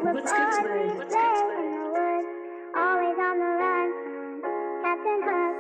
What's good today? What's good today? Always on the run, Captain Hook.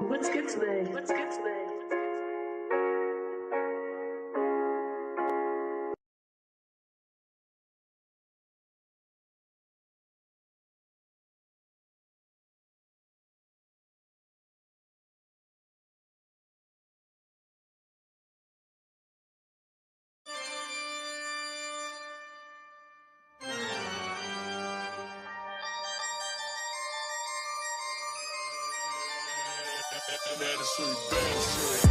What's good today? What's good today? That's sweet, bad shit.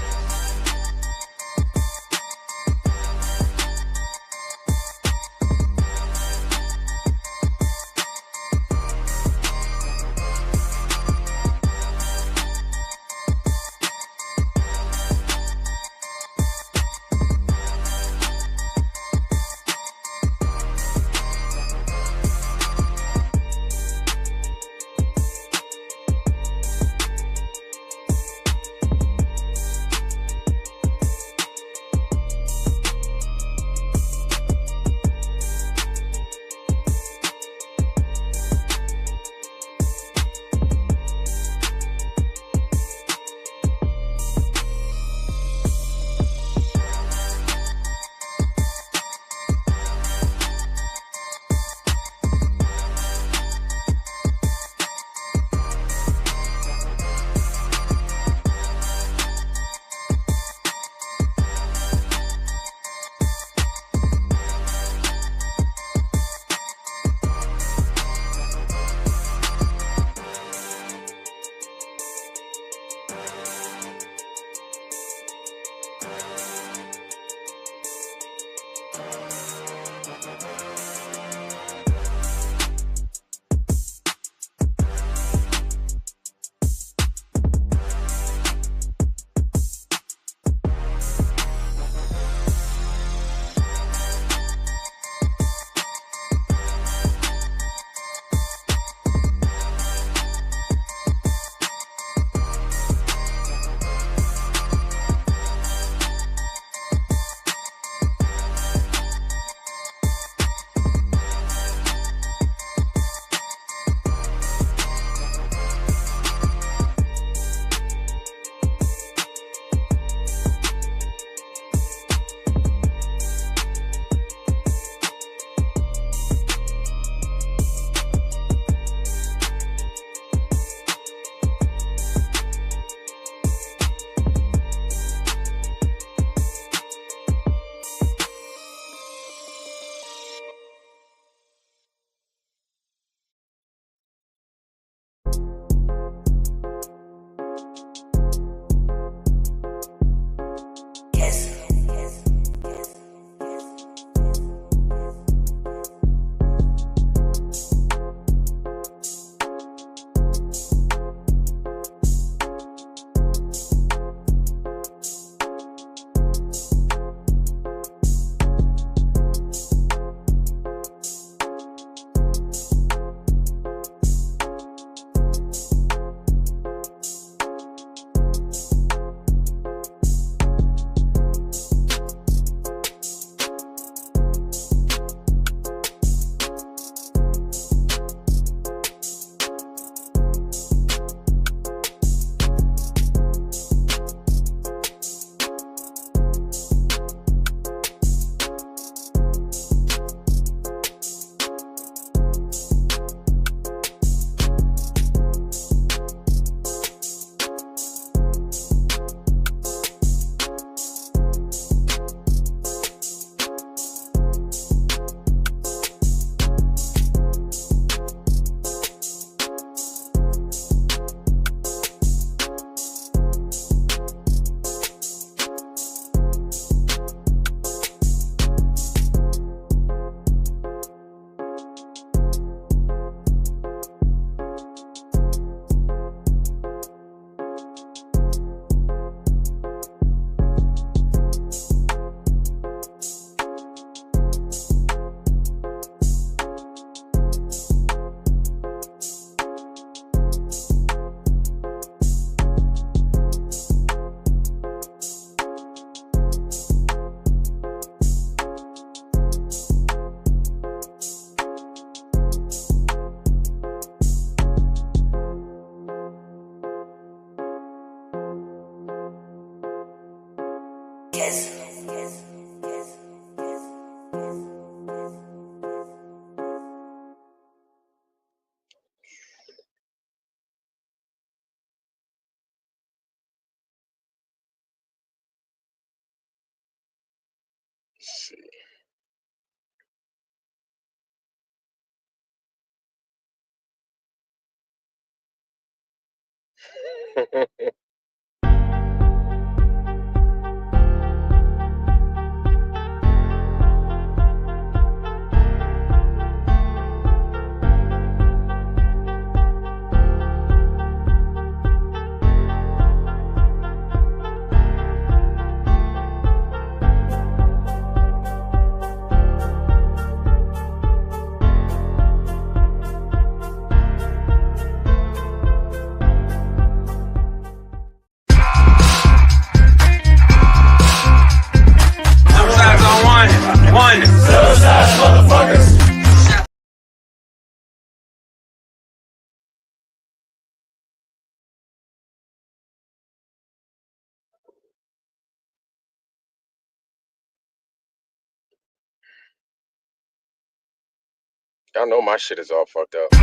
Y'all know my shit is all fucked up.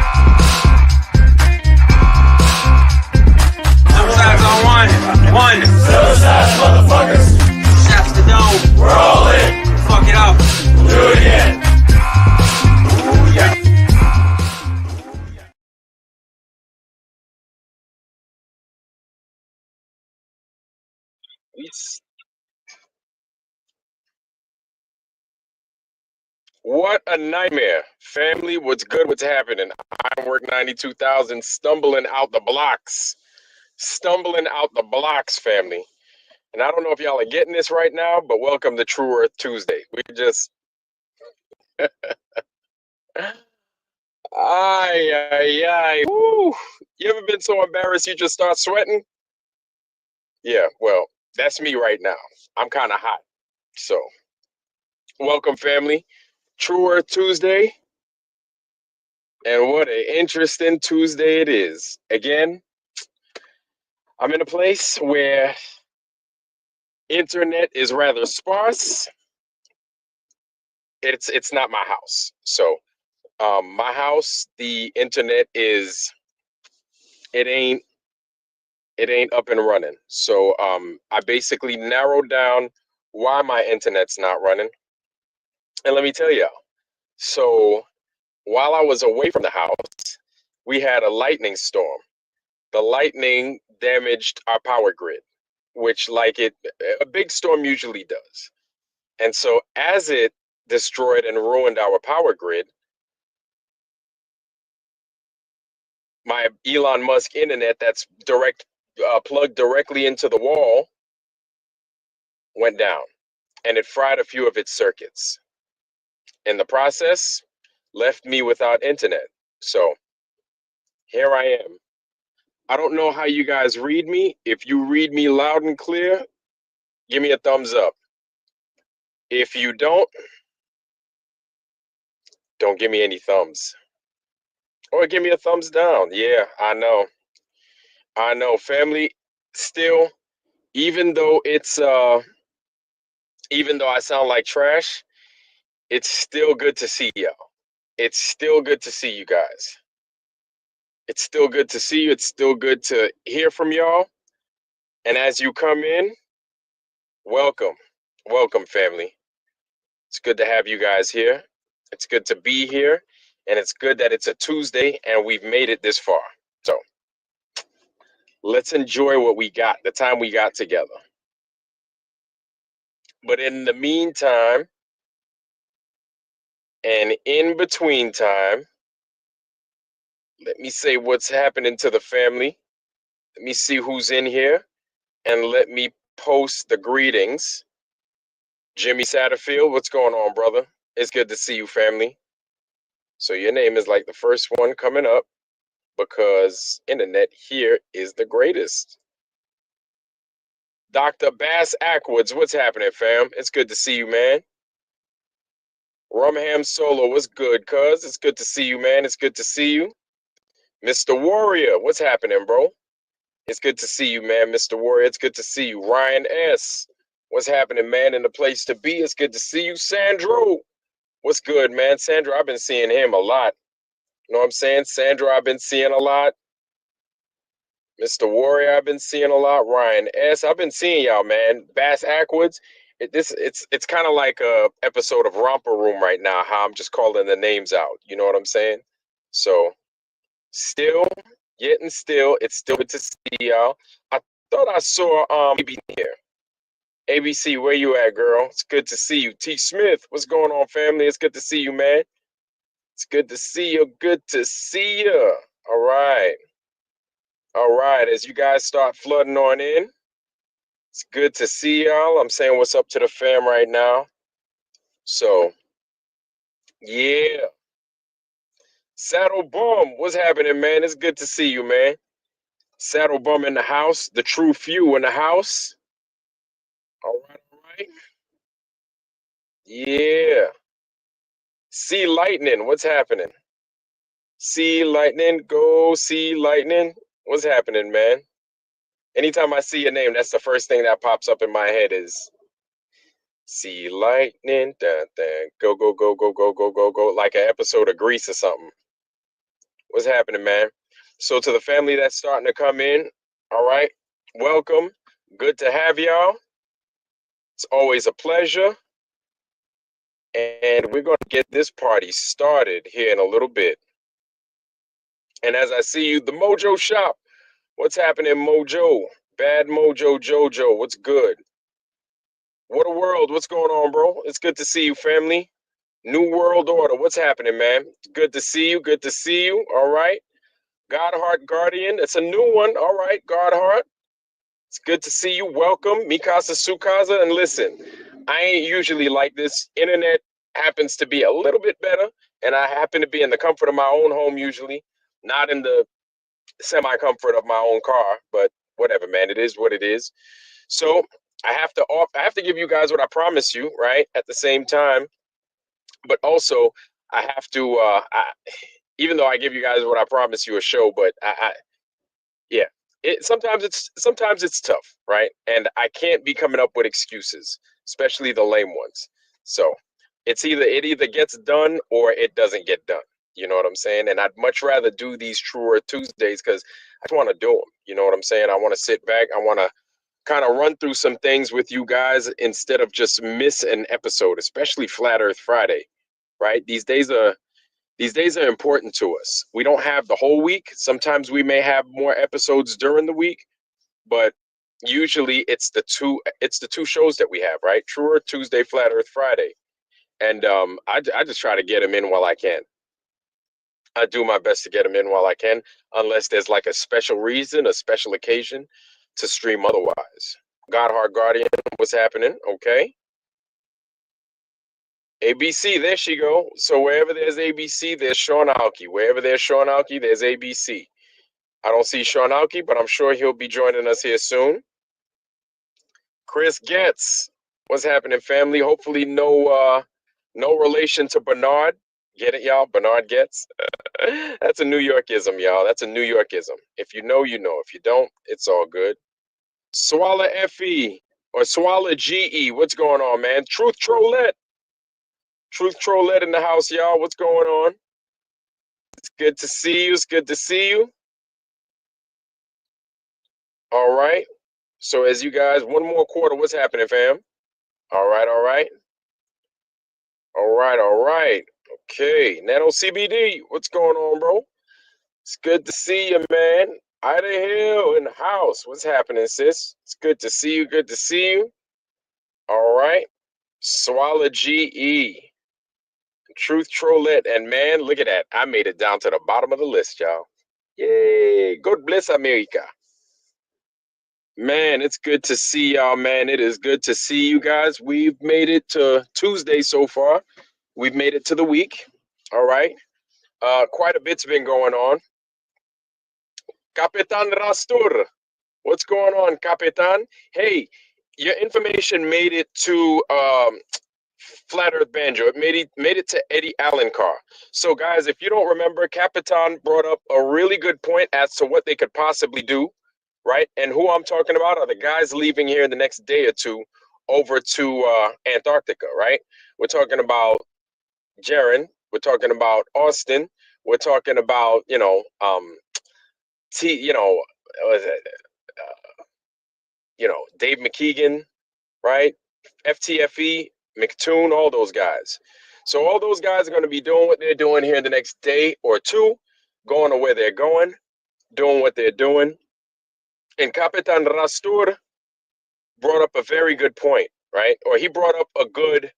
Suicide's on one. Suicide, motherfuckers. Shafts the dome. We're all in. Fuck it up. Do it again. Ooh, yeah. What a nightmare. Family, what's good? What's happening? I work 92,000, stumbling out the blocks. Stumbling out the blocks, family. And I don't know if y'all are getting this right now, but welcome to True Earth Tuesday. We just. Ay. Woo. You ever been so embarrassed you just start sweating? Yeah, well, that's me right now. I'm kind of hot. So, welcome, family. True Earth Tuesday. And what an interesting Tuesday it is. Again, I'm in a place where internet is rather sparse. It's not my house. So, my house, the internet is it ain't up and running. So, I basically narrowed down why my internet's not running. And let me tell y'all. So, while I was away from the house, we had a lightning storm. The lightning damaged our power grid, which a big storm usually does. And so as it destroyed and ruined our power grid, my Elon Musk internet that's plugged directly into the wall went down, and it fried a few of its circuits. In the process, left me without internet. So here I am. I don't know how you guys read me. If you read me loud and clear, give me a thumbs up. If you don't give me any thumbs. Or give me a thumbs down. Yeah, I know. Family, still, even though even though I sound like trash, it's still good to see y'all. It's still good to see you guys. It's still good to see you. It's still good to hear from y'all. And as you come in, welcome. Welcome, family. It's good to have you guys here. It's good to be here. And it's good that it's a Tuesday and we've made it this far. So let's enjoy what we got, the time we got together. But in the meantime, and in between time, let me say what's happening to the family. Let me see who's in here. And let me post the greetings. Jimmy Satterfield, what's going on, brother? It's good to see you, family. So your name is like the first one coming up because internet here is the greatest. Dr. Bass Ackwoods, what's happening, fam? It's good to see you, man. Rumham Solo, what's good, cuz? It's good to see you, man. It's good to see you. Mr. Warrior, what's happening, bro? It's good to see you, man, Mr. Warrior. It's good to see you. Ryan S. What's happening, man? In the place to be. It's good to see you, Sandro. What's good, man? Sandro, I've been seeing him a lot. You know what I'm saying? Sandro, I've been seeing a lot. Mr. Warrior, I've been seeing a lot. Ryan S, I've been seeing y'all, man. Bass Ackwoods. It's kind of like a episode of Romper Room right now. How I'm just calling the names out. You know what I'm saying? So still, it's still good to see y'all. I thought I saw AB here. ABC, where you at, girl? It's good to see you. T Smith, what's going on, family? It's good to see you, man. It's good to see you. Good to see you. All right. All right. As you guys start flooding on in, it's good to see y'all. I'm saying what's up to the fam right now. So, yeah. Saddle Bum, what's happening, man? It's good to see you, man. Saddle Bum in the house. The true few in the house. All right, all right. Yeah. Sea Lightning, what's happening? Sea Lightning, go Sea Lightning. What's happening, man? Anytime I see your name, that's the first thing that pops up in my head is Sea Lightning, dun, dun, go, go, go, go, go, go, go, go, like an episode of Grease or something. What's happening, man? So to the family that's starting to come in, all right, welcome. Good to have y'all. It's always a pleasure. And we're going to get this party started here in a little bit. And as I see you, the Mojo Shop. What's happening, Mojo? Bad Mojo Jojo. What's good? What a world. What's going on, bro? It's good to see you, family. New World Order. What's happening, man? Good to see you. Good to see you. All right. Godheart Guardian. It's a new one. All right, Godheart. It's good to see you. Welcome. Mikasa Sukasa. And listen, I ain't usually like this. Internet happens to be a little bit better. And I happen to be in the comfort of my own home usually. Not in the semi-comfort of my own car. But whatever, man. It is what it is. So I have to give you guys what I promised you, right? At the same time. But also, I have to, even though I give you guys what I promised you a show, but yeah, sometimes it's tough, right? And I can't be coming up with excuses, especially the lame ones. So it either gets done or it doesn't get done. You know what I'm saying? And I'd much rather do these Truer Tuesdays because I just want to do them. You know what I'm saying? I want to sit back. I want to kind of run through some things with you guys instead of just miss an episode, especially Flat Earth Friday, right? These days are important to us. We don't have the whole week. Sometimes we may have more episodes during the week, but usually it's the two shows that we have, right? Truer Tuesday, Flat Earth Friday. And I just try to get them in while I can. I do my best to get them in while I can, unless there's like a special reason, a special occasion to stream otherwise. Godheart Guardian, what's happening? Okay. ABC, there she go. So wherever there's ABC, there's Sean Alke. Wherever there's Sean Alke, there's ABC. I don't see Sean Alke, but I'm sure he'll be joining us here soon. Chris Getz, what's happening, family? Hopefully no relation to Bernard. Get it, y'all? Bernard Getz. That's a New Yorkism, y'all. That's a New Yorkism. If you know, you know. If you don't, it's all good. Swalla FE or Swalla GE. What's going on, man? Truth Trollette. Truth Trollette in the house, y'all. What's going on? It's good to see you. It's good to see you. All right. So as you guys, one more quarter. What's happening, fam? All right. All right. All right. All right. Okay. Nano CBD. What's going on, bro? It's good to see you, man. Ida Hill in the house. What's happening, sis? It's good to see you. Good to see you. All right. Swallow GE. Truth Trollette. And man, look at that. I made it down to the bottom of the list, y'all. Yay. God bless America. Man, it's good to see y'all, man. It is good to see you guys. We've made it to Tuesday so far. We've made it to the week. All right. Quite a bit's been going on. Capitan Rastur. What's going on, Capitan? Hey, your information made it to Flat Earth Banjo. It made it to Eddie Allen Carr. So, guys, if you don't remember, Capitan brought up a really good point as to what they could possibly do, right? And who I'm talking about are the guys leaving here in the next day or two over to Antarctica, right? We're talking about Jaron. We're talking about Austin. We're talking about was it, Dave McKeegan, right? FTFE, McToon, all those guys. So all those guys are going to be doing what they're doing here in the next day or two, going to where they're going, doing what they're doing. And Capitan Rastur brought up a very good point, right? Or he brought up a good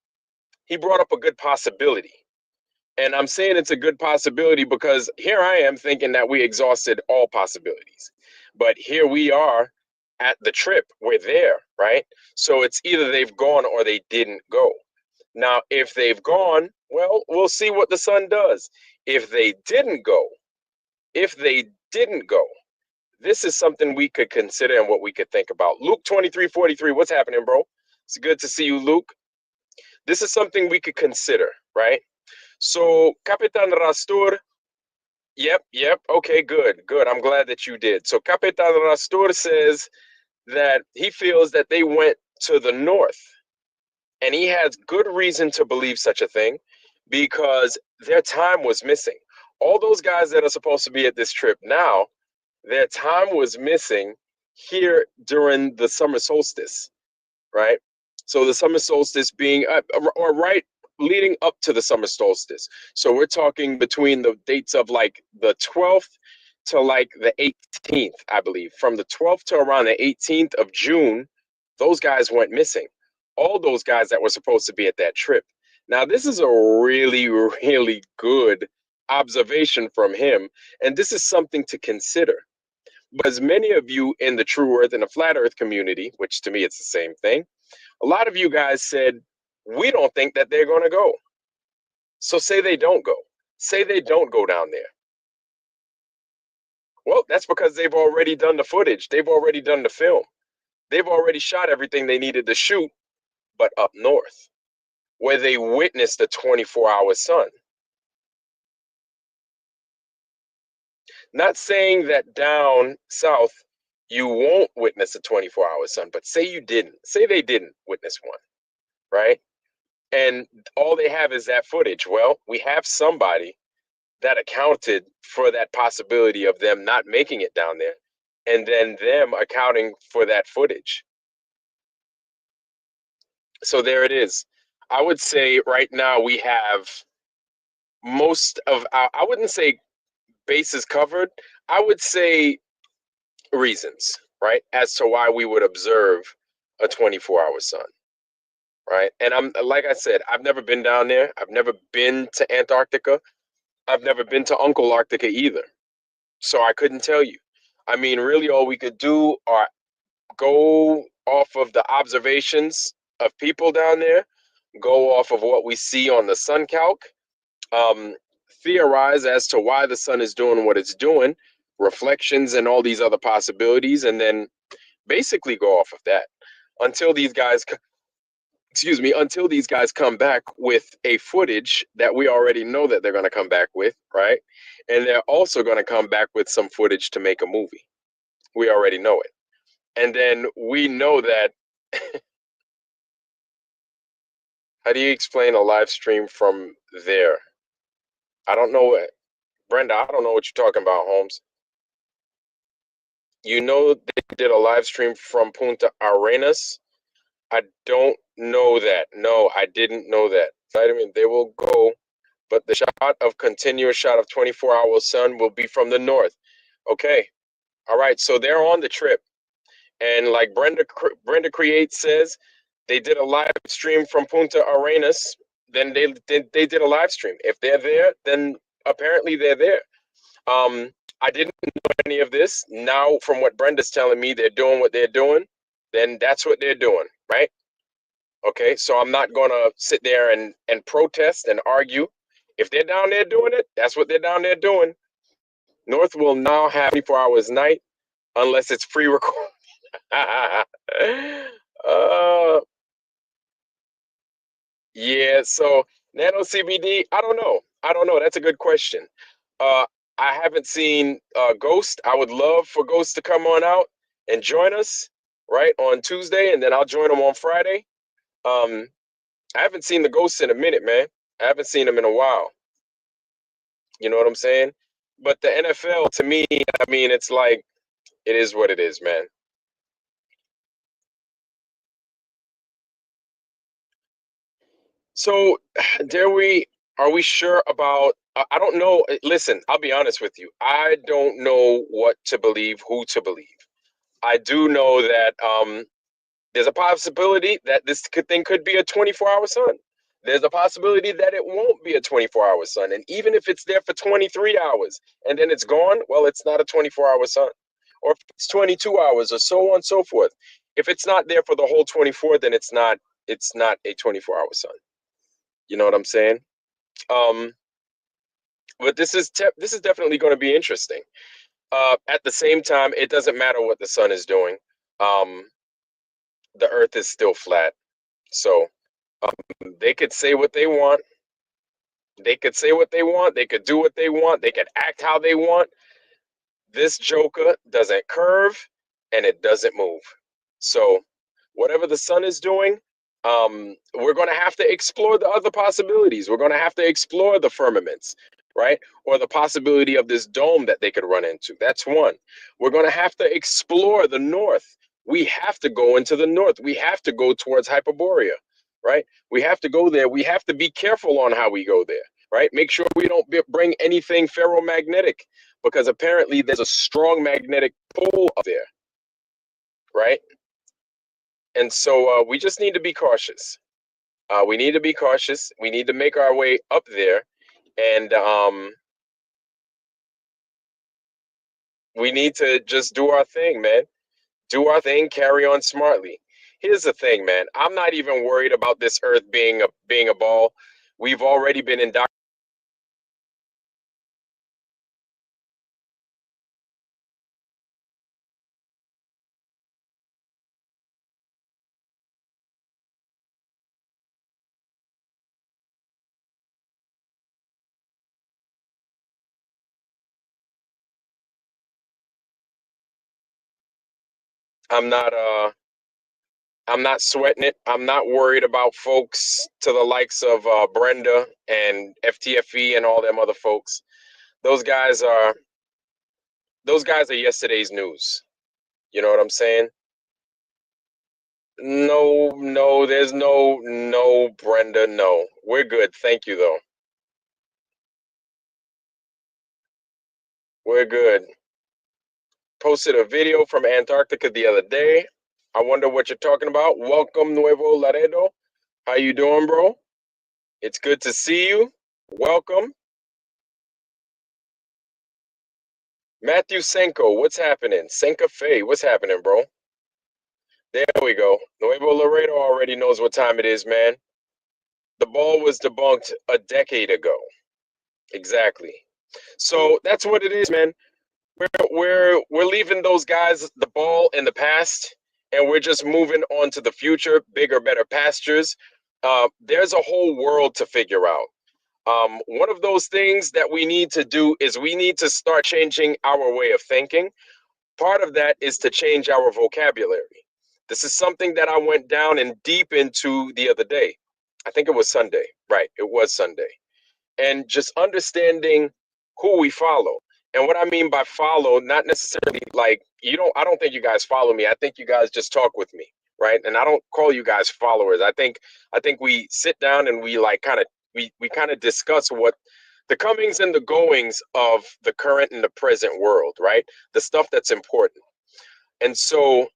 possibility. And I'm saying it's a good possibility because here I am thinking that we exhausted all possibilities. But here we are at the trip. We're there, right? So it's either they've gone or they didn't go. Now, if they've gone, well, we'll see what the sun does. If they didn't go, this is something we could consider and what we could think about. Luke 23:43, what's happening, bro? It's good to see you, Luke. This is something we could consider, right? So, Capitan Rastur, yep, okay, good. I'm glad that you did. So, Capitan Rastur says that he feels that they went to the north. And he has good reason to believe such a thing because their time was missing. All those guys that are supposed to be at this trip now, their time was missing here during the summer solstice, right? So the summer solstice being, or right leading up to the summer solstice. So we're talking between the dates of like the 12th to like the 18th, I believe. From the 12th to around the 18th of June, those guys went missing. All those guys that were supposed to be at that trip. Now, this is a really, really good observation from him. And this is something to consider. Because many of you in the True Earth and the Flat Earth community, which to me it's the same thing, a lot of you guys said, we don't think that they're going to go. So say they don't go. Say they don't go down there. Well, that's because they've already done the footage. They've already done the film. They've already shot everything they needed to shoot, but up north, where they witnessed the 24-hour sun. Not saying that down south you won't witness a 24-hour sun, but say you didn't. Say they didn't witness one, right? And all they have is that footage. Well, we have somebody that accounted for that possibility of them not making it down there, and then them accounting for that footage. So there it is. I would say right now we have most of our, I wouldn't say bases covered. I would say reasons, right, as to why we would observe a 24-hour sun, right? And I'm, like I said, I've never been down there. I've never been to Antarctica. I've never been to Uncle Arctica either. So I couldn't tell you. I mean, really all we could do are go off of the observations of people down there, go off of what we see on the sun calc, theorize as to why the sun is doing what it's doing, reflections and all these other possibilities, and then basically go off of that until these guys until these guys come back with a footage that we already know that they're going to come back with, right? And they're also going to come back with some footage to make a movie. We already know it. And then we know that. How do you explain a live stream from there? I don't know what, Brenda, I don't know what you're talking about, Holmes. You know they did a live stream from Punta Arenas? I don't know that. No, I didn't know that. I mean, they will go, but the continuous shot of 24-hour sun will be from the north. Okay. All right. So they're on the trip. And like Brenda Create says, they did a live stream from Punta Arenas. Then they did a live stream. If they're there, then apparently they're there. I didn't know any of this. Now, from what Brenda's telling me, they're doing what they're doing. Then that's what they're doing, right? Okay, so I'm not going to sit there and protest and argue. If they're down there doing it, that's what they're down there doing. North will now have 24 hours night unless it's pre-recorded. Yeah, so Nano CBD, I don't know. That's a good question. I haven't seen Ghost. I would love for Ghost to come on out and join us, right, on Tuesday, and then I'll join him on Friday. I haven't seen the ghosts in a minute, man. I haven't seen them in a while. You know what I'm saying? But the NFL, to me, I mean, it's like it is what it is, man. So, dare we? Are we sure about? I don't know. Listen, I'll be honest with you. I don't know what to believe, who to believe. I do know that there's a possibility that thing could be a 24-hour sun. There's a possibility that it won't be a 24-hour sun. And even if it's there for 23 hours and then it's gone, well, it's not a 24-hour sun. Or if it's 22 hours or so on and so forth. If it's not there for the whole 24, then it's not a 24-hour sun. You know what I'm saying? Um, but this is definitely going to be interesting. At the same time, it doesn't matter what the sun is doing. Um, the Earth is still flat. So they could say what they want. They could say what they want. They could do what they want. They could act how they want. This Joker doesn't curve and it doesn't move. So whatever the sun is doing, we're going to have to explore the other possibilities. We're going to have to explore the firmaments, right? Or the possibility of this dome that they could run into. That's one. We're going to have to explore the north. We have to go into the north. We have to go towards Hyperborea, right? We have to go there. We have to be careful on how we go there, right? Make sure we don't bring anything ferromagnetic because apparently there's a strong magnetic pull up there, right? And so we just need to be cautious. We need to be cautious. We need to make our way up there, and we need to just do our thing, man. Do our thing. Carry on smartly. Here's the thing, man. I'm not even worried about this Earth being a ball. We've already been indoctrinated. I'm not. I'm not sweating it. I'm not worried about folks to the likes of Brenda and FTFE and all them other folks. Those guys are those guys are yesterday's news. You know what I'm saying? No, no, there's no, Brenda, no. We're good. Thank you, though. We're good. Posted a video from Antarctica the other day. I wonder what you're talking about. Welcome, Nuevo Laredo. How you doing, bro? It's good to see you. Welcome. Matthew Senko, what's happening? Senka Fe, what's happening, bro? There we go. Nuevo Laredo already knows what time it is, man. The ball was debunked a decade ago. Exactly. So that's what it is, man. We're leaving those guys the ball in the past, and we're just moving on to the future, bigger, better pastures. There's a whole world to figure out. One of those things that we need to do is we need to start changing our way of thinking. Part of that is to change our vocabulary. This is something that I went down and deep into the other day. I think it was Sunday. Right, it was Sunday. And just understanding who we follow. And what I mean by follow, not necessarily like I don't think you guys follow me. I think you guys just talk with me, right? And I don't call you guys followers. I think we sit down and we like we kind of discuss what the comings and the goings of the current and the present world, right? The stuff that's important. And so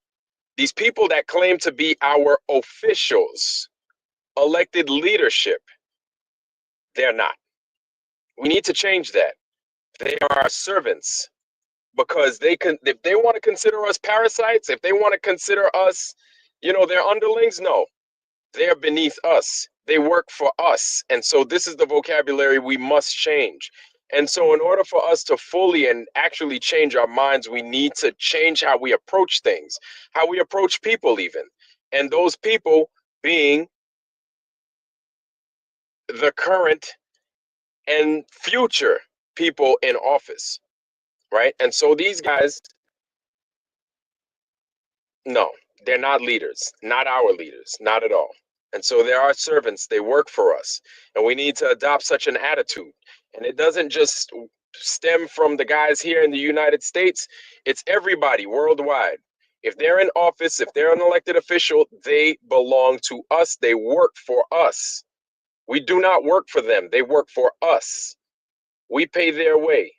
these people that claim to be our officials, elected leadership, they're not. We need to change that. They are our servants because if they want to consider us parasites, if they want to consider us, their underlings, no, they're beneath us. They work for us. And so this is the vocabulary we must change. And so in order for us to fully and actually change our minds, we need to change how we approach things, how we approach people even. And those people being the current and future people in office, right? And so these guys, no, they're not leaders, not our leaders, not at all. And so they're our servants. They work for us. And we need to adopt such an attitude. And it doesn't just stem from the guys here in the United States, it's everybody worldwide. If they're in office, if they're an elected official, they belong to us. They work for us. We do not work for them. They work for us. We pay their way.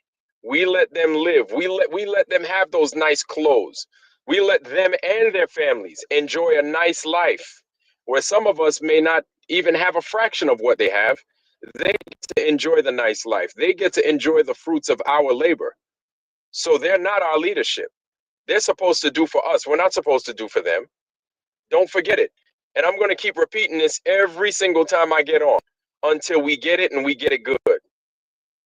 We let them live. We let them have those nice clothes. We let them and their families enjoy a nice life where some of us may not even have a fraction of what they have. They get to enjoy the nice life. They get to enjoy the fruits of our labor. So they're not our leadership. They're supposed to do for us. We're not supposed to do for them. Don't forget it. And I'm going to keep repeating this every single time I get on until we get it and we get it good.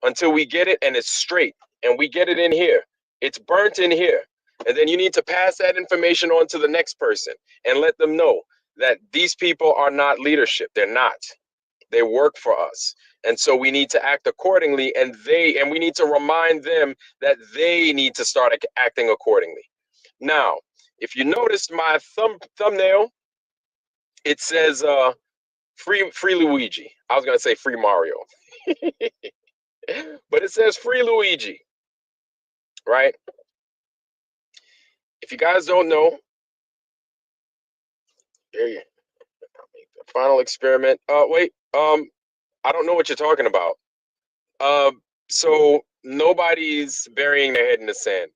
Until we get it and it's straight and we get it in here. It's burnt in here. And then you need to pass that information on to the next person and let them know that these people are not leadership. They're not. They work for us. And so we need to act accordingly, and we need to remind them that they need to start acting accordingly. Now, if you noticed my thumbnail, it says free Luigi. I was gonna say free Mario. But it says free Luigi, right? If you guys don't know, here you the final experiment. Wait, I don't know what you're talking about. So nobody's burying their head in the sand.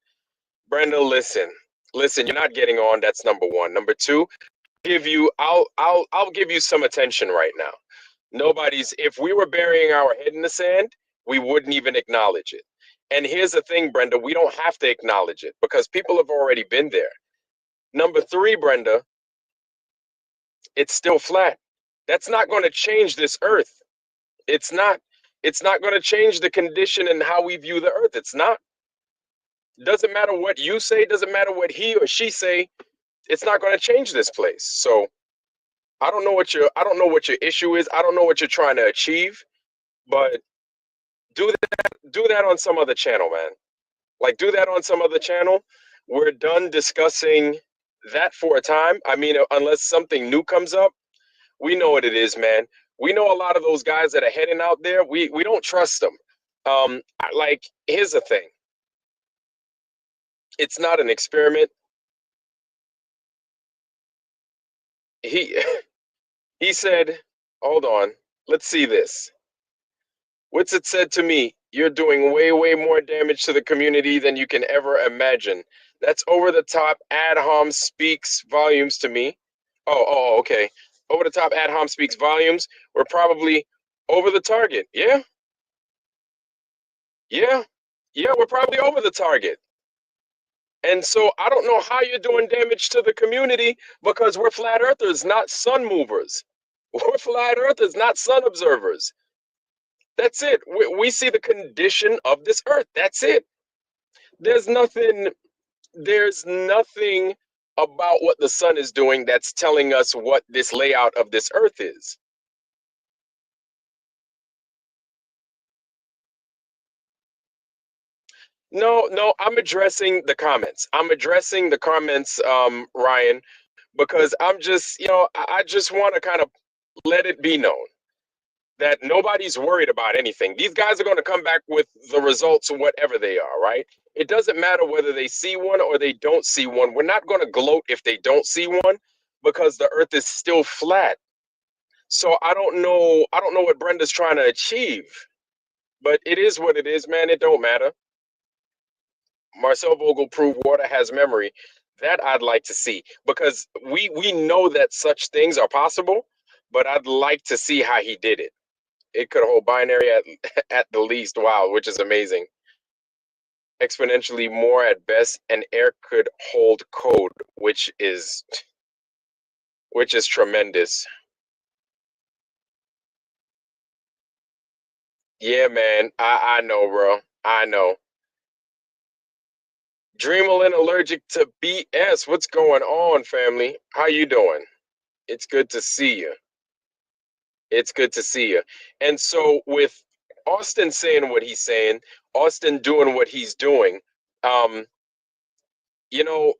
Brenda, listen, you're not getting on. That's number one. Number two, I'll give you some attention right now. If we were burying our head in the sand, we wouldn't even acknowledge it. And here's the thing, Brenda, we don't have to acknowledge it because people have already been there. Number three, Brenda, it's still flat. That's not going to change this earth. It's not. It's not going to change the condition and how we view the earth. It's not. Doesn't matter what you say, doesn't matter what he or she say, it's not going to change this place. So I don't know what your issue is. I don't know what you're trying to achieve, but do that on some other channel, man. Like do that on some other channel. We're done discussing that for a time. I mean, unless something new comes up, we know what it is, man. We know a lot of those guys that are heading out there. We don't trust them. Like here's the thing. It's not an experiment. He he said, hold on, let's see this. What's it said to me? You're doing way, way more damage to the community than you can ever imagine. That's over the top. Ad hom speaks volumes to me. Okay. Over the top ad hom speaks volumes. We're probably over the target. Yeah. We're probably over the target. And so I don't know how you're doing damage to the community because we're flat earthers, not sun movers. We're flat earthers, not sun observers. That's it. We see the condition of this earth. That's it. There's nothing about what the sun is doing that's telling us what this layout of this earth is. No, I'm addressing the comments. I'm addressing the comments, Ryan, because I'm just, I just want to kind of let it be known that nobody's worried about anything. These guys are going to come back with the results, whatever they are, right? It doesn't matter whether they see one or they don't see one. We're not going to gloat if they don't see one because the earth is still flat. So I don't know what Brenda's trying to achieve, but it is what it is, man. It don't matter. Marcel Vogel proved water has memory. That I'd like to see because we know that such things are possible, but I'd like to see how he did it. It could hold binary at the least. Wow, which is amazing. Exponentially more at best, and air could hold code, which is tremendous. Yeah, man. I know, bro. I know. Dreamelin allergic to BS. What's going on, family? How you doing? It's good to see you. It's good to see you. And so with Austin saying what he's saying, Austin doing what he's doing, um, you know,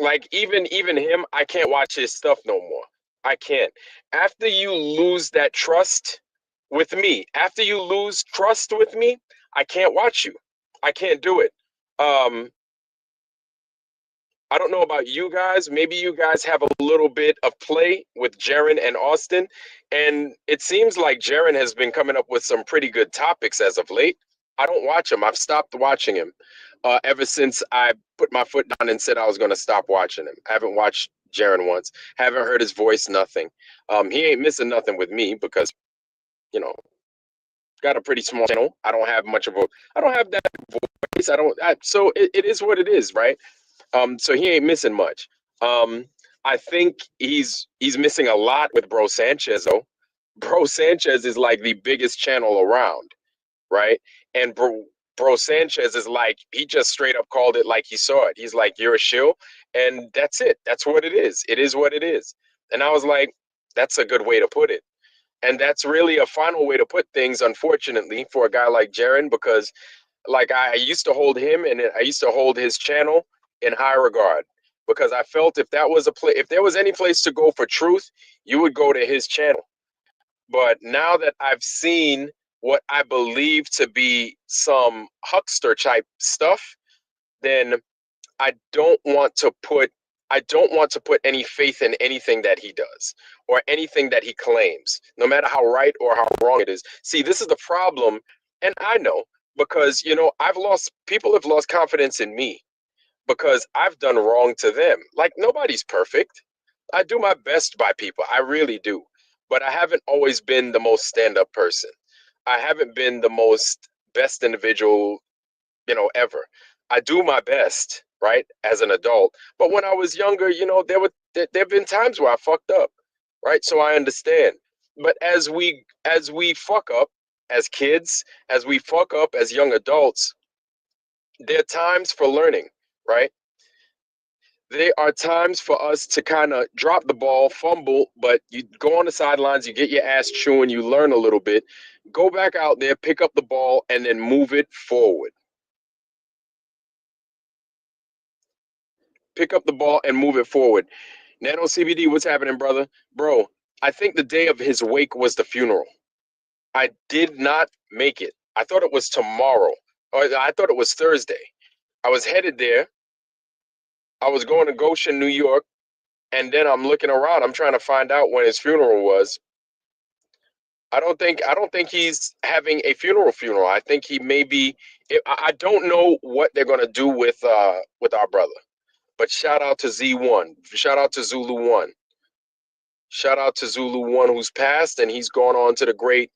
like even him, I can't watch his stuff no more. I can't. After you lose that trust with me, after you lose trust with me, I can't watch you. I can't do it. Um, I don't know about you guys. Maybe you guys have a little bit of play with Jaren and Austin. And it seems like Jaren has been coming up with some pretty good topics as of late. I don't watch him. I've stopped watching him ever since I put my foot down and said I was going to stop watching him. I haven't watched Jaren once. Haven't heard his voice, nothing. He ain't missing nothing with me because, you know, got a pretty small channel. I don't have much of a, I don't have that voice. So it is what it is, right? So he ain't missing much. I think he's missing a lot with Bro Sanchez though. Bro Sanchez is like the biggest channel around, right? And Bro Sanchez is like he just straight up called it like he saw it. He's like, "You're a shill," and that's it. That's what it is. It is what it is. And I was like, "That's a good way to put it." And that's really a final way to put things, unfortunately, for a guy like Jaren, because like I used to hold him and I used to hold his channel in high regard because I felt if that was a play, if there was any place to go for truth, you would go to his channel. But now that I've seen what I believe to be some huckster type stuff, then I don't want to put I don't want to put any faith in anything that he does or anything that he claims, no matter how right or how wrong it is. See, this is the problem, and I know because people have lost confidence in me because I've done wrong to them. Like nobody's perfect. I do my best by people. I really do. But I haven't always been the most stand-up person. I haven't been the most best individual, ever. I do my best, right, as an adult. But when I was younger, there have been times where I fucked up, right? So I understand. But as we fuck up as kids, as we fuck up as young adults, there are times for learning, right? There are times for us to kind of drop the ball, fumble, but you go on the sidelines, you get your ass chewing, you learn a little bit, go back out there, pick up the ball, and then move it forward. Pick up the ball and move it forward. Nano CBD, what's happening, brother? Bro, I think the day of his wake was the funeral. I did not make it. I thought it was tomorrow, or I thought it was Thursday. I was headed there. I was going to Goshen, New York, and then I'm looking around. I'm trying to find out when his funeral was. I don't think he's having a funeral. I think he may be. I don't know what they're gonna do with our brother. But shout out to Z1. Shout out to Zulu One. Shout out to Zulu One who's passed and he's gone on to the great.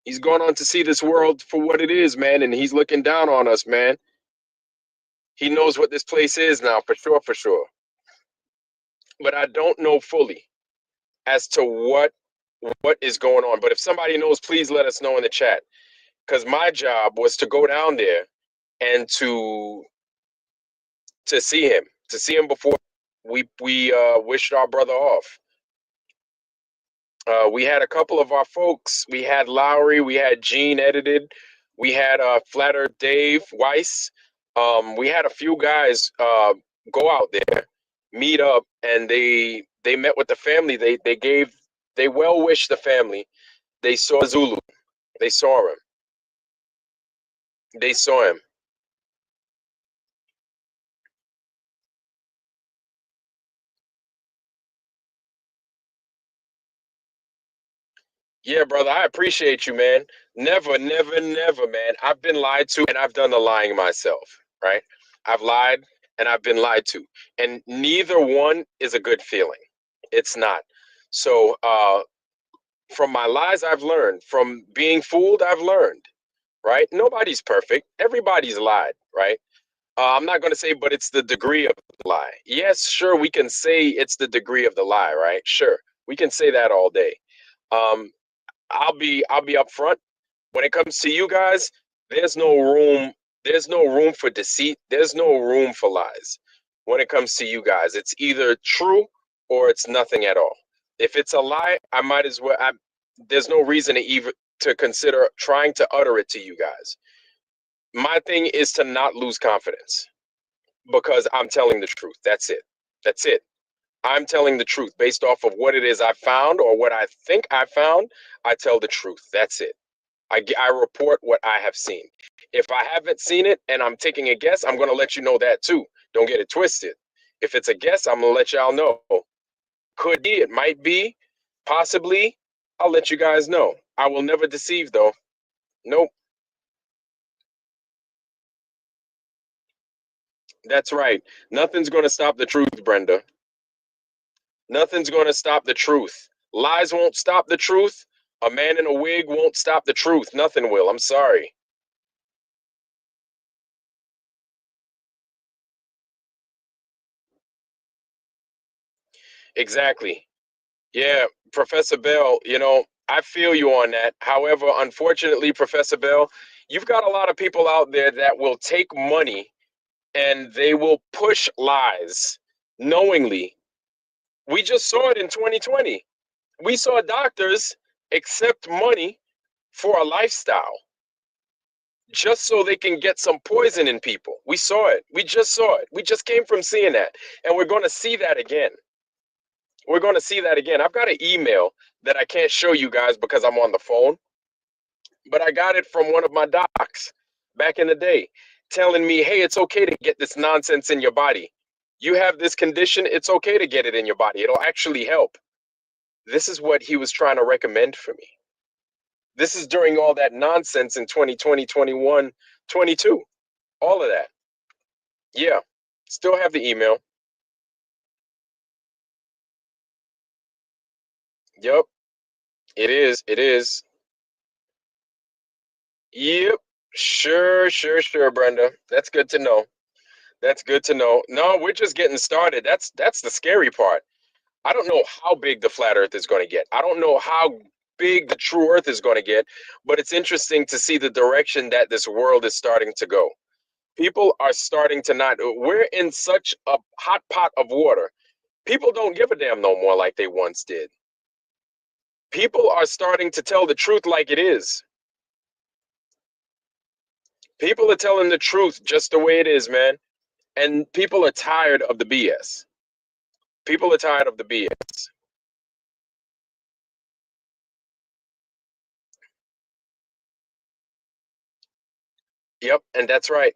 He's gone on to see this world for what it is, man, and he's looking down on us, man. He knows what this place is now, for sure, for sure. But I don't know fully as to what is going on. But if somebody knows, please let us know in the chat. Because my job was to go down there and to see him before we wished our brother off. We had a couple of our folks. We had Lowry. We had Gene edited. We had Flat Earth Dave Weiss. We had a few guys go out there, meet up, and they met with the family. They well wished the family. They saw Zulu. They saw him. They saw him. Yeah, brother, I appreciate you, man. Never, never, never, man. I've been lied to and I've done the lying myself, right? I've lied and I've been lied to. And neither one is a good feeling. It's not. So, from my lies, I've learned. From being fooled, I've learned, right? Nobody's perfect. Everybody's lied, right? I'm not going to say, but it's the degree of the lie. Yes, sure, we can say it's the degree of the lie, right? Sure, we can say that all day. Um, I'll be upfront. When it comes to you guys, there's no room. There's no room for deceit. There's no room for lies. When it comes to you guys, it's either true or it's nothing at all. If it's a lie, I might as well. There's no reason to even to consider trying to utter it to you guys. My thing is to not lose confidence because I'm telling the truth. That's it. That's it. I'm telling the truth based off of what it is I found or what I think I found. I tell the truth. That's it. I report what I have seen. If I haven't seen it and I'm taking a guess, I'm going to let you know that too. Don't get it twisted. If it's a guess, I'm going to let y'all know. Could be, it might be, possibly. I'll let you guys know. I will never deceive though. Nope. That's right. Nothing's going to stop the truth, Brenda. Nothing's going to stop the truth. Lies won't stop the truth. A man in a wig won't stop the truth. Nothing will. I'm sorry. Exactly. Yeah, Professor Bell, I feel you on that. However, unfortunately, Professor Bell, you've got a lot of people out there that will take money and they will push lies knowingly. We just saw it in 2020. We saw doctors accept money for a lifestyle just so they can get some poison in people. We saw it. We just saw it. We just came from seeing that. And we're going to see that again. We're going to see that again. I've got an email that I can't show you guys because I'm on the phone, but I got it from one of my docs back in the day telling me, hey, it's okay to get this nonsense in your body. You have this condition, it's okay to get it in your body. It'll actually help. This is what he was trying to recommend for me. This is during all that nonsense in 2020, 21, 22. All of that. Yeah. Still have the email. Yep. It is. It is. Yep. Sure, Brenda. That's good to know. That's good to know. No, we're just getting started. That's the scary part. I don't know how big the flat earth is going to get. I don't know how big the true earth is going to get, but it's interesting to see the direction that this world is starting to go. People are starting to not, we're in such a hot pot of water. People don't give a damn no more like they once did. People are starting to tell the truth like it is. People are telling the truth just the way it is, man. And people are tired of the BS. People are tired of the BS. Yep, and that's right.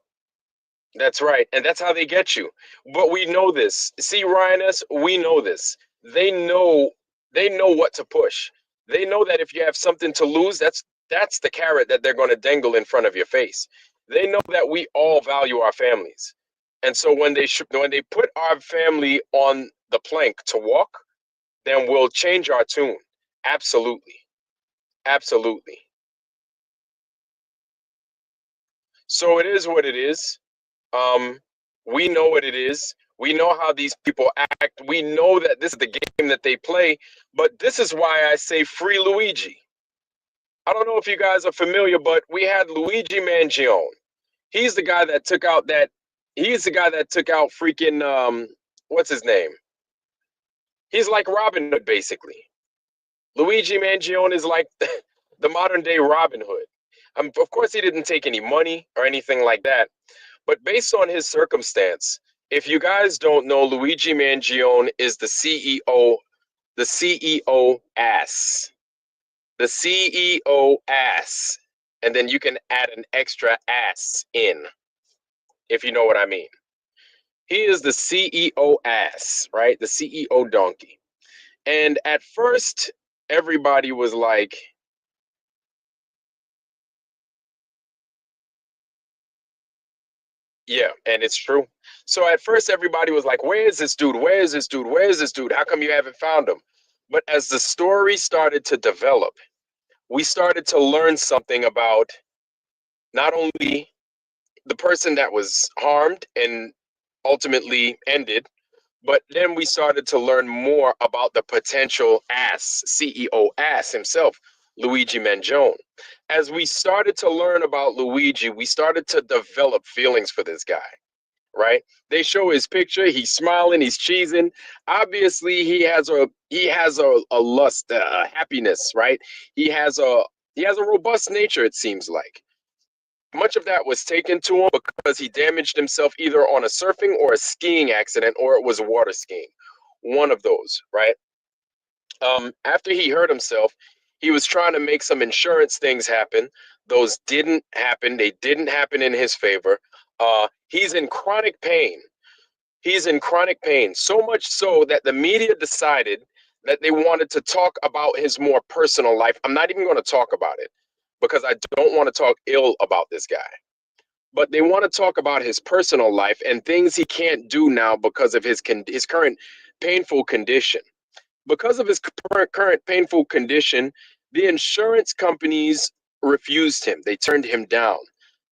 That's right. And that's how they get you. But we know this. See, Ryaness, we know this. They know what to push. They know that if you have something to lose, that's the carrot that they're going to dangle in front of your face. They know that we all value our families. And so when they put our family on the plank to walk, then we'll change our tune. Absolutely. Absolutely. So it is what it is. Um, we know what it is. We know how these people act. We know that this is the game that they play. But this is why I say free Luigi. I don't know if you guys are familiar, but we had Luigi Mangion. He's the guy that took out that. He's the guy that took out freaking what's his name? He's like Robin Hood, basically. Luigi Mangione is like the modern day Robin Hood. Of course, he didn't take any money or anything like that. But based on his circumstance, if you guys don't know, Luigi Mangione is the CEO ass. The CEO ass. And then you can add an extra ass in, if you know what I mean. He is the CEO ass, right? The CEO donkey. And at first, everybody was like, yeah, and it's true. So at first, everybody was like, where is this dude? Where is this dude? Where is this dude? How come you haven't found him? But as the story started to develop, we started to learn something about not only the person that was harmed and ultimately ended, but then we started to learn more about the potential ass, CEO ass himself, Luigi Mangione. As we started to learn about Luigi, we started to develop feelings for this guy, right? They show his picture, he's smiling, he's cheesing. Obviously, he has a lust, a happiness, right? He has a robust nature, it seems like. Much of that was taken to him because he damaged himself either on a surfing or a skiing accident, or it was water skiing. one of those, right? After he hurt himself, he was trying to make some insurance things happen. Those didn't happen. They didn't happen in his favor. He's in chronic pain. He's in chronic pain, so much so that the media decided that they wanted to talk about his more personal life. I'm not even going to talk about it because I don't want to talk ill about this guy. But they want to talk about his personal life and things he can't do now because of his current painful condition. Because of his current painful condition, the insurance companies refused him. They turned him down.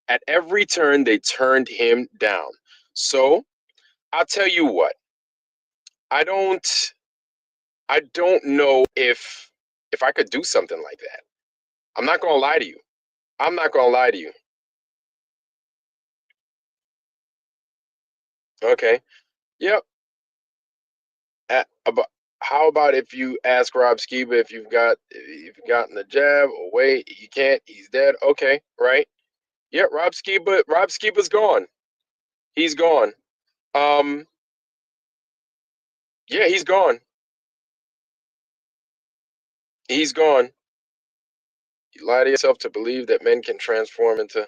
At every turn, they turned him down. So I'll tell you what. I don't know if I could do something like that. I'm not gonna lie to you. I'm not gonna lie to you. Okay. Yep. About how about if you ask Rob Skiba if you've gotten the jab? Or wait, you can't. He's dead. Okay, right. Yeah, Rob Skiba's gone. He's gone. Um, yeah, he's gone. He's gone. You lie to yourself to believe that men can transform into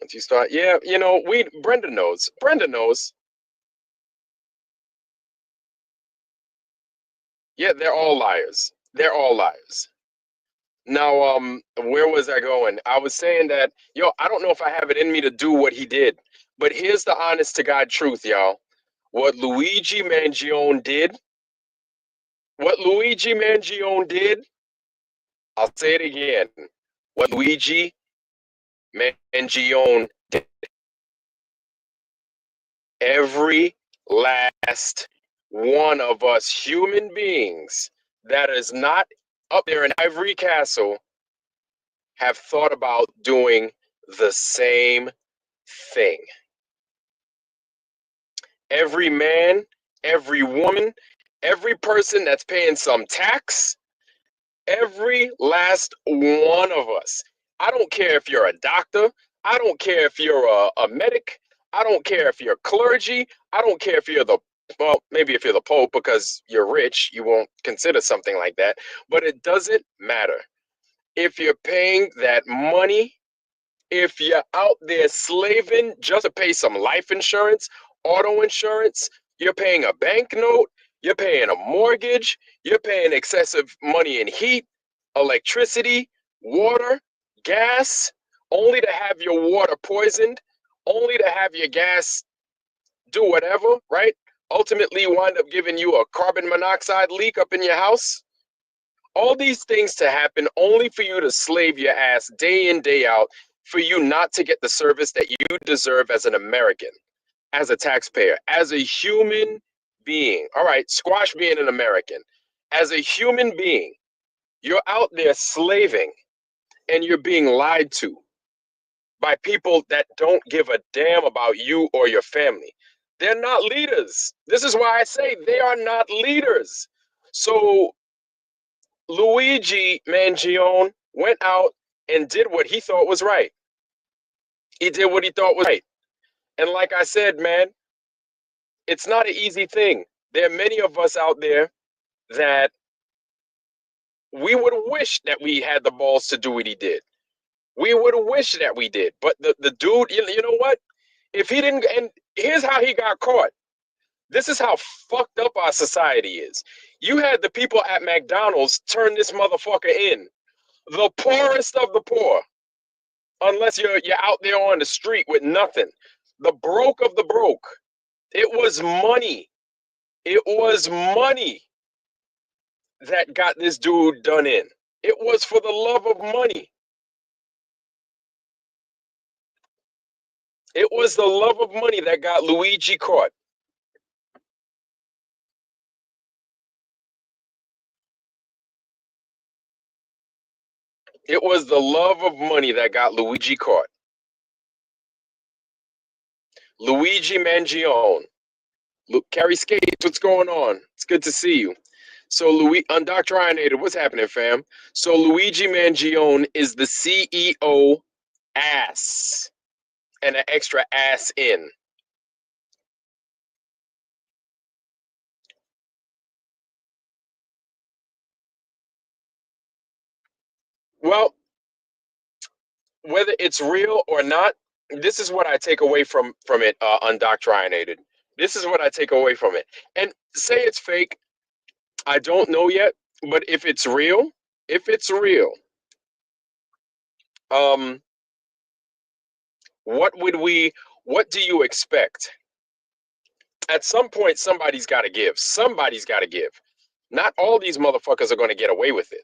once you start. Yeah, Brenda knows. Brenda knows. Yeah, they're all liars. They're all liars. Now, where was I going? I was saying that, I don't know if I have it in me to do what he did, but here's the honest to God truth, y'all. What Luigi Mangion did, what Luigi Mangion did, I'll say it again. What Luigi Mangion did. Every last one of us human beings that is not up there in Ivory Castle have thought about doing the same thing. Every man, every woman, every person that's paying some tax, every last one of us. I don't care if you're a doctor. I don't care if you're a medic. I don't care if you're clergy. I don't care if you're well, maybe if you're the Pope because you're rich, you won't consider something like that. But it doesn't matter. If you're paying that money, if you're out there slaving just to pay some life insurance, auto insurance, you're paying a bank note, you're paying a mortgage, you're paying excessive money in heat, electricity, water, gas, only to have your water poisoned, only to have your gas do whatever, right? Ultimately wind up giving you a carbon monoxide leak up in your house. All these things to happen only for you to slave your ass day in, day out, for you not to get the service that you deserve as an American, as a taxpayer, as a human being. All right, squash being an American. As a human being, you're out there slaving and you're being lied to by people that don't give a damn about you or your family. They're not leaders. This is why I say they are not leaders. So Luigi Mangione went out and did what he thought was right. He did what he thought was right. And like I said, man, it's not an easy thing. There are many of us out there that we would wish that we had the balls to do what he did. We would wish that we did. But the dude, you know what? If he didn't, and here's how he got caught. This is how fucked up our society is. You had the people at McDonald's turn this motherfucker in. The poorest of the poor. Unless you're out there on the street with nothing. The broke of the broke. It was money. It was money that got this dude done in. It was for the love of money. It was the love of money that got Luigi caught. It was the love of money that got Luigi caught. Luigi Mangione. Look, Carrie Skates, what's going on? It's good to see you. So, Undoctrinated, what's happening, fam? So, Luigi Mangione is the CEO ass and an extra ass in. Well, whether it's real or not, this is what I take away from it. Undoctrinated. This is what I take away from it. And say it's fake. I don't know yet. But if it's real, um, what would we? What do you expect? At some point, somebody's got to give. Somebody's got to give. Not all these motherfuckers are going to get away with it.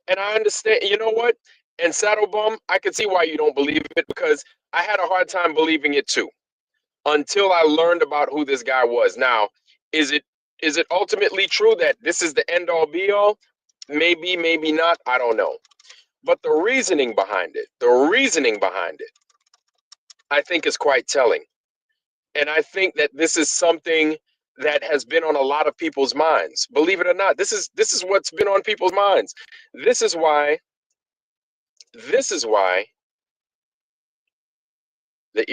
And I understand. You know what? And Saddlebum, I can see why you don't believe it because I had a hard time believing it too until I learned about who this guy was. Now, is it ultimately true that this is the end all be all? Maybe, maybe not. I don't know. But the reasoning behind it, I think is quite telling. And I think that this is something that has been on a lot of people's minds. Believe it or not, this is what's been on people's minds. This is why the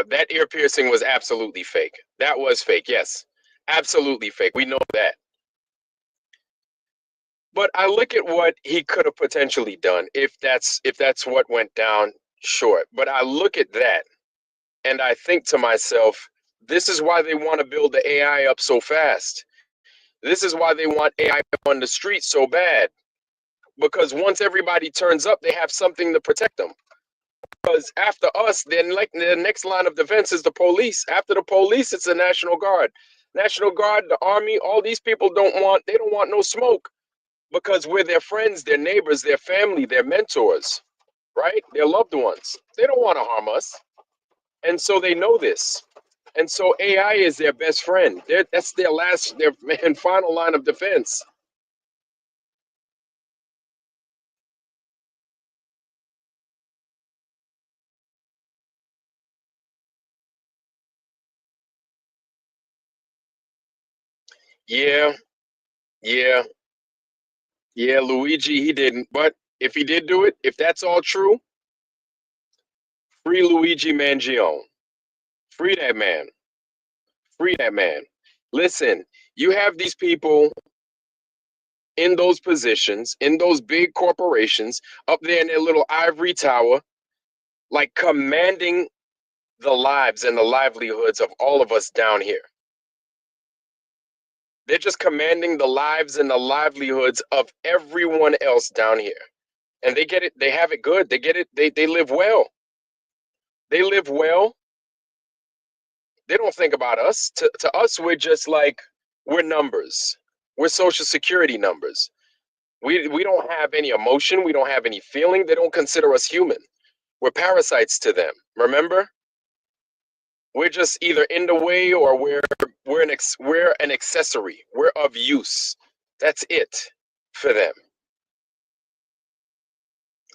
that ear piercing was absolutely fake. That was fake. Yes. Absolutely fake. We know that. But I look at what he could have potentially done if that's what went down, sure. But I look at that and I think to myself, this is why they want to build the AI up so fast. This is why they want AI on the street so bad. Because once everybody turns up, they have something to protect them. Because after us, then like the next line of defense is the police. After the police, it's the National Guard. National Guard, the Army, all these people they don't want no smoke because we're their friends, their neighbors, their family, their mentors, right? Their loved ones. They don't want to harm us. And so they know this. And so AI is their best friend. That's their and final line of defense. Yeah, yeah, yeah. Luigi, he didn't. But if he did do it, if that's all true, free Luigi Mangion. Free that man. Free that man. Listen, you have these people in those positions, in those big corporations, up there in their little ivory tower, like commanding the lives and the livelihoods of all of us down here. They're just commanding the lives and the livelihoods of everyone else down here. And they get it, they have it good. They get it, they live well. They live well. They don't think about us. To us, we're just like we're numbers. We're social security numbers. We don't have any emotion, we don't have any feeling. They don't consider us human. We're parasites to them. Remember? We're just either in the way or we're an accessory. We're of use. That's it for them.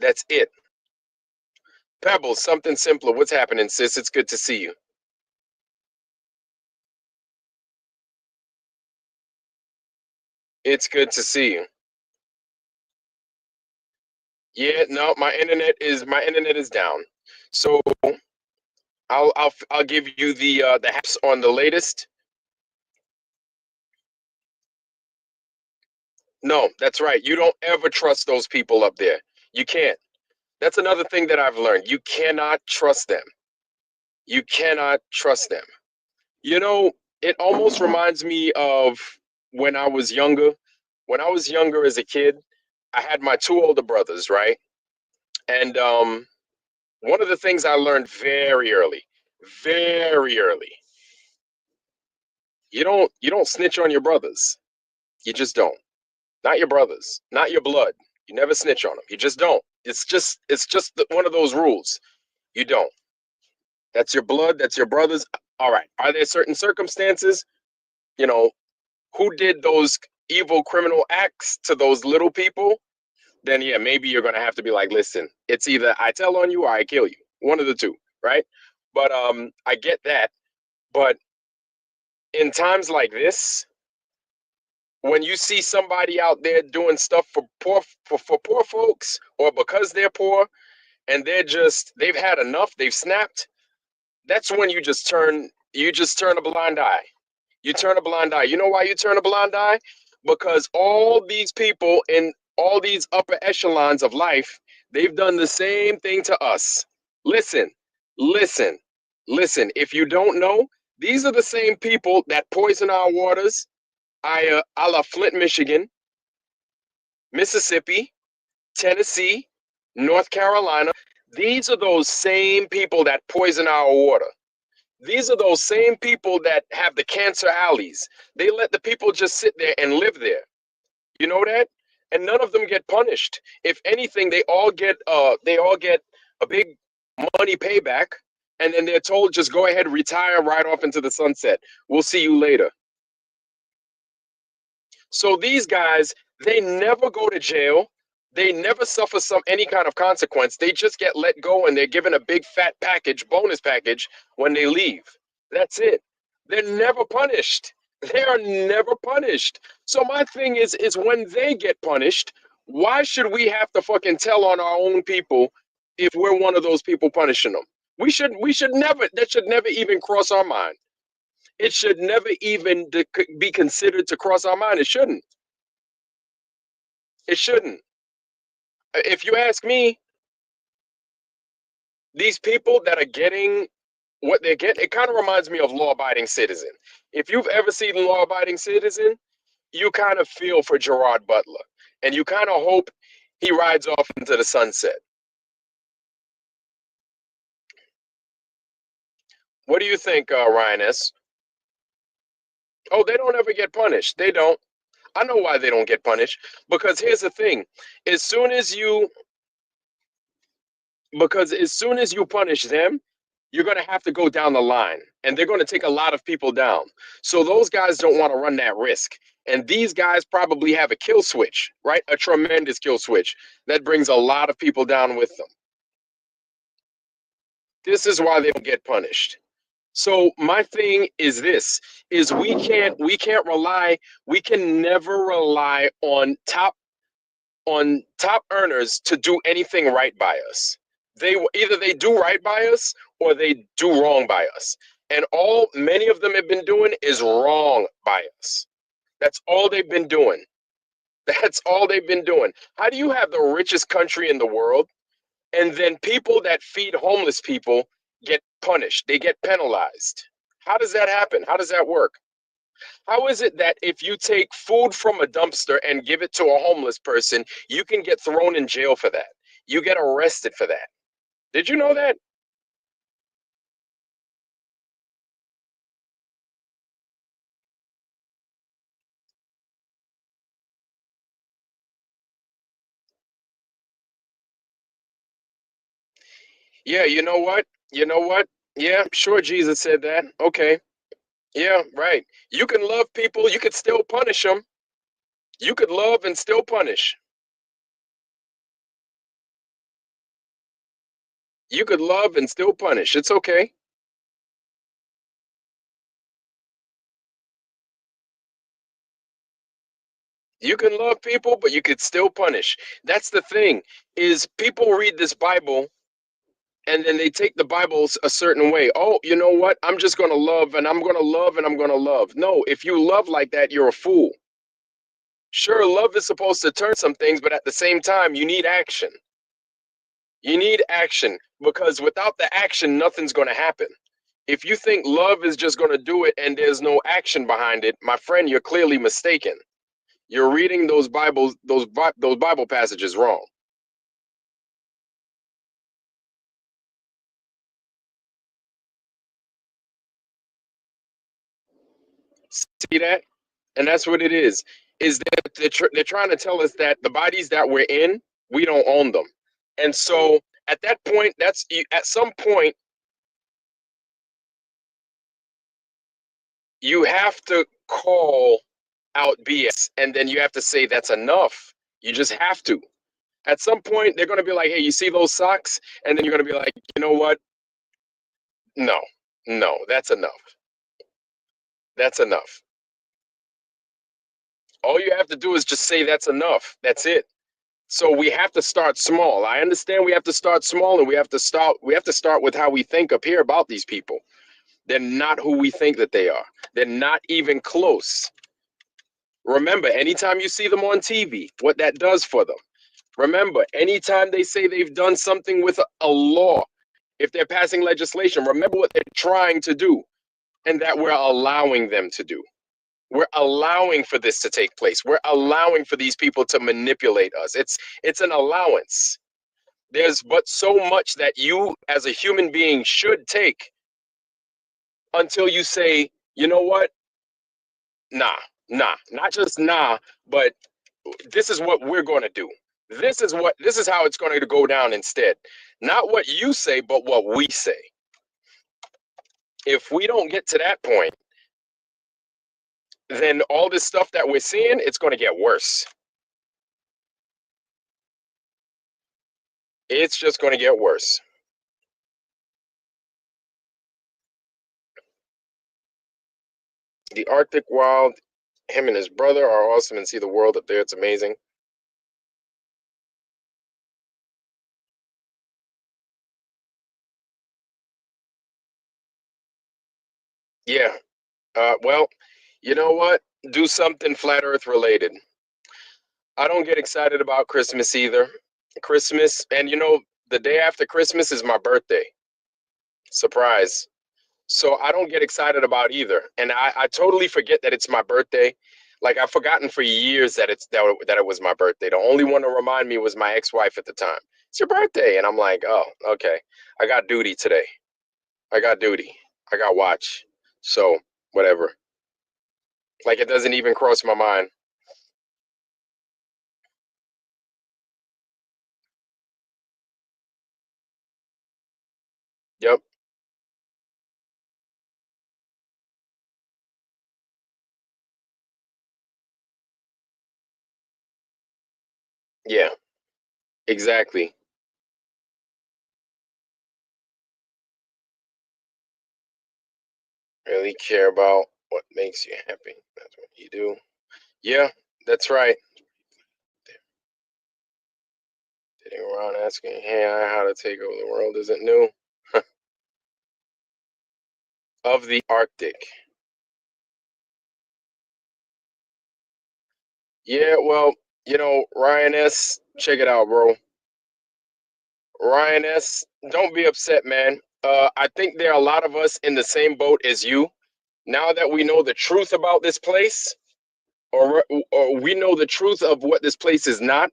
That's it. Pebbles, something simpler. What's happening, sis? It's good to see you. It's good to see you. Yeah, no, my internet is down. So I'll give you the apps on the latest. No, that's right. You don't ever trust those people up there. You can't. That's another thing that I've learned. You cannot trust them. You cannot trust them. You know, it almost reminds me of when I was younger. When I was younger as a kid, I had my two older brothers, right? And one of the things I learned very early, you don't snitch on your brothers. You just don't. Not your brothers, not your blood. You never snitch on them. You just don't. It's just one of those rules. You don't. That's your blood. That's your brothers. All right. Are there certain circumstances? You know, who did those evil criminal acts to those little people? Then yeah, maybe you're gonna have to be like, listen, it's either I tell on you or I kill you. One of the two, right? But I get that. But in times like this, when you see somebody out there doing stuff for poor folks or because they're poor and they've had enough, they've snapped, that's when you just turn a blind eye. You turn a blind eye. You know why you turn a blind eye? Because all these people in all these upper echelons of life, they've done the same thing to us. Listen, listen, listen. If you don't know, these are the same people that poison our waters, a la Flint, Michigan, Mississippi, Tennessee, North Carolina. These are those same people that poison our water. These are those same people that have the cancer alleys. They let the people just sit there and live there. You know that? And none of them get punished. If anything, they all get a big money payback, and then they're told just go ahead, retire right off into the sunset. We'll see you later. So these guys, they never go to jail. They never suffer any kind of consequence. They just get let go and they're given a big fat package, bonus package when they leave. That's it. They're never punished. They are never punished. So my thing is when they get punished, why should we have to fucking tell on our own people if we're one of those people punishing them? We should never, that should never even cross our mind. It should never even be considered to cross our mind. It shouldn't. It shouldn't. If you ask me, these people that are getting what they get, it kind of reminds me of Law Abiding Citizen. If you've ever seen Law Abiding Citizen, you kind of feel for Gerard Butler and you kind of hope he rides off into the sunset. What do you think, Ryan S? Oh, they don't ever get punished. They don't. I know why they don't get punished. Because here's the thing. As soon as you punish them, you're going to have to go down the line. And they're going to take a lot of people down. So those guys don't want to run that risk. And these guys probably have a kill switch, right? A tremendous kill switch that brings a lot of people down with them. This is why they don't get punished. So my thing is this, is we can never rely on top earners to do anything right by us. Either they do right by us or they do wrong by us. And all many of them have been doing is wrong by us. That's all they've been doing. That's all they've been doing. How do you have the richest country in the world and then people that feed homeless people get punished? They get penalized. How does that happen? How does that work? How is it that if you take food from a dumpster and give it to a homeless person, you can get thrown in jail for that? You get arrested for that. Did you know that? Yeah, you know what? You know what? Yeah, sure, Jesus said that. Okay. Yeah, right. You can love people, you could still punish them. You could love and still punish. You could love and still punish. It's okay. You can love people, but you could still punish. That's the thing, is people read this Bible and then they take the Bibles a certain way. Oh, you know what? I'm just going to love and I'm going to love and I'm going to love. No, if you love like that, you're a fool. Sure, love is supposed to turn some things, but at the same time, you need action. You need action because without the action, nothing's going to happen. If you think love is just going to do it and there's no action behind it, my friend, you're clearly mistaken. You're reading those Bible passages wrong. See that? And that's what it is that they're trying to tell us that the bodies that we're in, we don't own them. And so at that point, at some point, you have to call out BS and then you have to say that's enough. You just have to. At some point, they're going to be like, hey, you see those socks? And then you're going to be like, you know what? No, no, that's enough. That's enough. All you have to do is just say that's enough. That's it. So we have to start small. I understand we have to start small and we have to start with how we think up here about these people. They're not who we think that they are. They're not even close. Remember, anytime you see them on TV, what that does for them. Remember, anytime they say they've done something with a law, if they're passing legislation, remember what they're trying to do and that we're allowing them to do. We're allowing for this to take place. We're allowing for these people to manipulate us. It's an allowance. There's but so much that you as a human being should take until you say, you know what? Nah, nah, not just nah, but this is what we're going to do. This is how it's going to go down instead. Not what you say, but what we say. If we don't get to that point, then all this stuff that we're seeing, it's going to get worse. It's just going to get worse. The Arctic Wild, him and his brother are awesome, and see the world up there. It's amazing. Yeah. Well, you know what? Do something flat Earth related. I don't get excited about Christmas either. Christmas, and the day after Christmas is my birthday. Surprise. So I don't get excited about either. And I totally forget that it's my birthday. Like I've forgotten for years that that it was my birthday. The only one to remind me was my ex-wife at the time. It's your birthday. And I'm like, oh, okay. I got duty today. I got duty. I got watch. So whatever. Like it doesn't even cross my mind. Yep. Yeah, exactly. Really care about what makes you happy. That's what you do. Yeah, that's right. Sitting around asking AI how to take over the world isn't new. Of the Arctic. Yeah, well, Ryan S., check it out, bro. Ryan S., don't be upset, man. I think there are a lot of us in the same boat as you. Now that we know the truth about this place, or we know the truth of what this place is not,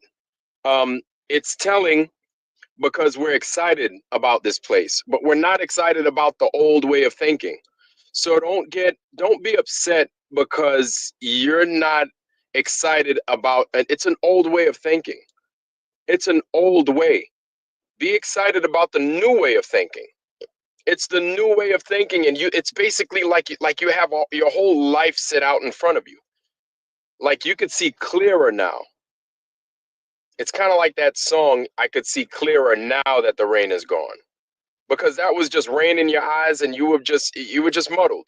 it's telling because we're excited about this place, but we're not excited about the old way of thinking. So don't be upset because you're not excited about it. It's an old way of thinking. It's an old way. Be excited about the new way of thinking. It's the new way of thinking, and it's basically like you have your whole life set out in front of you. Like you could see clearer now. It's kind of like that song, I could see clearer now that the rain is gone. Because that was just rain in your eyes and you were just muddled,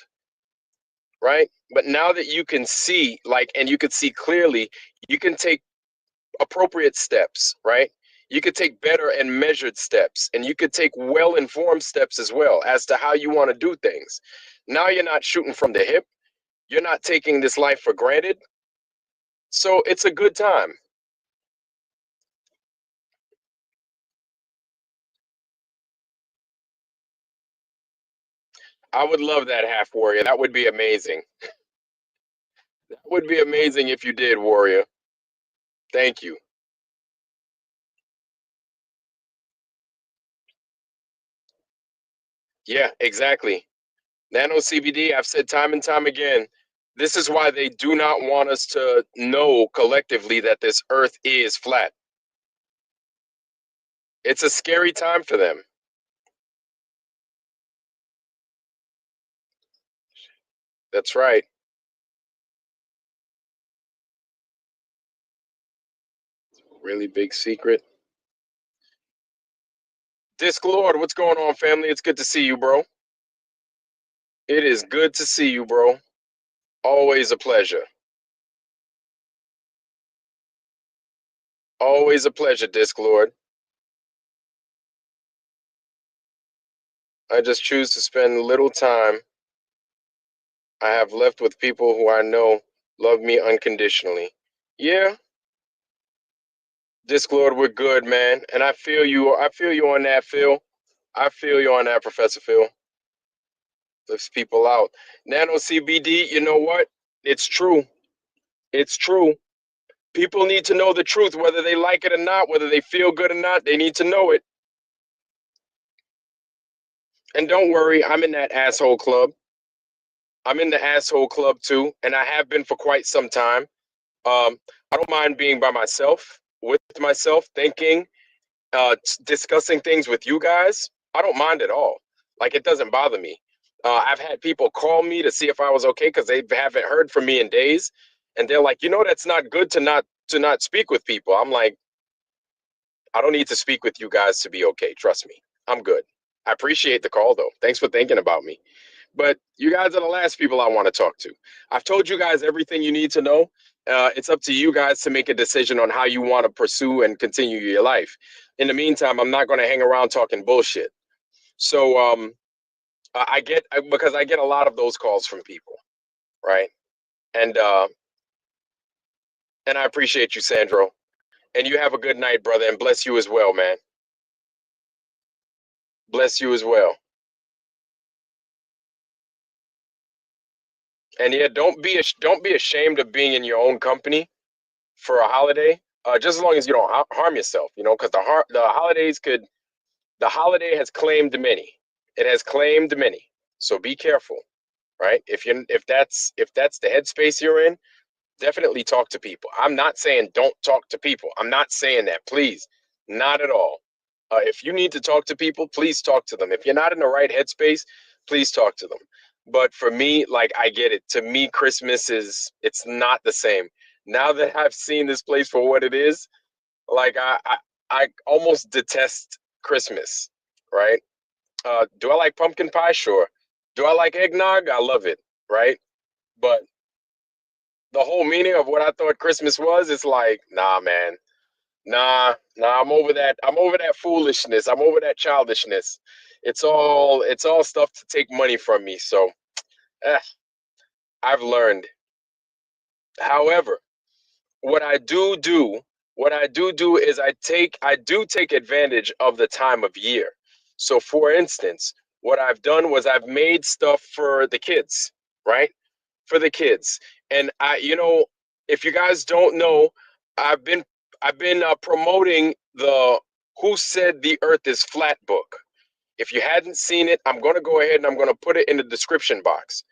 right? But now that you can see, and you could see clearly, you can take appropriate steps, right? You could take better and measured steps, and you could take well-informed steps as well as to how you want to do things. Now you're not shooting from the hip. You're not taking this life for granted. So it's a good time. I would love that, half warrior. That would be amazing. That would be amazing if you did, warrior. Thank you. Yeah, exactly. Nano CBD, I've said time and time again, this is why they do not want us to know collectively that this earth is flat. It's a scary time for them. That's right. Really big secret. Disc Lord, what's going on, family? It's good to see you, bro. It is good to see you, bro. Always a pleasure. Always a pleasure, Disc Lord. I just choose to spend little time I have left with people who I know Love me unconditionally. Yeah, Disclord, we're good, man. And I feel you. I feel you on that, Phil. I feel you on that, Professor Phil. Lifts people out. Nano CBD, you know what? It's true. It's true. People need to know the truth, whether they like it or not, whether they feel good or not. They need to know it. And don't worry, I'm in that asshole club. I'm in the asshole club too, and I have been for quite some time. I don't mind being by myself, with myself, thinking, discussing things with you guys. I don't mind at all. Like, it doesn't bother me. I've had people call me to see if I was okay because they haven't heard from me in days, and they're like, that's not good to not speak with people. I'm like, I don't need to speak with you guys to be okay. Trust me, I'm good. I appreciate the call though. Thanks for thinking about me. But you guys are the last people I want to talk to. I've told you guys everything you need to know. It's up to you guys to make a decision on how you want to pursue and continue your life. In the meantime, I'm not going to hang around talking bullshit. So because I get a lot of those calls from people, right? And and I appreciate you, Sandro. And you have a good night, brother, and bless you as well, man. Bless you as well. And yeah, don't be ashamed of being in your own company for a holiday. Just as long as you don't harm yourself, because the holiday has claimed many. It has claimed many. So be careful, right? If that's the headspace you're in, definitely talk to people. I'm not saying don't talk to people. I'm not saying that, please, not at all. If you need to talk to people, please talk to them. If you're not in the right headspace, please talk to them. But for me, like, I get it. To me, Christmas it's not the same. Now that I've seen this place for what it is, like I almost detest Christmas, right? Do I like pumpkin pie? Sure. Do I like eggnog? I love it, right? But the whole meaning of what I thought Christmas was, it's like, nah, man. Nah, I'm over that. I'm over that foolishness. I'm over that childishness. It's all stuff to take money from me. So eh, I've learned. However, what I do is I do take advantage of the time of year. So for instance, what I've done was I've made stuff for the kids, right? For the kids. And if you guys don't know, I've been promoting the Who Said the Earth is Flat book. If you hadn't seen it, I'm going to go ahead and I'm going to put it in the description box.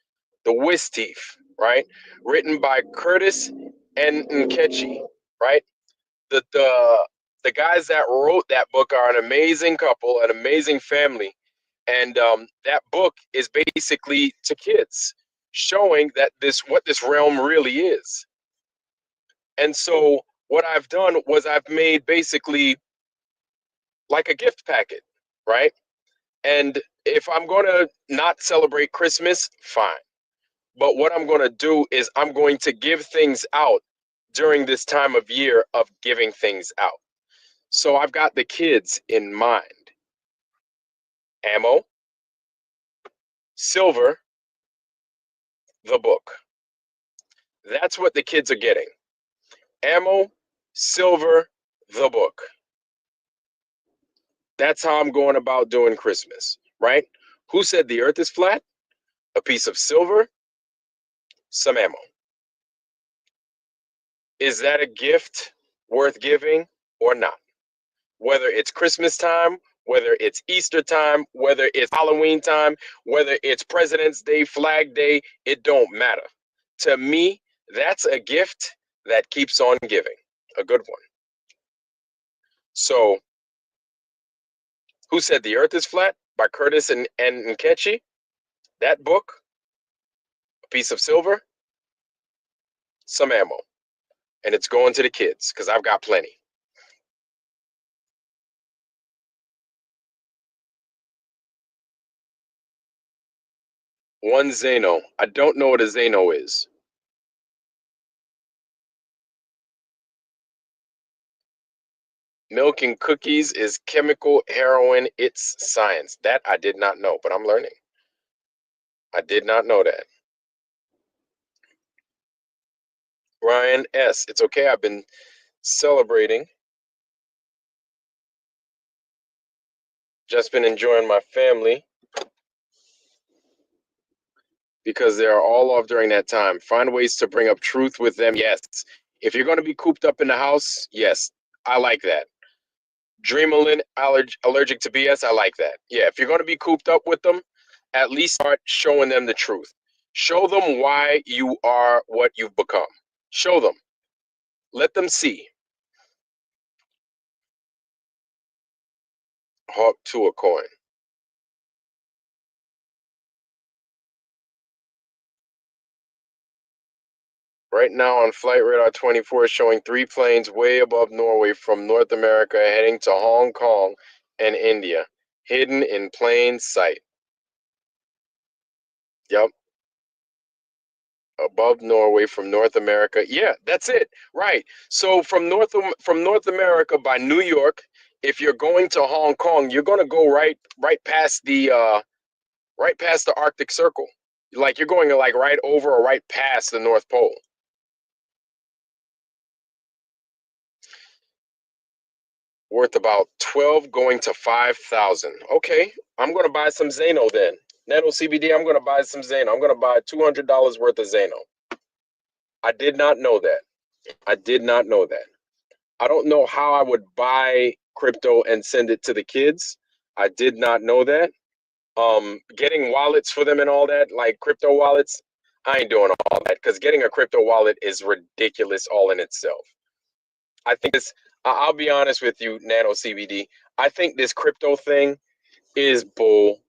The Wistief, right? Written by Curtis and Nkechi, right? The guys that wrote that book are an amazing couple, an amazing family, and that book is basically to kids, showing that what this realm really is. And so what I've done was I've made basically like a gift packet, right? And if I'm going to not celebrate Christmas, fine. But what I'm going to do is I'm going to give things out during this time of year of giving things out. So I've got the kids in mind. Ammo, silver, the book. That's what the kids are getting. Ammo, silver, the book. That's how I'm going about doing Christmas, right? Who said the earth is flat? A piece of silver, some ammo. Is that a gift worth giving or not? Whether it's Christmas time, whether it's Easter time, whether it's Halloween time, whether it's President's Day, Flag Day, it don't matter. To me, that's a gift that keeps on giving. A good one. So, Who Said the Earth is Flat by Curtis and Nkechi? That book, a piece of silver, some ammo. And it's going to the kids because I've got plenty. One Zano. I don't know what a Zano is. Milk and cookies is chemical heroin. It's science. That I did not know, but I'm learning. I did not know that. Ryan S. It's okay. I've been celebrating. Just been enjoying my family because they are all off during that time. Find ways to bring up truth with them. Yes. If you're going to be cooped up in the house, yes, I like that. Dreamalin allergic to BS, I like that. Yeah, if you're going to be cooped up with them, at least start showing them the truth. Show them why you are what you've become. Show them. Let them see. Hawk to a coin. Right now on Flight Radar 24 showing 3 planes way above Norway from North America heading to Hong Kong and India, hidden in plain sight. Yep. Above Norway from North America. Yeah, that's it. Right. So from North America by New York, if you're going to Hong Kong, you're going to go right past the Arctic Circle. Like you're going like right over or right past the North Pole. Worth about 12 going to 5,000. Okay, I'm going to buy some Zano then. Nano CBD, I'm going to buy some Zano. I'm going to buy $200 worth of Zano. I did not know that. I did not know that. I don't know how I would buy crypto and send it to the kids. I did not know that. Getting wallets for them and all that, like crypto wallets, I ain't doing all that because getting a crypto wallet is ridiculous all in itself. I think I'll be honest with you, Nano CBD. I think this crypto thing is bull.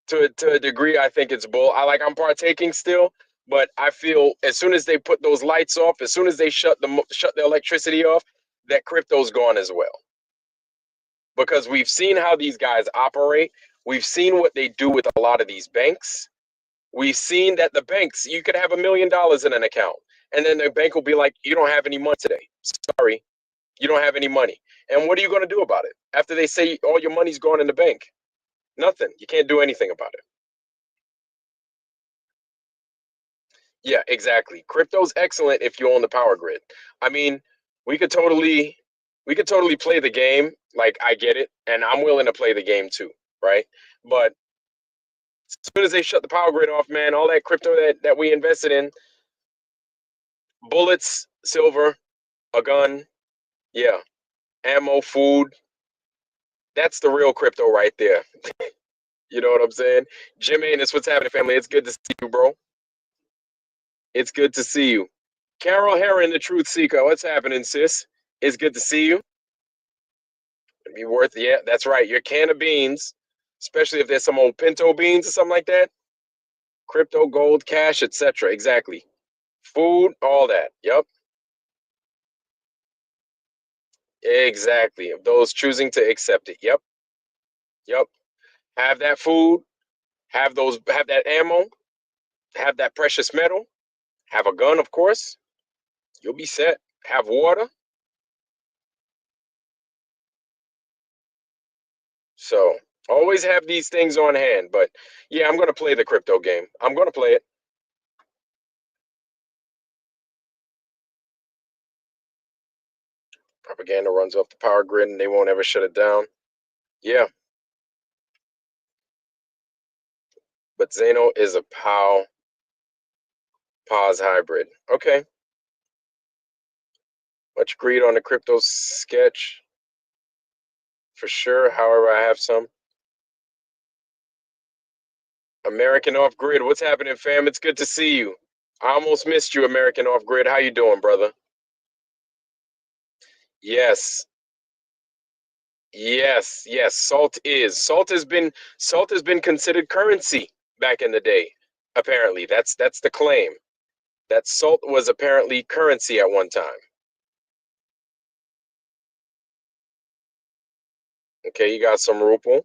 To a degree, I think it's bull. I'm partaking still, but I feel as soon as they put those lights off, as soon as they shut the electricity off, that crypto's gone as well. Because we've seen how these guys operate. We've seen what they do with a lot of these banks. We've seen that the banks, you could have $1 million in an account, and then the bank will be like, "You don't have any money today. Sorry, you don't have any money." And what are you going to do about it after they say all your money's gone in the bank? Nothing. You can't do anything about it. Yeah, exactly. Crypto's excellent if you own the power grid. I mean, we could totally we could totally play the game. Like I get it, and I'm willing to play the game too, right? But as soon as they shut the power grid off, man, all that crypto that we invested in, bullets, silver, a gun, yeah, ammo, food, that's the real crypto right there. You know what I'm saying? Jimmy, and it's what's happening, family. It's good to see you, bro. It's good to see you. Carol Heron, the Truth Seeker. What's happening, sis? It's good to see you. It'd be worth, yeah, that's right. Your can of beans, especially if there's some old pinto beans or something like that. Crypto, gold, cash, etc. Exactly. Food, all that. Yep. Exactly. Of those choosing to accept it. Yep. Yep. Have that food, have that ammo, have that precious metal, have a gun, of course. You'll be set. Have water. So always have these things on hand. But yeah, I'm gonna play the crypto game. I'm gonna play it. Propaganda runs off the power grid and they won't ever shut it down. Yeah. But Zeno is a POS hybrid. Okay. Much greed on the crypto sketch. For sure. However, I have some. American Off Grid. What's happening, fam? It's good to see you. I almost missed you, American Off Grid. How you doing, brother? Yes. Yes, yes. Salt has been considered currency back in the day. Apparently, that's the claim. That salt was apparently currency at one time. Okay, you got some Rupal.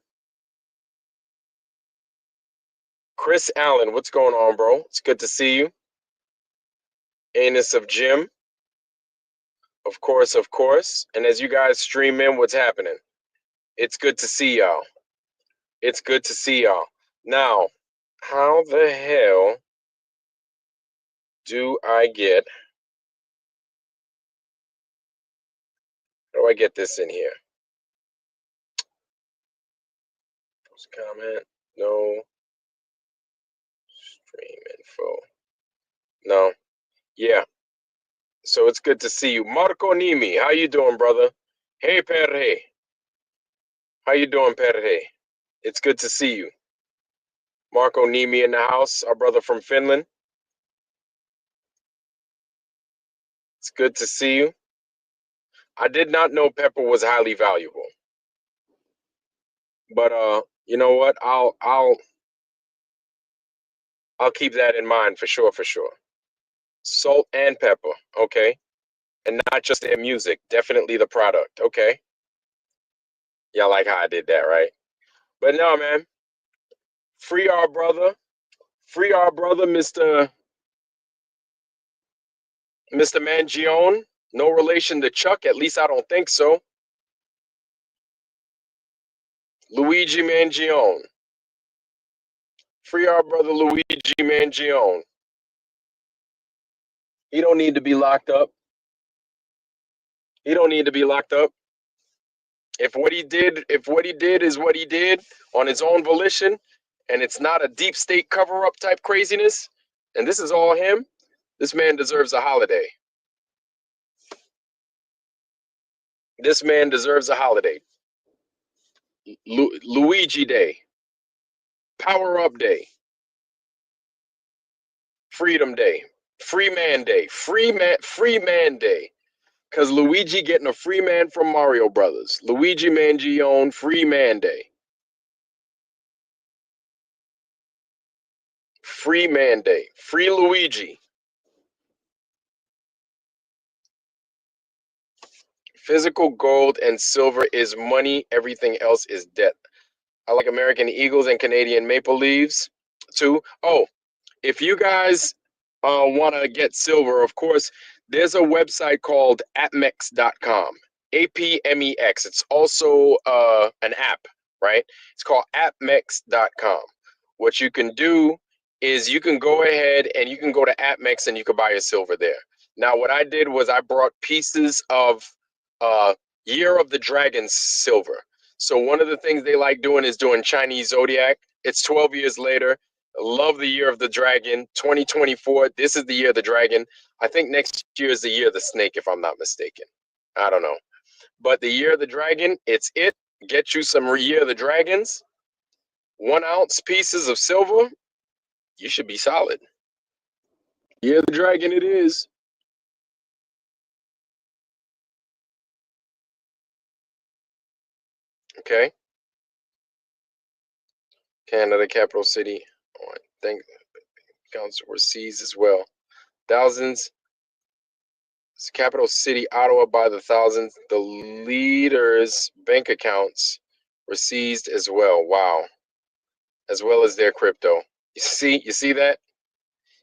Chris Allen, what's going on, bro? It's good to see you. Anus of Jim. Of course, of course. And as you guys stream in, what's happening? It's good to see y'all. It's good to see y'all. Now, how the hell do I get do I get this in here? Post comment. No. Stream info. No. Yeah. So it's good to see you. Marco Nimi, how you doing, brother? Hey, Perre. How you doing, Perre? It's good to see you. Marco Nimi in the house, our brother from Finland. It's good to see you. I did not know pepper was highly valuable. But you know what? I'll keep that in mind for sure, for sure. Salt and pepper, okay? And not just their music, definitely the product, okay? Y'all like how I did that, right? But no, man. Free our brother. Free our brother, Mr. Mangion. No relation to Chuck, at least I don't think so. Luigi Mangion. Free our brother Luigi Mangion. He don't need to be locked up. He don't need to be locked up. If what he did is what he did on his own volition, and it's not a deep state cover-up type craziness, and this is all him, this man deserves a holiday. This man deserves a holiday. Luigi Day. Power Up Day. Freedom Day. Free Man Day. Free Man Day. Because Luigi getting a free man from Mario Brothers. Luigi Mangione, Free Man Day. Free Man Day. Free Luigi. Physical gold and silver is money. Everything else is debt. I like American Eagles and Canadian Maple Leaves too. Oh, if you guys want to get silver, of course, there's a website called apmex.com. APMEX. It's also an app, right? It's called apmex.com. What you can do is you can go ahead and you can go to AppMex and you can buy your silver there. Now, what I did was I brought pieces of Year of the Dragon silver. So one of the things they like doing is doing Chinese Zodiac. It's 12 years later. Love the Year of the Dragon. 2024. This is the Year of the Dragon. I think next year is the Year of the Snake, if I'm not mistaken. I don't know. But the Year of the Dragon, it's it. Get you some Year of the Dragons. 1 ounce pieces of silver. You should be solid. Year of the Dragon it is. Okay. Canada, capital city. Oh, I think accounts were seized as well. Thousands. Capital city, Ottawa, by the thousands. The leaders' bank accounts were seized as well. Wow. As well as their crypto. You see that?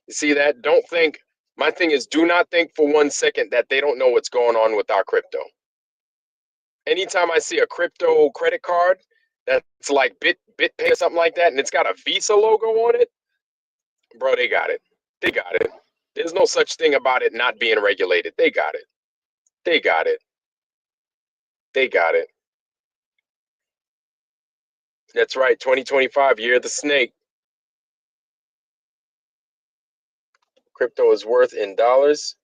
You see that? Don't think. My thing is, do not think for 1 second that they don't know what's going on with our crypto. Anytime I see a crypto credit card that's like BitPay or something like that, and it's got a Visa logo on it, bro, they got it. They got it. There's no such thing about it not being regulated. They got it. They got it. They got it. That's right. 2025, Year of the Snake. Crypto is worth in dollars,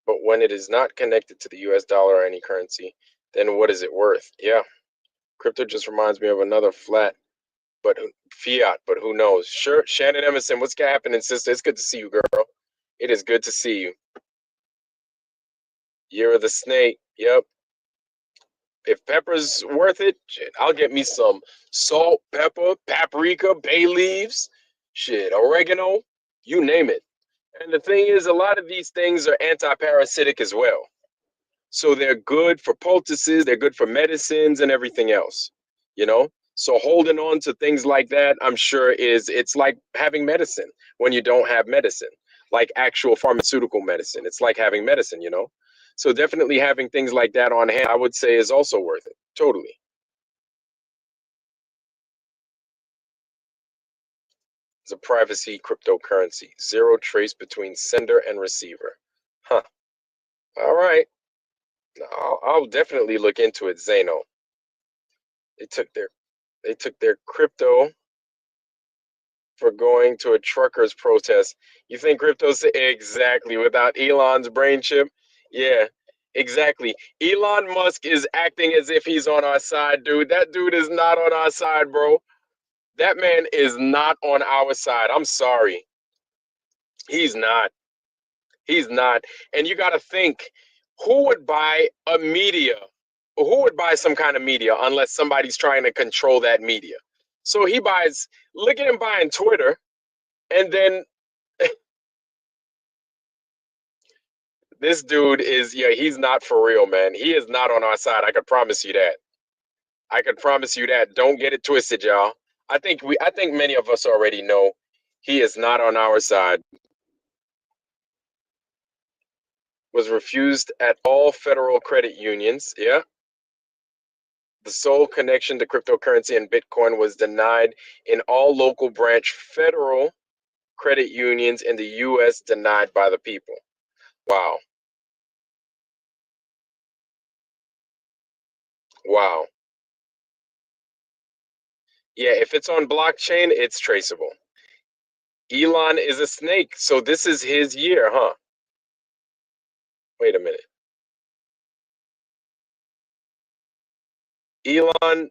but when it is not connected to the US dollar or any currency, then what is it worth? Yeah. Crypto just reminds me of another flat, but fiat, but who knows? Sure. Shannon Emerson, what's happening, sister? It's good to see you, girl. It is good to see you. Year of the Snake. Yep. If pepper's worth it, shit, I'll get me some salt, pepper, paprika, bay leaves, shit, oregano, you name it. And the thing is, a lot of these things are anti-parasitic as well. So they're good for poultices, they're good for medicines and everything else, you know? So holding on to things like that, I'm sure it's like having medicine when you don't have medicine, like actual pharmaceutical medicine. It's like having medicine, you know? So definitely having things like that on hand, I would say, is also worth it. Totally. It's a privacy cryptocurrency. Zero trace between sender and receiver. Huh. All right. No, I'll definitely look into it, Zeno. They took their crypto for going to a truckers protest. You think crypto's exactly without Elon's brain chip? Yeah, exactly. Elon Musk is acting as if he's on our side, dude. That dude is not on our side, bro. That man is not on our side. I'm sorry. He's not. He's not. And you got to think, who would buy a media? Who would buy some kind of media unless somebody's trying to control that media? So he buys, look at him buying Twitter, and then this dude is, yeah, he's not for real, man. He is not on our side. I could promise you that. I could promise you that. Don't get it twisted, y'all. I think many of us already know he is not on our side. Was refused at all federal credit unions. Yeah. The sole connection to cryptocurrency and Bitcoin was denied in all local branch federal credit unions in the US, denied by the people. Wow. Wow. Yeah, if it's on blockchain, it's traceable. Elon is a snake, so this is his year, huh? Wait a minute. Elon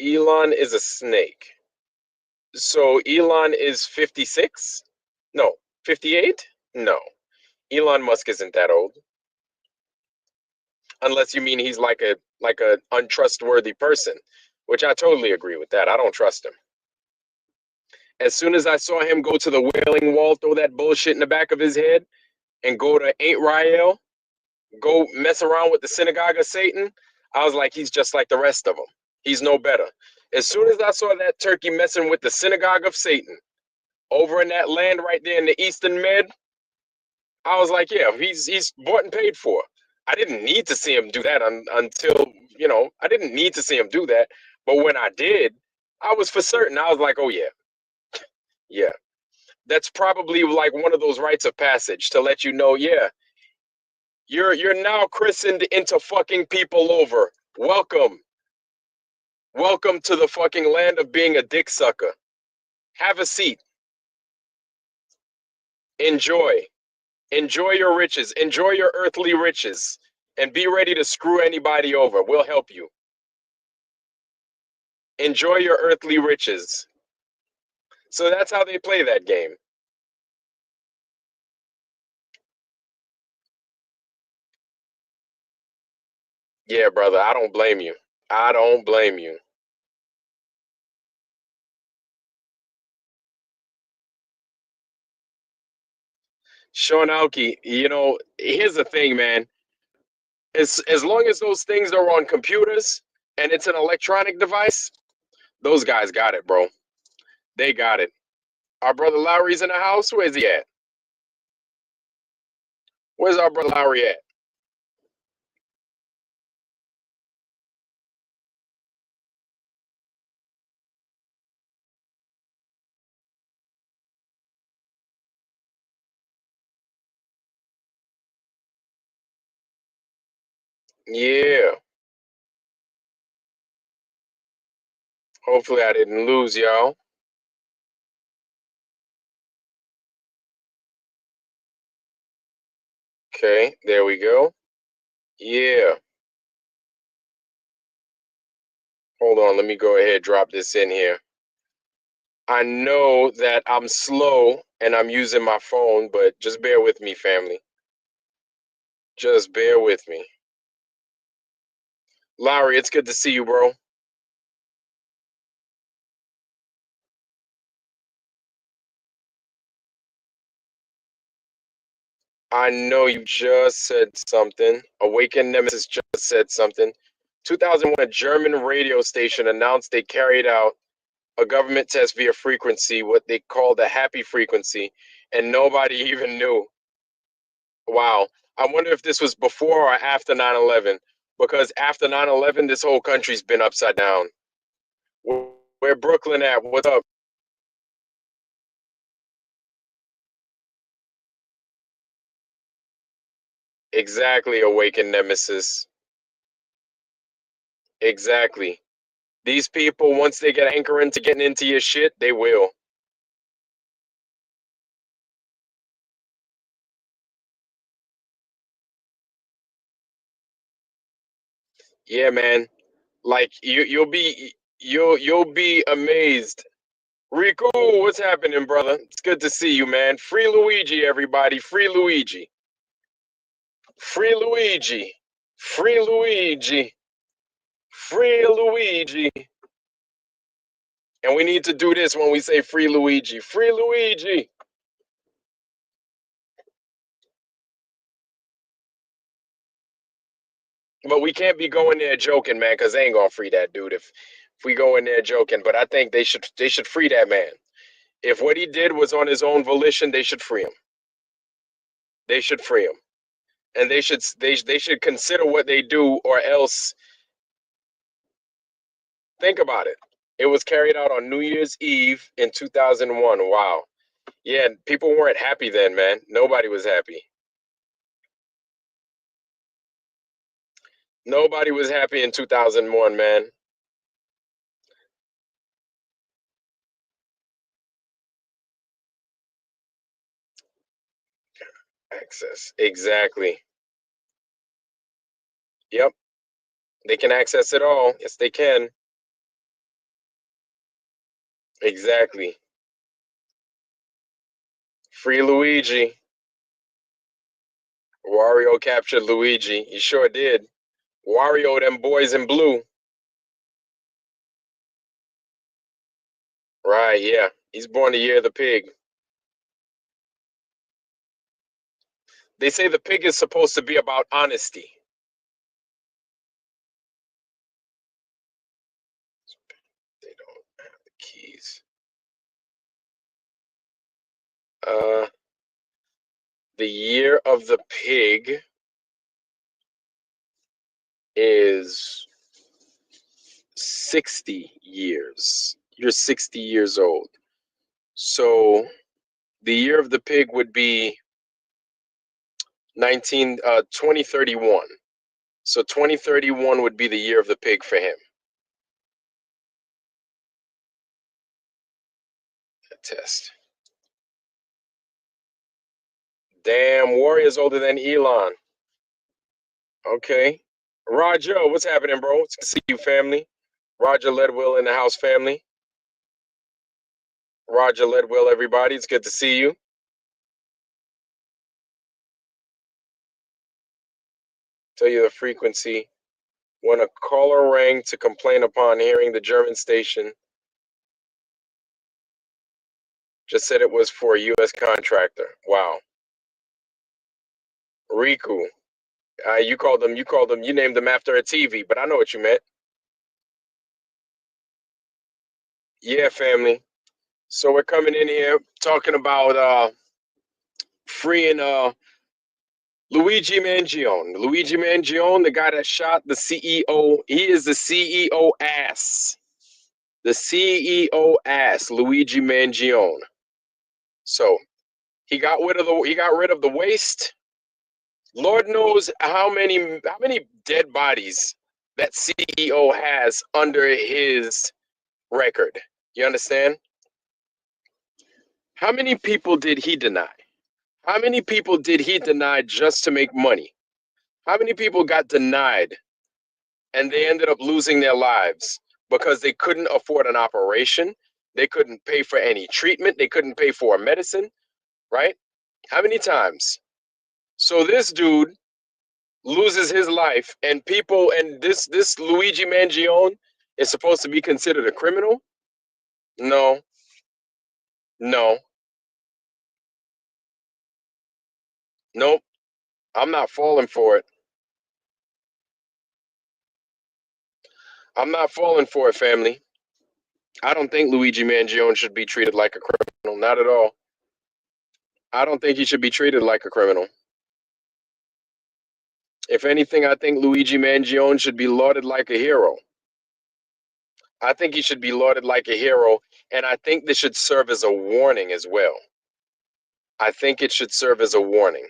Elon is a snake. So Elon is 56? No, 58? No. Elon Musk isn't that old. Unless you mean he's like a untrustworthy person, which I totally agree with that. I don't trust him. As soon as I saw him go to the Wailing Wall, throw that bullshit in the back of his head, and go to Ain't Rael, go mess around with the synagogue of Satan, I was like, he's just like the rest of them. He's no better. As soon as I saw that turkey messing with the synagogue of Satan over in that land right there in the Eastern Med, I was like, yeah, he's bought and paid for. I didn't need to see him do that until, I didn't need to see him do that. But when I did, I was for certain. I was like, oh yeah, yeah. That's probably like one of those rites of passage to let you know, yeah, you're now christened into fucking people over. Welcome. Welcome to the fucking land of being a dick sucker. Have a seat. Enjoy. Enjoy your riches. Enjoy your earthly riches. And be ready to screw anybody over. We'll help you. Enjoy your earthly riches. So that's how they play that game. Yeah, brother, I don't blame you. I don't blame you. Sean Alki, here's the thing, man. As long as those things are on computers and it's an electronic device, those guys got it, bro. They got it. Our brother Lowry's in the house. Where's he at? Where's our brother Lowry at? Yeah. Hopefully I didn't lose y'all. Okay, there we go. Yeah. Hold on, let me go ahead drop this in here. I know that I'm slow and I'm using my phone, but just bear with me, family. Just bear with me. Lowry, it's good to see you, bro. I know you just said something. Awakened Nemesis just said something. 2001, a German radio station announced they carried out a government test via frequency, what they called a happy frequency, and nobody even knew. Wow. I wonder if this was before or after 9/11, because after 9/11, this whole country's been upside down. Where Brooklyn at? What's up? Exactly, Awakened Nemesis. Exactly. These people, once they get anchored into getting into your shit, they will. Yeah, man. Like you'll be amazed. Riku, what's happening, brother? It's good to see you, man. Free Luigi, everybody. Free Luigi. Free Luigi. Free Luigi. Free Luigi. And we need to do this when we say free Luigi. Free Luigi. But we can't be going there joking, man, because they ain't gonna free that dude if we go in there joking. But I think they should free that man. If what he did was on his own volition, they should free him. They should free him. And they should consider what they do, or else think about it. It was carried out on New Year's Eve in 2001. Wow. Yeah, people weren't happy then, man. Nobody was happy. Nobody was happy in 2001, man. Access. Exactly. Yep. They can access it all. Yes, they can. Exactly. Free Luigi. Wario captured Luigi. He sure did. Wario, them boys in blue. Right, yeah. He's born the year of the pig. They say the pig is supposed to be about honesty. They don't have the keys. Uh, the year of the pig is 60 years. You're 60 years old. So the year of the pig would be 2031. So 2031 would be the year of the pig for him. Test. Damn, Warrior's older than Elon. Okay. Roger, what's happening, bro? It's good to see you, family. Roger Ledwill in the house, family. Roger Ledwill, everybody. It's good to see you. Tell you the frequency. When a caller rang to complain upon hearing the German station, just said it was for a U.S. contractor. Wow. Riku. You called them, you named them after a TV, but I know what you meant. Yeah, family. So we're coming in here talking about freeing Luigi Mangion. Luigi Mangion, the guy that shot the CEO. He is the CEO ass. The CEO ass, Luigi Mangion. So he got rid of the waste. Lord knows how many dead bodies that CEO has under his record. You understand? How many people did he deny? How many people did he deny just to make money? How many people got denied and they ended up losing their lives because they couldn't afford an operation? They couldn't pay for any treatment. They couldn't pay for a medicine, right? How many times? So this dude loses his life, and this Luigi Mangione is supposed to be considered a criminal? No, no, nope. I'm not falling for it. I'm not falling for it, family. I don't think Luigi Mangione should be treated like a criminal. Not at all. I don't think he should be treated like a criminal. If anything, I think Luigi Mangione should be lauded like a hero. I think he should be lauded like a hero, and I think this should serve as a warning as well. I think it should serve as a warning.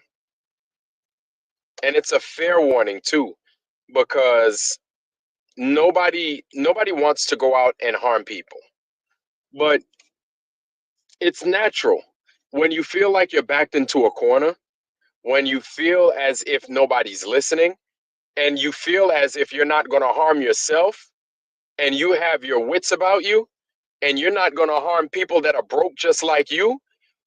And it's a fair warning, too, because Nobody wants to go out and harm people, but it's natural when you feel like you're backed into a corner, when you feel as if nobody's listening, and you feel as if you're not going to harm yourself, and you have your wits about you, and you're not going to harm people that are broke just like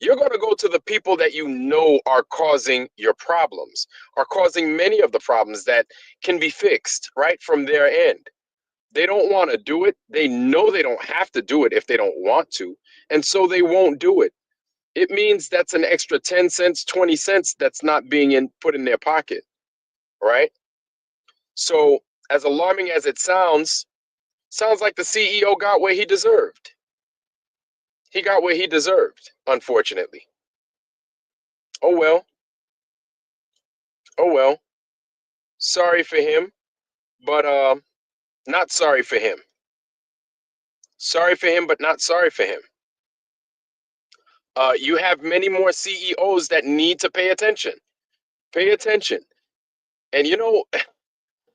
you're going to go to the people that you know are causing your problems, are causing many of the problems that can be fixed right from their end. They don't want to do it. They know they don't have to do it if they don't want to. And so they won't do it. It means that's an extra 10 cents, 20 cents that's not being put in their pocket, right? So, as alarming as it sounds like the CEO got what he deserved. He got what he deserved, unfortunately. Oh well. Oh well. Sorry for him, but not sorry for him. Sorry for him, but not sorry for him. You have many more CEOs that need to pay attention. Pay attention. And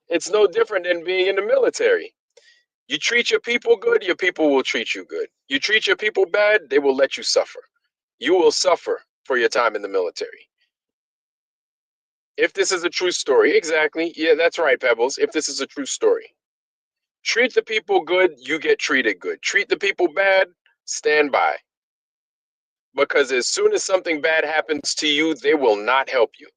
it's no different than being in the military. You treat your people good, your people will treat you good. You treat your people bad, they will let you suffer. You will suffer for your time in the military. If this is a true story, exactly. Yeah, that's right, Pebbles. If this is a true story, treat the people good, you get treated good. Treat the people bad, stand by. Because as soon as something bad happens to you, they will not help you.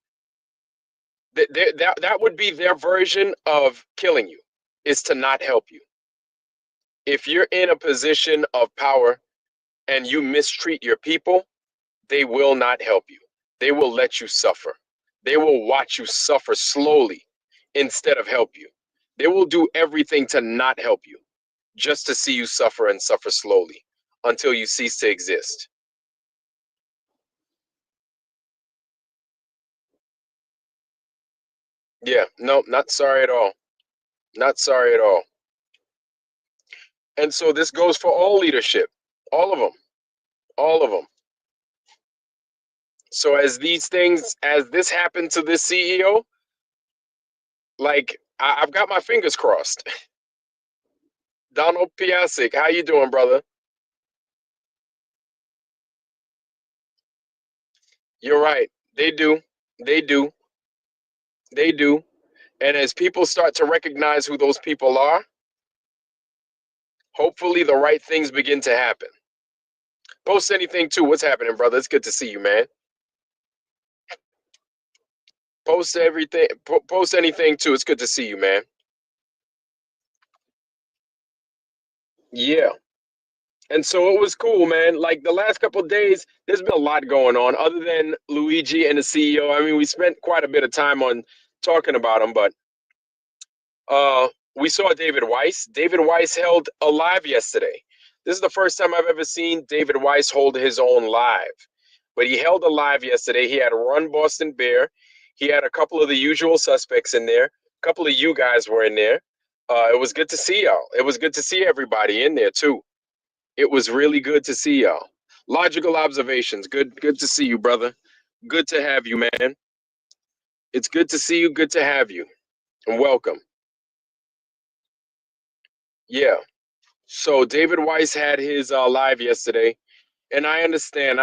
That would be their version of killing you, is to not help you. If you're in a position of power and you mistreat your people, they will not help you. They will let you suffer. They will watch you suffer slowly instead of help you. They will do everything to not help you, just to see you suffer and suffer slowly until you cease to exist. Yeah, no, not sorry at all. Not sorry at all. And so this goes for all leadership, all of them, all of them. So as this happened to this CEO, like I've got my fingers crossed. Donald Piasek, how you doing, brother? You're right. They do. They do. They do. And as people start to recognize who those people are, hopefully the right things begin to happen. Post anything too. What's happening, brother? It's good to see you, man. Post everything. Post anything too. It's good to see you, man. Yeah. And so it was cool, man. Like the last couple of days, there's been a lot going on other than Luigi and the CEO. I mean, we spent quite a bit of time on talking about him, but uh, we saw David Weiss. David Weiss held a live yesterday. This is the first time I've ever seen David Weiss hold his own live. But he held a live yesterday. He had Run Boston Bear. He had a couple of the usual suspects in there. A couple of you guys were in there. It was good to see y'all. It was good to see everybody in there too. It was really good to see y'all. Logical observations. Good to see you, brother. Good to have you, man. It's good to see you. Good to have you. And welcome. Yeah. So David Weiss had his live yesterday, and I understand,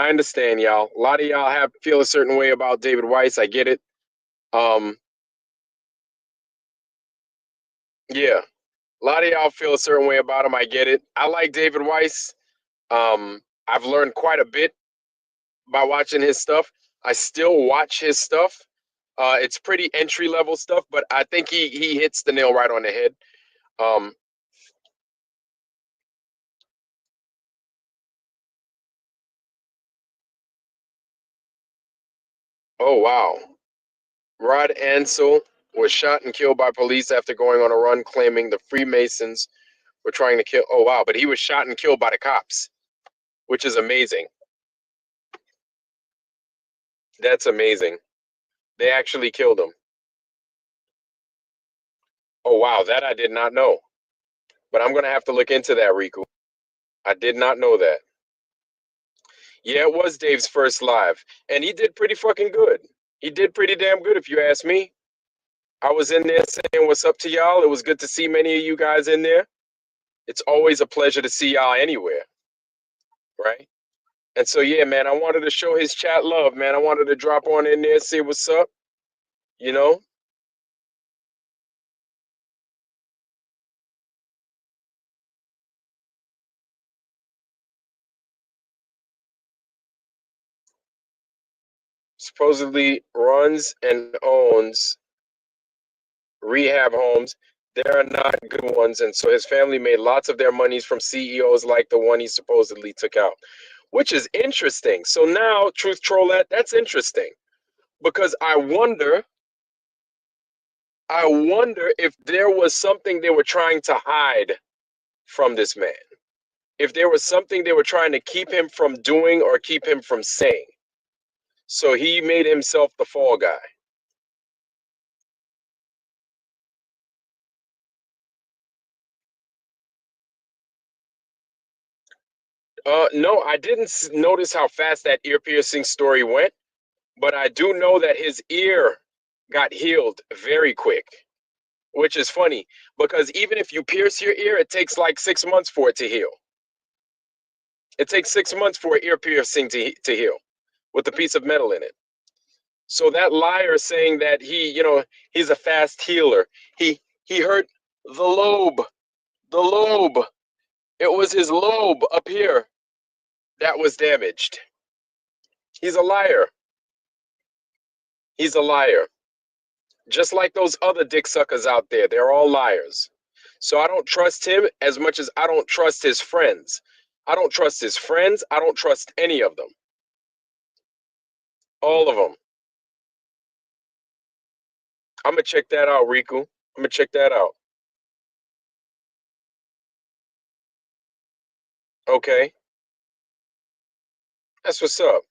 y'all. A lot of y'all have feel a certain way about David Weiss. I get it. Um, yeah, a lot of y'all feel a certain way about him. I get it. I like David Weiss. I've learned quite a bit by watching his stuff. I still watch his stuff. It's pretty entry level stuff, but I think he hits the nail right on the head. Um, oh wow, Rod Ansel was shot and killed by police after going on a run, claiming the Freemasons were trying to kill. Oh wow, but he was shot and killed by the cops, which is amazing. That's amazing. They actually killed him. Oh wow, that I did not know. But I'm gonna have to look into that, Riku. I did not know that. Yeah, it was Dave's first live, and he did pretty fucking good. He did pretty damn good, if you ask me. I was in there saying what's up to y'all. It was good to see many of you guys in there. It's always a pleasure to see y'all anywhere, right? And so, yeah, man, I wanted to show his chat love, man. I wanted to drop on in there, see what's up, you know? Supposedly runs and owns rehab homes. They are not good ones. And so his family made lots of their monies from CEOs like the one he supposedly took out, which is interesting. So now, Truth Trollette, that's interesting because I wonder if there was something they were trying to hide from this man. If there was something they were trying to keep him from doing or keep him from saying. So he made himself the fall guy. No, I didn't notice how fast that ear piercing story went, but I do know that his ear got healed very quick, which is funny because even if you pierce your ear, it takes like 6 months for it to heal. It takes 6 months for an ear piercing to heal with a piece of metal in it. So that liar saying that he's a fast healer, he hurt the lobe, the lobe. It was his lobe up here that was damaged. He's a liar. He's a liar. Just like those other dick suckers out there, they're all liars. So I don't trust him as much as I don't trust his friends. I don't trust his friends. I don't trust any of them. All of them. I'm going to check that out, Riku. I'm going to check that out. Okay. That's what's up.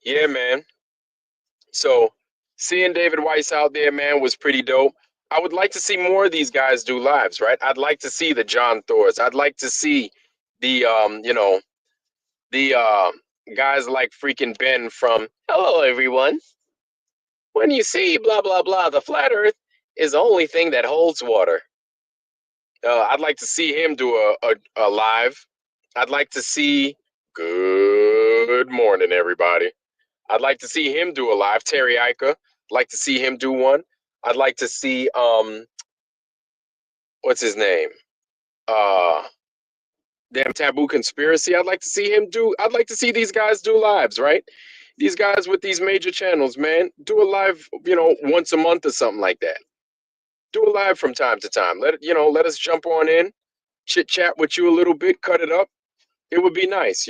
Yeah, man. So seeing David Weiss out there, man, was pretty dope. I would like to see more of these guys do lives, right? I'd like to see the John Thors. I'd like to see the the guys like freaking Ben from Hello Everyone. When you see blah blah blah, the flat earth is the only thing that holds water. I'd like to see him do a live. I'd like to see good morning, everybody. I'd like to see him do a live. Terry Ica, like to see him do one. I'd like to see what's his name? Damn Taboo Conspiracy. I'd like to see him do. I'd like to see these guys do lives, right? These guys with these major channels, man, do a live, once a month or something like that. Do a live from time to time. Let us jump on in, chit chat with you a little bit, cut it up. It would be nice,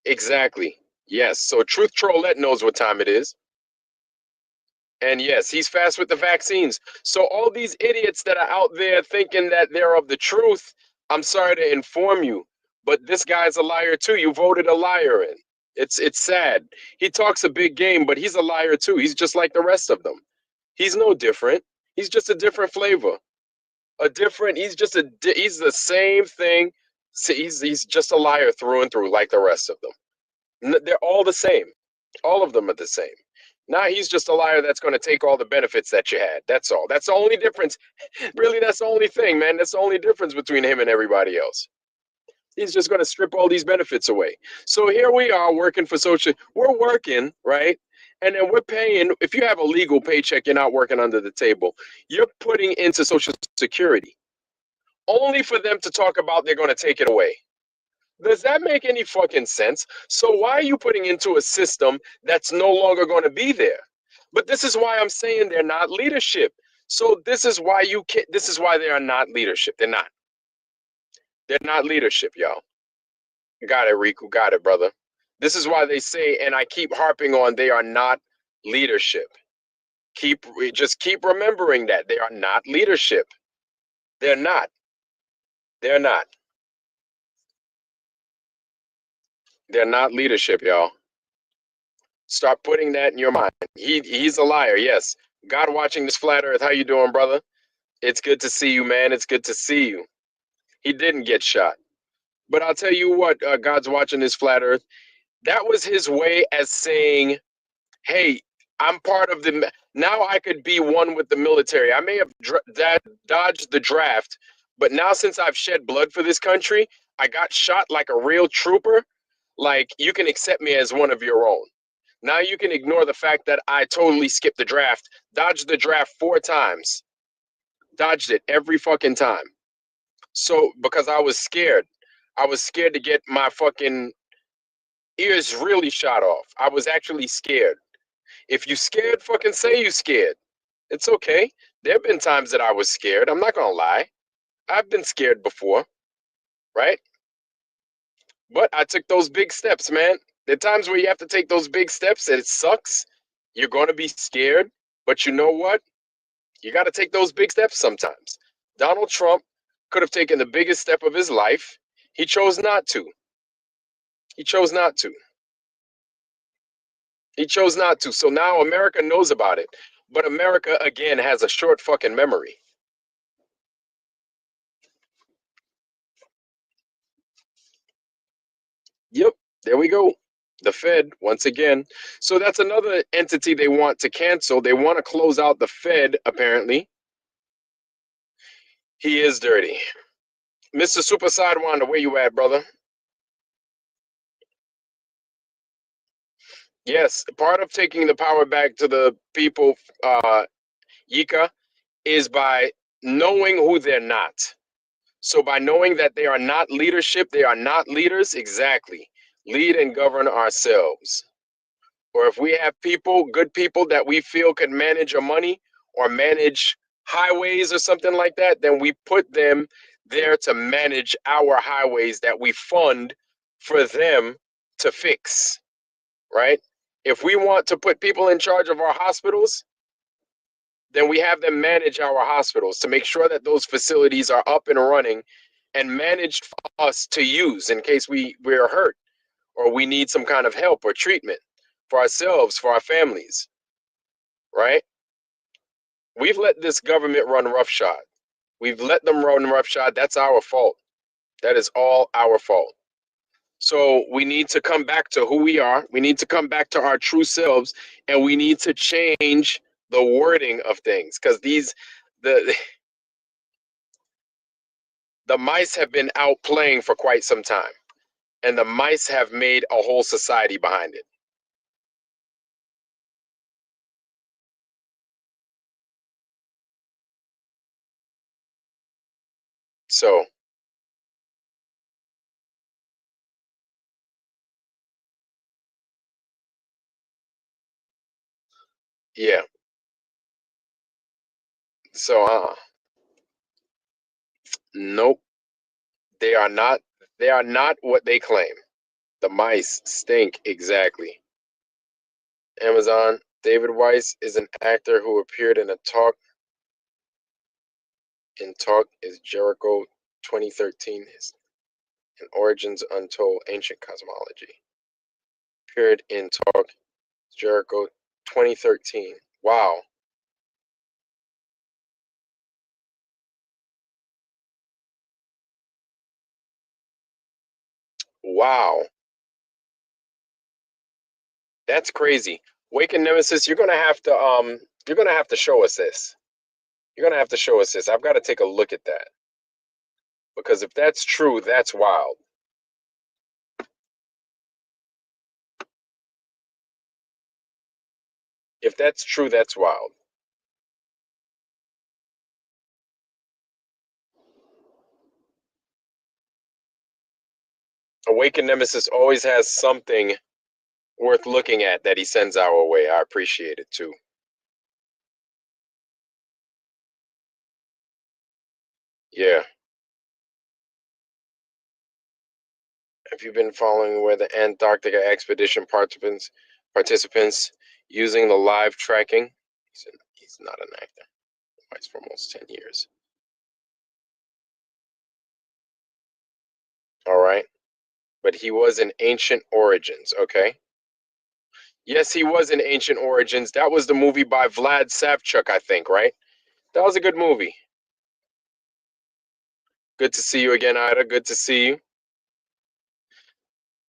Exactly. Yes. So Truth Trollette knows what time it is. And yes, he's fast with the vaccines. So all these idiots that are out there thinking that they're of the truth, I'm sorry to inform you, but this guy's a liar too. You voted a liar in. It's sad. He talks a big game, but he's a liar too. He's just like the rest of them. He's no different. He's just a different flavor. He's the same thing. He's just a liar through and through like the rest of them. They're all the same. All of them are the same. Now he's just a liar that's going to take all the benefits that you had. That's all. That's the only difference. Really, that's the only thing, man. That's the only difference between him and everybody else. He's just going to strip all these benefits away. So here we are working for social. We're working, right? And then we're paying. If you have a legal paycheck, you're not working under the table. You're putting into Social Security only for them to talk about they're going to take it away. Does that make any fucking sense? So why are you putting into a system that's no longer going to be there? But this is why I'm saying they're not leadership. So this is why this is why they are not leadership. They're not. They're not leadership, y'all. Got it, Riku. Got it, brother. This is why they say, and I keep harping on, they are not leadership. Just keep remembering that they are not leadership. They're not. They're not. They're not leadership, y'all. Start putting that in your mind. He's a liar. Yes. God watching this flat earth. How you doing, brother? It's good to see you, man. It's good to see you. He didn't get shot. But I'll tell you what, God's watching this flat Earth. That was his way as saying, "Hey, I'm part of the. Now I could be one with the military. I may have dodged the draft, but now since I've shed blood for this country, I got shot like a real trooper. Like you can accept me as one of your own. Now you can ignore the fact that I totally skipped the draft, dodged the draft 4 times, dodged it every fucking time. So because I was scared to get my fucking ears really shot off. I was actually scared. If you scared, fucking say you scared. It's okay. There have been times that I was scared. I'm not gonna lie. I've been scared before, right? But I took those big steps, man. There are times where you have to take those big steps and it sucks. You're gonna be scared, but you know what? You gotta take those big steps sometimes. Donald Trump could have taken the biggest step of his life. He chose not to. He chose not to. He chose not to. So now America knows about it. But America, again, has a short fucking memory. Yep, there we go. The Fed, once again. So that's another entity they want to cancel. They want to close out the Fed, apparently. He is dirty. Mr. Super Sidewinder, where you at, brother? Yes, part of taking the power back to the people, Yika, is by knowing who they're not. So by knowing that they are not leadership, they are not leaders, exactly. Lead and govern ourselves. Or if we have people, good people that we feel can manage our money or manage highways or something like that, then we put them there to manage our highways that we fund for them to fix, right? If we want to put people in charge of our hospitals, then we have them manage our hospitals to make sure that those facilities are up and running and managed for us to use in case we're hurt or we need some kind of help or treatment for ourselves, for our families, right? We've let this government run roughshod. We've let them run roughshod. That's our fault. That is all our fault. So we need to come back to who we are. We need to come back to our true selves, and we need to change the wording of things because the the mice have been out playing for quite some time, and the mice have made a whole society behind it. So yeah. So nope. They are not. They are not what they claim. The mice stink exactly. Amazon. David Weiss is an actor who appeared in Talk is Jericho 2013 and Origins Untold Ancient Cosmology. Appeared in Talk Jericho 2013. Wow. Wow. That's crazy. Waken Nemesis, you're gonna have to show us this. You're gonna have to show us this. I've got to take a look at that. Because if that's true, that's wild. If that's true, that's wild. Awaken Nemesis always has something worth looking at that he sends our way. I appreciate it too. Yeah. Have you been following where the Antarctica expedition participants using the live tracking? He's not an actor. He's for almost 10 years. All right. But he was in Ancient Origins, okay? Yes, he was in Ancient Origins. That was the movie by Vlad Savchuk, I think, right? That was a good movie. Good to see you again, Ida. Good to see you.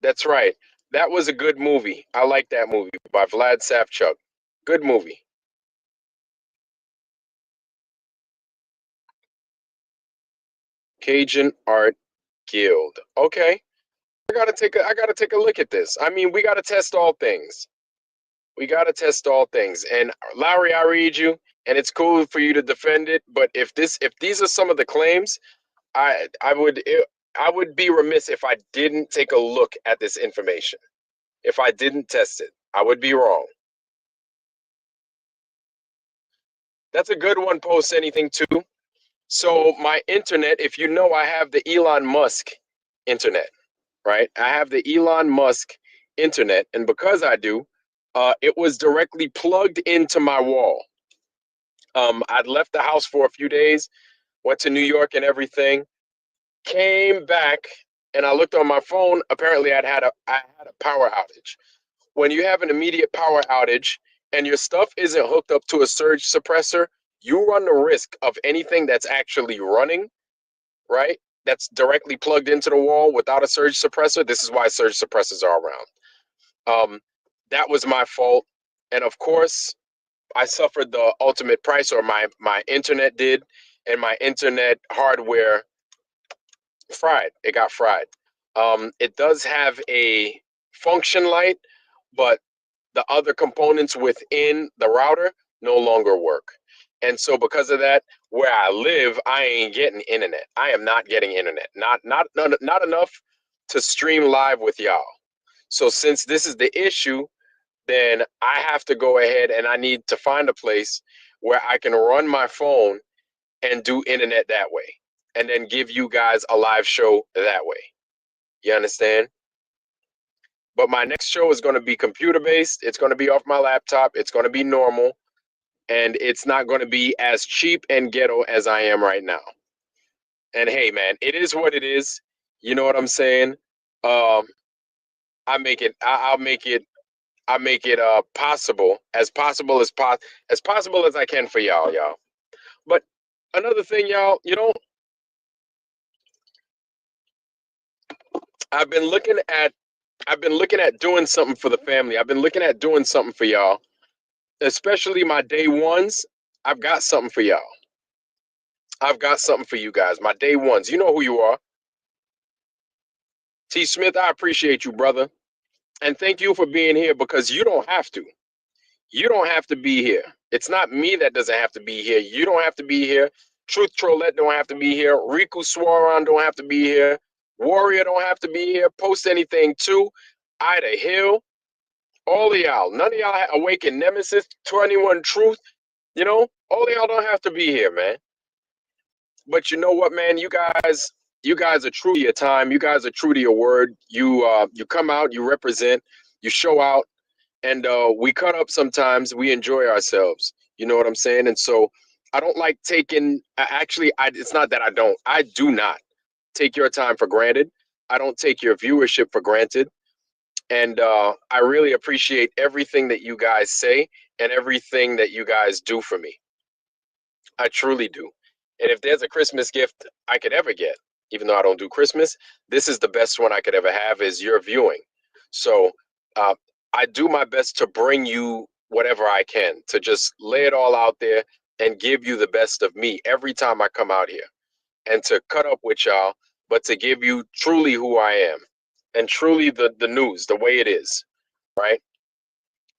That's right. That was a good movie. I like that movie by Vlad Savchuk. Good movie. Cajun Art Guild. Okay. I gotta take a look at this. I mean, we gotta test all things. We gotta test all things. And Larry, I read you, and it's cool for you to defend it. But if these are some of the claims, I would be remiss if I didn't take a look at this information. If I didn't test it, I would be wrong. That's a good one. Post anything too. So my internet, if you know, I have the Elon Musk internet, right? I have the Elon Musk internet, and because I do, it was directly plugged into my wall. I'd left the house for a few days, went to New York and everything, came back, and I looked on my phone. Apparently, I had a power outage. When you have an immediate power outage and your stuff isn't hooked up to a surge suppressor, you run the risk of anything that's actually running, right? That's directly plugged into the wall without a surge suppressor. This is why surge suppressors are around. That was my fault. And of course, I suffered the ultimate price, or my internet did, and my internet hardware fried. It got fried. It does have a function light, but the other components within the router no longer work. And so because of that, where I live, I ain't getting internet. I am not getting internet. Not enough to stream live with y'all. So since this is the issue, then I have to go ahead and I need to find a place where I can run my phone and do internet that way. And then give you guys a live show that way. You understand? But my next show is going to be computer based. It's going to be off my laptop. It's going to be normal. And it's not going to be as cheap and ghetto as I am right now. And hey, man, it is what it is. You know what I'm saying? Um, I make it. I'll make it. I make it possible as possible as I can for y'all. But another thing, y'all, I've been looking at I've been looking at doing something for the family. I've been looking at doing something for y'all, especially my day ones. I've got something for y'all. I've got something for you guys. My day ones. You know who you are. T. Smith, I appreciate you, brother. And thank you for being here because you don't have to. You don't have to be here. It's not me that doesn't have to be here. You don't have to be here. Truth Trollette don't have to be here. Riku Swaron don't have to be here. Warrior don't have to be here. Post anything too. Ida Hill. All of y'all. None of y'all Awaken Nemesis. 21 Truth. All of y'all don't have to be here, man. But you know what, man? You guys are true to your time. You guys are true to your word. You come out, you represent, you show out, and we cut up sometimes. We enjoy ourselves. You know what I'm saying? And so I don't like taking. Actually, it's not that I don't. I do not take your time for granted. I don't take your viewership for granted. And I really appreciate everything that you guys say and everything that you guys do for me. I truly do. And if there's a Christmas gift I could ever get, even though I don't do Christmas, this is the best one I could ever have is your viewing. So uh, I do my best to bring you whatever I can, to just lay it all out there and give you the best of me every time I come out here, and to cut up with y'all, but to give you truly who I am and truly the news, the way it is, right?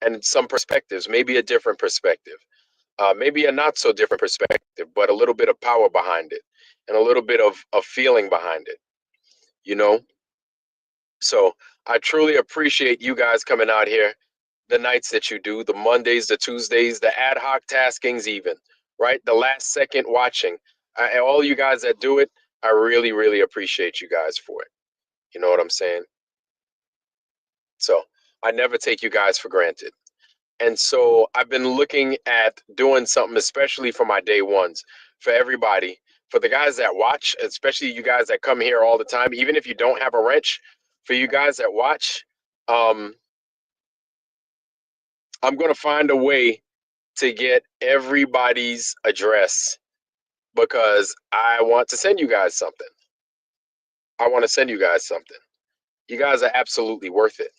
And some perspectives, maybe a different perspective. Maybe a not so different perspective, but a little bit of power behind it and a little bit of feeling behind it, you know? So I truly appreciate you guys coming out here, the nights that you do, the Mondays, the Tuesdays, the ad hoc taskings, even, right? The last second watching. And all you guys that do it, I really, really appreciate you guys for it. You know what I'm saying? So I never take you guys for granted. And so I've been looking at doing something, especially for my day ones, for everybody, for the guys that watch, especially you guys that come here all the time, even if you don't have a wrench, for you guys that watch, I'm going to find a way to get everybody's address because I want to send you guys something. I want to send you guys something. You guys are absolutely worth it.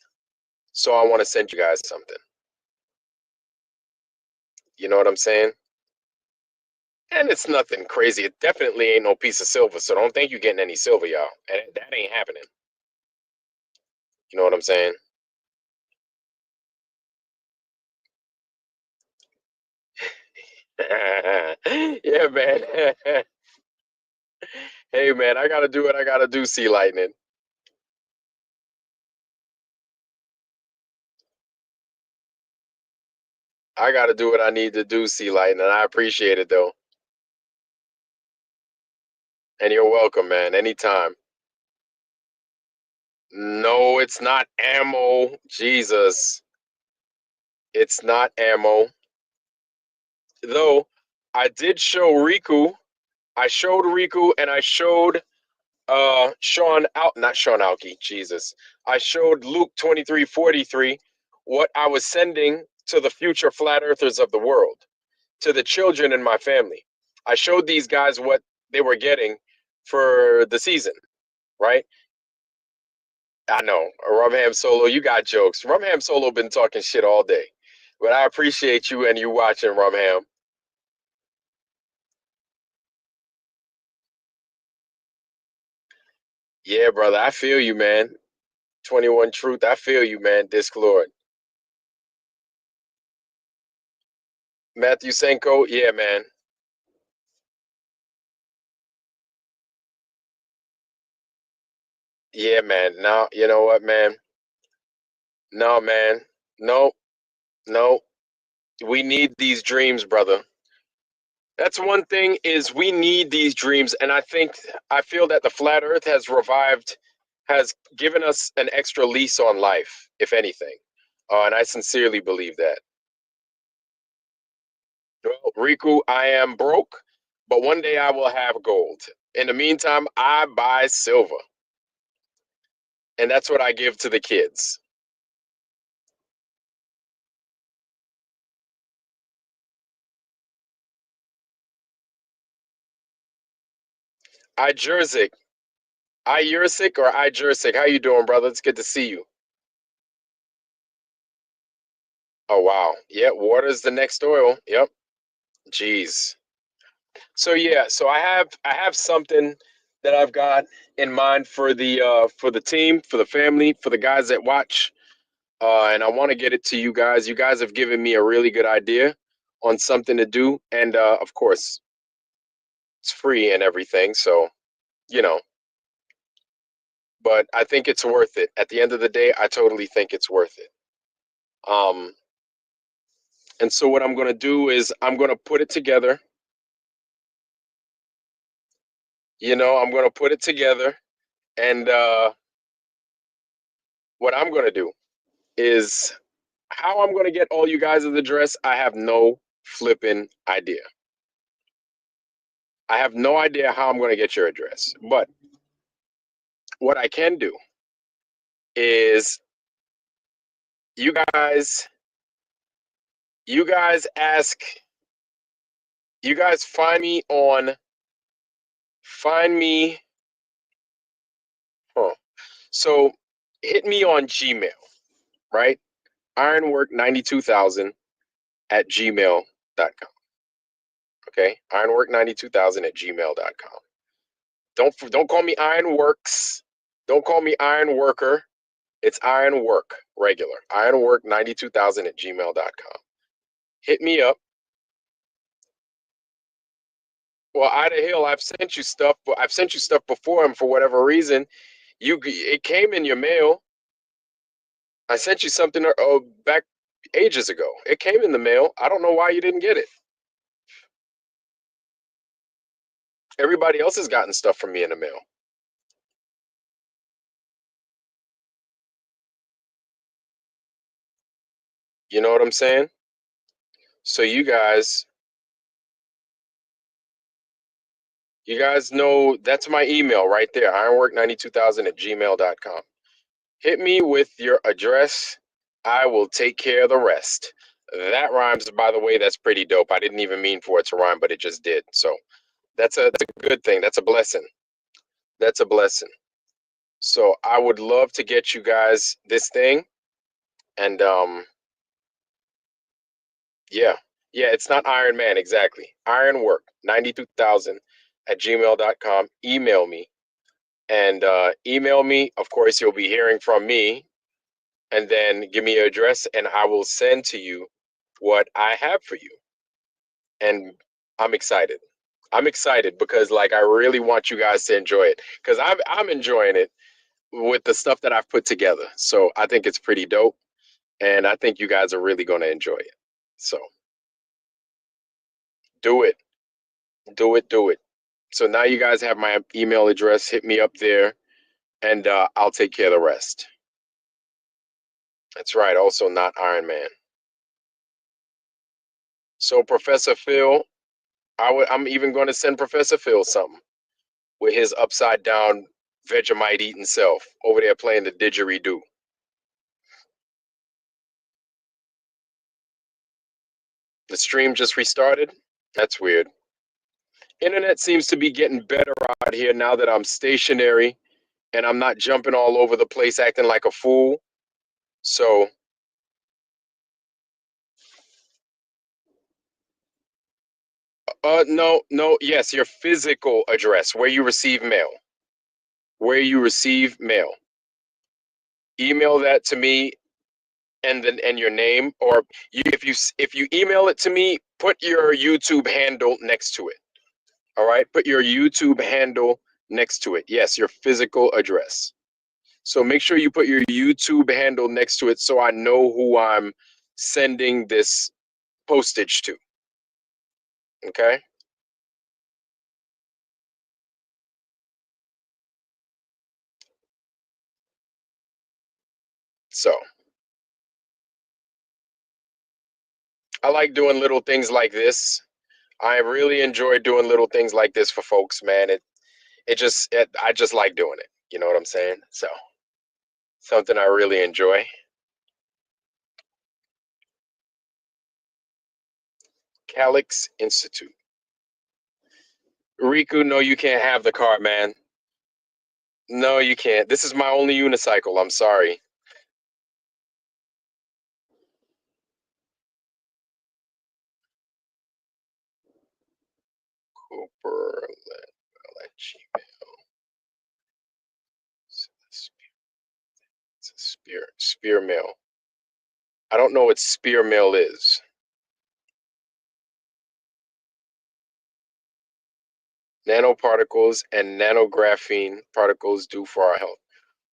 So I want to send you guys something. You know what I'm saying? And it's nothing crazy. It definitely ain't no piece of silver. So don't think you're getting any silver, y'all. And that ain't happening. You know what I'm saying? Yeah, man. Hey, man, I gotta do what I gotta do, Sea Lightning. I gotta do what I need to do, Sea Lightning. I appreciate it, though. And you're welcome, man. Anytime. No, it's not ammo. Jesus. It's not ammo. Though I did show Riku. I showed Riku and I showed Sean out not Sean Alki, Jesus. I showed Luke 23:43 what I was sending to the future flat earthers of the world, to the children in my family. I showed these guys what they were getting for the season, right? I know. Rumham Solo, you got jokes. Rumham Solo been talking shit all day. But I appreciate you and you watching, Rumham. Yeah, brother, I feel you, man. 21 Truth, I feel you, man. Disc Lord. Matthew Senko, yeah, man. Yeah, man. Now, you know what, man? No, man. No, no. We need these dreams, brother. That's one thing is we need these dreams. And I feel that the flat earth has revived, has given us an extra lease on life, if anything. And I sincerely believe that. Well, Riku, I am broke, but one day I will have gold. In the meantime, I buy silver. And that's what I give to the kids. I Jersic. I Yursic or I Jersic. How you doing, brother? It's good to see you. Oh wow. Yeah, water's the next oil. Yep. Jeez. So yeah, so I have something that I've got in mind for the team, for the family, for the guys that watch. And I want to get it to you guys. You guys have given me a really good idea on something to do. And of course, it's free and everything. So, you know, but I think it's worth it. At the end of the day, I totally think it's worth it. Um, and so what I'm gonna do is I'm gonna put it together. I'm gonna put it together, and what I'm gonna do is how I'm gonna get all you guys' address. I have no flipping idea. I have no idea how I'm gonna get your address, but what I can do is you guys, you guys ask, you guys find me. Huh. So hit me on Gmail, right? Ironwork92000 at gmail.com. Okay, ironwork92000 at gmail.com. Don't call me Ironworks. Don't call me Iron Worker. It's Ironwork regular. Ironwork92000 at gmail.com. Hit me up. Well, Ida Hill, I've sent you stuff, but I've sent you stuff before, and for whatever reason, it came in your mail. I sent you something back ages ago. It came in the mail. I don't know why you didn't get it. Everybody else has gotten stuff from me in the mail. You know what I'm saying? So you guys know that's my email right there, ironwork92000 at gmail.com. Hit me with your address. I will take care of the rest. That rhymes, by the way. That's pretty dope. I didn't even mean for it to rhyme, but it just did. So that's a good thing. That's a blessing. That's a blessing. So I would love to get you guys this thing. And yeah. Yeah, it's not Iron Man exactly. Ironwork 92,000 at gmail.com. Email me. And email me. Of course, you'll be hearing from me. And then give me your address and I will send to you what I have for you. And I'm excited. I'm excited because like I really want you guys to enjoy it because I'm enjoying it with the stuff that I've put together. So I think it's pretty dope and I think you guys are really going to enjoy it. So do it. Do it. Do it. So now you guys have my email address. Hit me up there and I'll take care of the rest. That's right. Also not Iron Man. So Professor Phil, I'm even going to send Professor Phil something with his upside down Vegemite eating self over there playing the didgeridoo. The stream just restarted. That's weird. Internet seems to be getting better out here now that I'm stationary and I'm not jumping all over the place acting like a fool. So, no, yes, your physical address where you receive mail. Where you receive mail. Email that to me and your name or if you email it to me, put your YouTube handle next to it. All right? Put your YouTube handle next to it. Yes, your physical address. So make sure you put your YouTube handle next to it so I know who I'm sending this postage to. Okay? So I like doing little things like this. I really enjoy doing little things like this for folks, man. I just like doing it. You know what I'm saying? So something I really enjoy. Calyx Institute. Riku, no, you can't have the car, man. No, you can't. This is my only unicycle. I'm sorry. Cooper, let it's a spear mail. I don't know what spear mail is. Nanoparticles and nanographene particles do for our health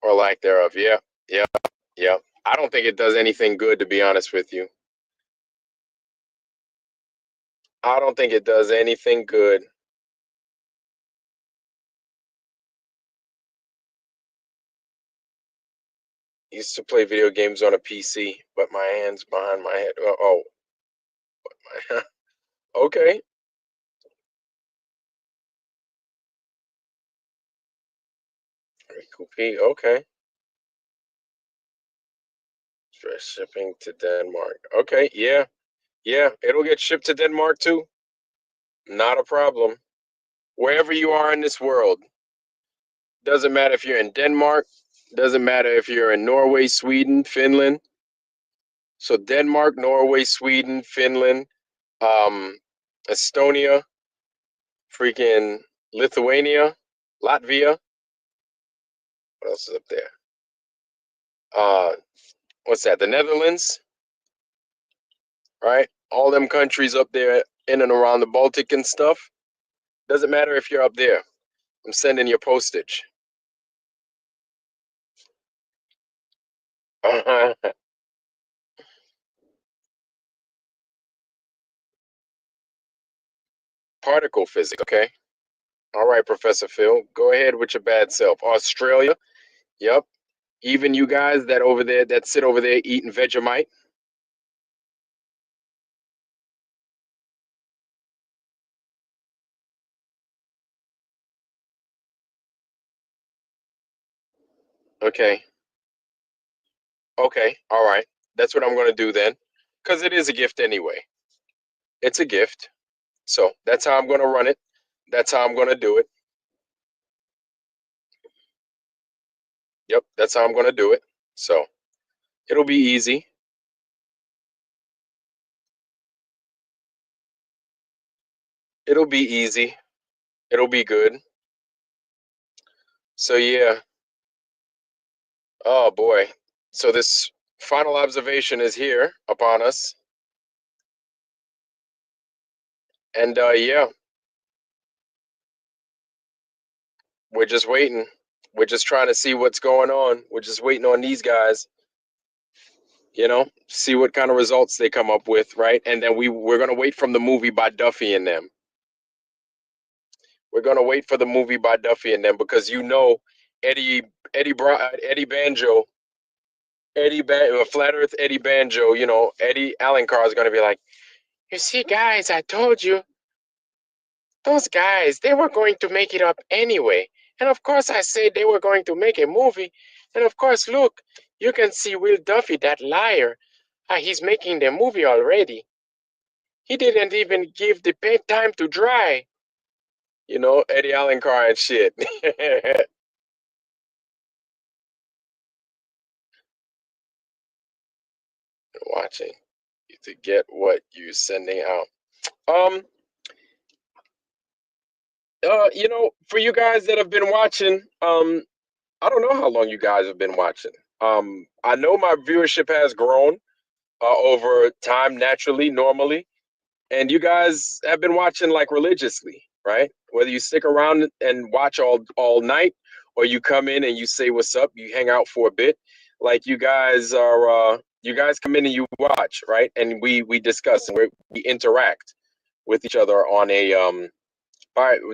or lack thereof. Yeah, yeah, yeah. I don't think it does anything good, to be honest with you. I don't think it does anything good. Used to play video games on a PC, but my hands behind my head. Okay. Okay. Stress shipping to Denmark. Okay, yeah. Yeah, it'll get shipped to Denmark too. Not a problem. Wherever you are in this world. Doesn't matter if you're in Denmark, doesn't matter if you're in Norway, Sweden, Finland. So Denmark, Norway, Sweden, Finland, um, Estonia, freaking Lithuania, Latvia. What else is up there? What's that? The Netherlands, right? All them countries up there in and around the Baltic and stuff. Doesn't matter if you're up there. I'm sending your postage. Particle physics, okay? All right, Professor Phil, go ahead with your bad self. Australia, yep. Even you guys that over there that sit over there eating Vegemite. Okay. Okay. All right. That's what I'm gonna do then. Because it is a gift anyway. It's a gift. So that's how I'm gonna run it. That's how I'm gonna do it. Yep, that's how I'm gonna do it. So it'll be easy. It'll be easy. It'll be good. So yeah. Oh boy. So this final observation is here upon us. And yeah, we're just waiting. We're just trying to see what's going on. We're just waiting on these guys, see what kind of results they come up with, right? And then we're gonna wait from the movie by Duffy and them. We're gonna wait for the movie by Duffy and them because Eddie Eddie Banjo, Flat Earth Eddie Banjo, Eddie Alencar is gonna be like, you see, guys, I told you, those guys, they were going to make it up anyway. And of course, I said they were going to make a movie. And of course, look, you can see Will Duffy, that liar. He's making the movie already. He didn't even give the paint time to dry. Eddie Alencar and shit. Watching to get what you're sending out. Um, for you guys that have been watching, I don't know how long you guys have been watching. I know my viewership has grown over time, naturally, normally, and you guys have been watching like religiously, right? Whether you stick around and watch all night, or you come in and you say what's up, you hang out for a bit. Like you guys come in and you watch, right? And we discuss and we interact with each other on a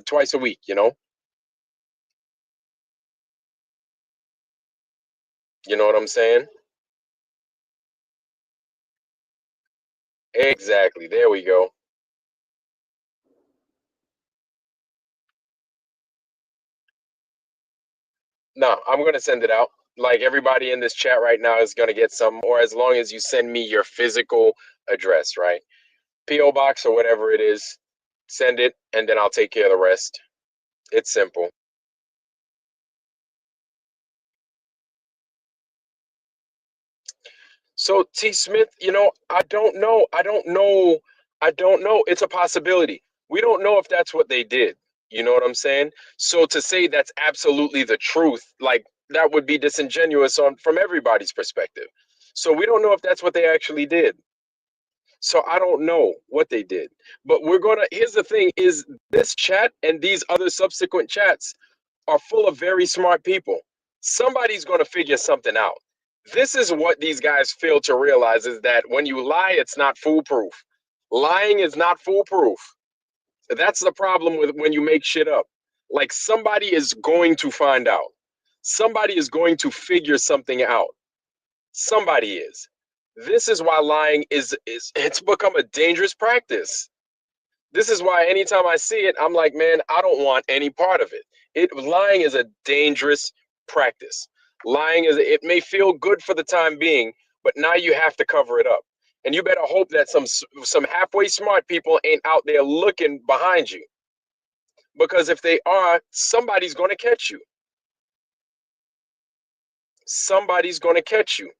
twice a week. You know what I'm saying? Exactly. There we go. No, I'm gonna send it out. Like everybody in this chat right now is gonna get some, or as long as you send me your physical address, right? PO box or whatever it is, send it, and then I'll take care of the rest. It's simple. So T Smith, I don't know. I don't know. I don't know. It's a possibility. We don't know if that's what they did. You know what I'm saying? So to say that's absolutely the truth, like that would be disingenuous on from everybody's perspective. So we don't know if that's what they actually did. So I don't know what they did. But here's the thing is this chat and these other subsequent chats are full of very smart people. Somebody's going to figure something out. This is what these guys fail to realize is that when you lie, it's not foolproof. Lying is not foolproof. That's the problem with when you make shit up. Like somebody is going to find out. Somebody is going to figure something out. Somebody is. This is why lying is it's become a dangerous practice. This is why anytime I see it, I'm like, man, I don't want any part of it. Lying is a dangerous practice. It may feel good for the time being, but now you have to cover it up. And you better hope that some halfway smart people ain't out there looking behind you. Because if they are, somebody's going to catch you. Somebody's going to catch you.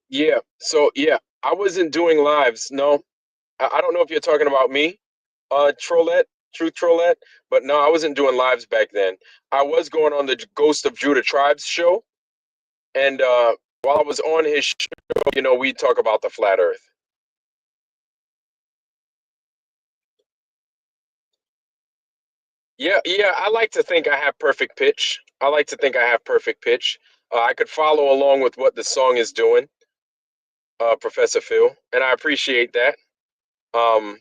Yeah. So yeah, I wasn't doing lives. No, I don't know if you're talking about me, Trollette, Truth Trollette, but no, I wasn't doing lives back then. I was going on the Ghost of Judah Tribes show, and while I was on his show, we talk about the flat Earth. Yeah, yeah, I like to think I have perfect pitch. I like to think I have perfect pitch. I could follow along with what the song is doing, Professor Phil, and I appreciate that. Um,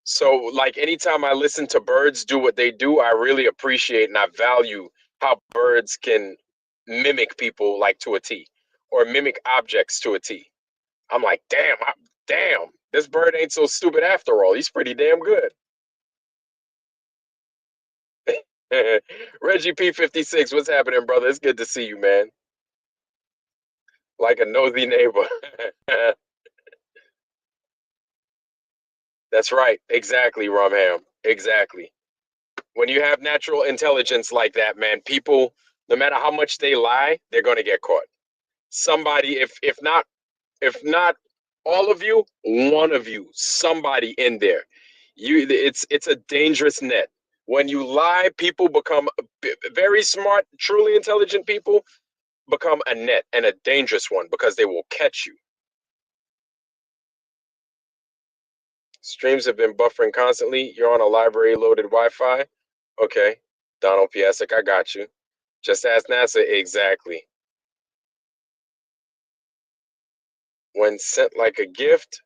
So, like, anytime I listen to birds do what they do, I really appreciate and I value how birds can mimic people like to a T or mimic objects to a T. I'm like, damn, this bird ain't so stupid after all. He's pretty damn good. Reggie P56, what's happening, brother? It's good to see you, man. Like a nosy neighbor. That's right. Exactly, Rumham. Exactly. When you have natural intelligence like that, man, people, no matter how much they lie, they're gonna get caught. Somebody, if not all of you, one of you, somebody in there. It's a dangerous net. When you lie, people become very smart, truly intelligent people become a net, and a dangerous one, because they will catch you. Streams have been buffering constantly. You're on a library loaded Wi-Fi. Okay. Donald Piasek, I got you. Just ask NASA. Exactly. When sent like a gift,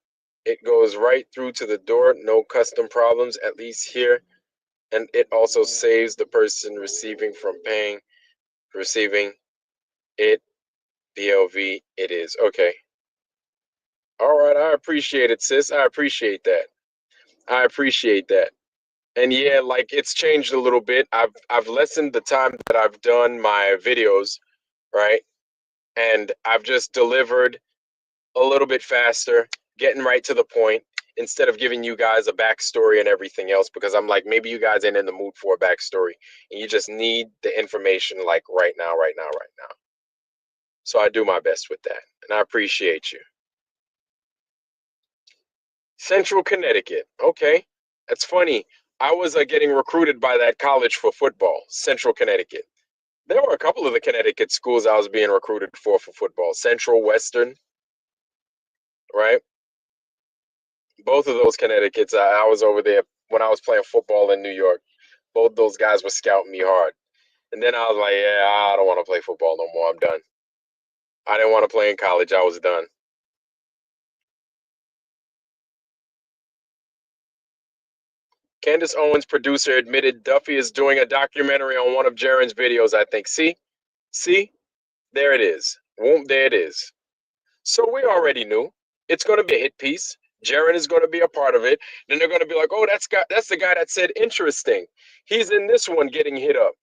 it goes right through to the door. No custom problems, at least here. And it also saves the person receiving from paying, receiving it. BLV, it is. Okay. All right. I appreciate it, sis. I appreciate that. I appreciate that. And yeah, like it's changed a little bit. I've lessened the time that I've done my videos, right? And I've just delivered a little bit faster, getting right to the point, instead of giving you guys a backstory and everything else, because I'm like, maybe you guys ain't in the mood for a backstory and you just need the information like right now, right now, right now. So I do my best with that, and I appreciate you. Central Connecticut. Okay. That's funny. I was getting recruited by that college for football, Central Connecticut. There were a couple of the Connecticut schools I was being recruited for football. Central, Western, right? Both of those Connecticut's, I was over there when I was playing football in New York. Both those guys were scouting me hard. And then I was like, yeah, I don't want to play football no more. I'm done. I didn't want to play in college. I was done. Candace Owens, producer, admitted Duffy is doing a documentary on one of Jaren's videos, I think. See, there it is. There it is. So we already knew it's going to be a hit piece. Jaren is going to be a part of it. Then they're going to be like, oh, that's the guy that said interesting. He's in this one getting hit up.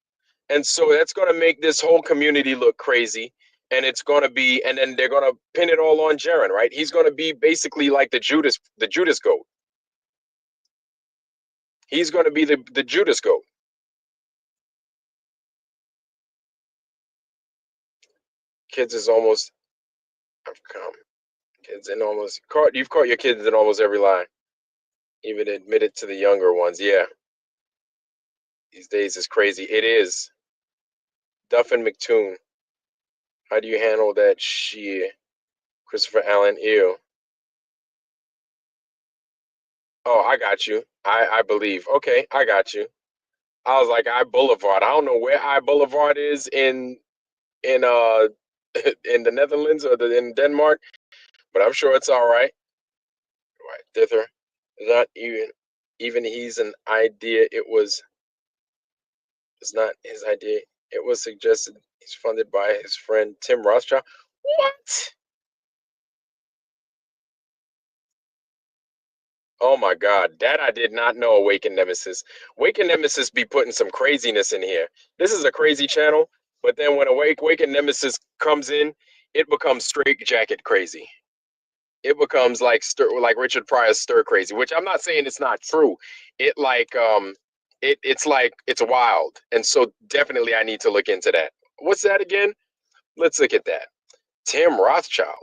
And so that's going to make this whole community look crazy. And it's going to be, and then they're going to pin it all on Jaren, right? He's going to be basically like the Judas goat. He's going to be the Judas goat. Kids is almost, I've come. Kids in almost, you've caught your kids in almost every line. Even admitted to the younger ones. Yeah. These days is crazy. It is. Duff and McToon. How do you handle that shit? Christopher Allen, ew. Oh, I got you. I believe. Okay, I got you. I was like, I Boulevard. I don't know where I Boulevard is in in the Netherlands or in Denmark, but I'm sure it's all right. Right, thither. Not even he's an idea. It's not his idea. It was suggested. He's funded by his friend Tim Rothschild. What? Oh my God, that I did not know. Awaken Nemesis. Awaken Nemesis be putting some craziness in here. This is a crazy channel, but then when Awaken Nemesis comes in, it becomes straight jacket crazy. It becomes like Richard Pryor's stir crazy, which I'm not saying it's not true. It it's like it's wild, and so definitely I need to look into that. What's that again? Let's look at that. Tim Rothschild.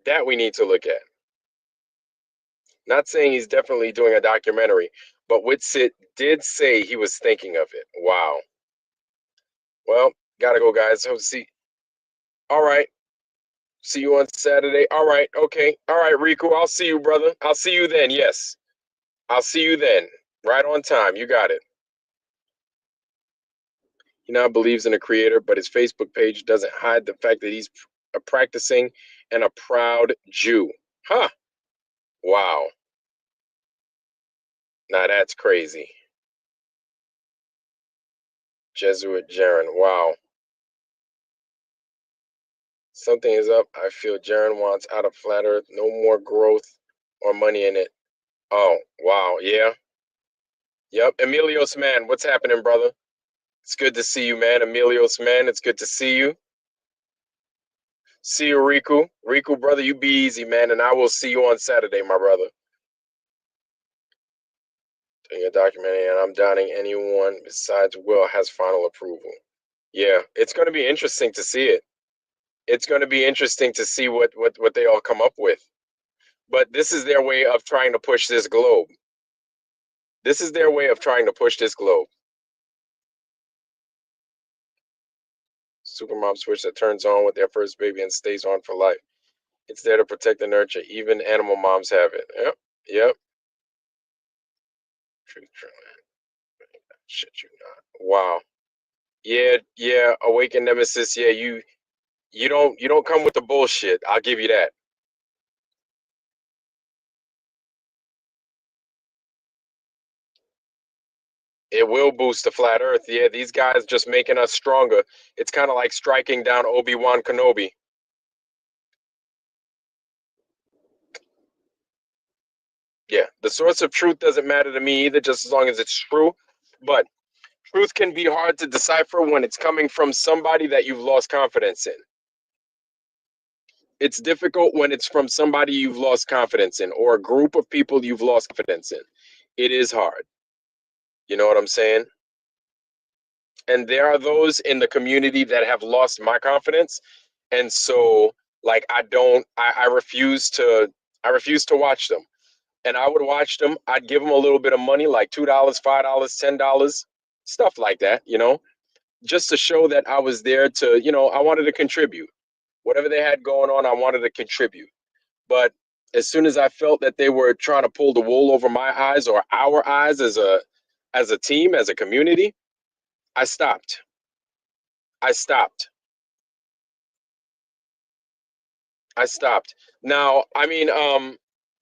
That we need to look at. Not saying he's definitely doing a documentary, but Whitsitt did say he was thinking of it. Wow. Well, gotta go, guys. Hope to see. All right. See you on Saturday. All right. Okay. All right, Riku. I'll see you, brother. I'll see you then. Yes. I'll see you then. Right on time. You got it. He now believes in a creator, but his Facebook page doesn't hide the fact that he's a practicing and a proud Jew. Huh. Wow. Now that's crazy. Jesuit Jaren. Wow. Something is up. I feel Jaren wants out of flat earth. No more growth or money in it. Oh, wow. Yeah. Yep. Emilios, man. What's happening, brother? It's good to see you, man. Emilios, man. It's good to see you. See you, Riku. Riku, brother, you be easy, man, and I will see you on Saturday, my brother. Doing a documentary, and I'm doubting anyone besides Will has final approval. Yeah, it's going to be interesting to see it. It's going to be interesting to see what they all come up with. But this is their way of trying to push this globe. This is their way of trying to push this globe. Supermom switch that turns on with their first baby and stays on for life. It's there to protect and nurture. Even animal moms have it. Yep. Yep. Truth, true, man. Shit, you not. Wow. Yeah, yeah. Awaken Nemesis. Yeah, you don't come with the bullshit. I'll give you that. It will boost the flat Earth. Yeah, these guys just making us stronger. It's kind of like striking down Obi-Wan Kenobi. Yeah, the source of truth doesn't matter to me either, just as long as it's true. But truth can be hard to decipher when it's coming from somebody that you've lost confidence in. It's difficult when it's from somebody you've lost confidence in or a group of people you've lost confidence in. It is hard. You know what I'm saying? And there are those in the community that have lost my confidence. And so like I refuse to watch them. And I would watch them. I'd give them a little bit of money, like $2, $5, $10, stuff like that, just to show that I was there to, I wanted to contribute. Whatever they had going on, I wanted to contribute. But as soon as I felt that they were trying to pull the wool over my eyes or our eyes as a team, as a community, I stopped. I stopped. I stopped. Now, I mean,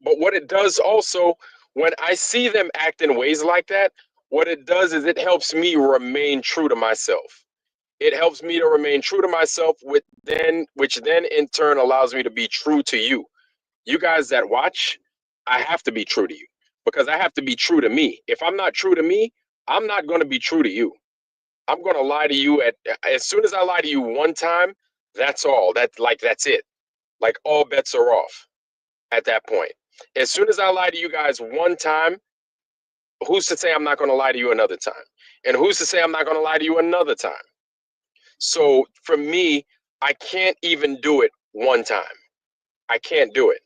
but what it does also, when I see them act in ways like that, what it does is it helps me remain true to myself. It helps me to remain true to myself, which then in turn allows me to be true to you. You guys that watch, I have to be true to you because I have to be true to me. If I'm not true to me, I'm not going to be true to you. I'm going to lie to you as soon as I lie to you one time, that's all. That's it. Like all bets are off at that point. As soon as I lie to you guys one time, who's to say I'm not going to lie to you another time? And who's to say I'm not going to lie to you another time? So for me, I can't even do it one time. I can't do it.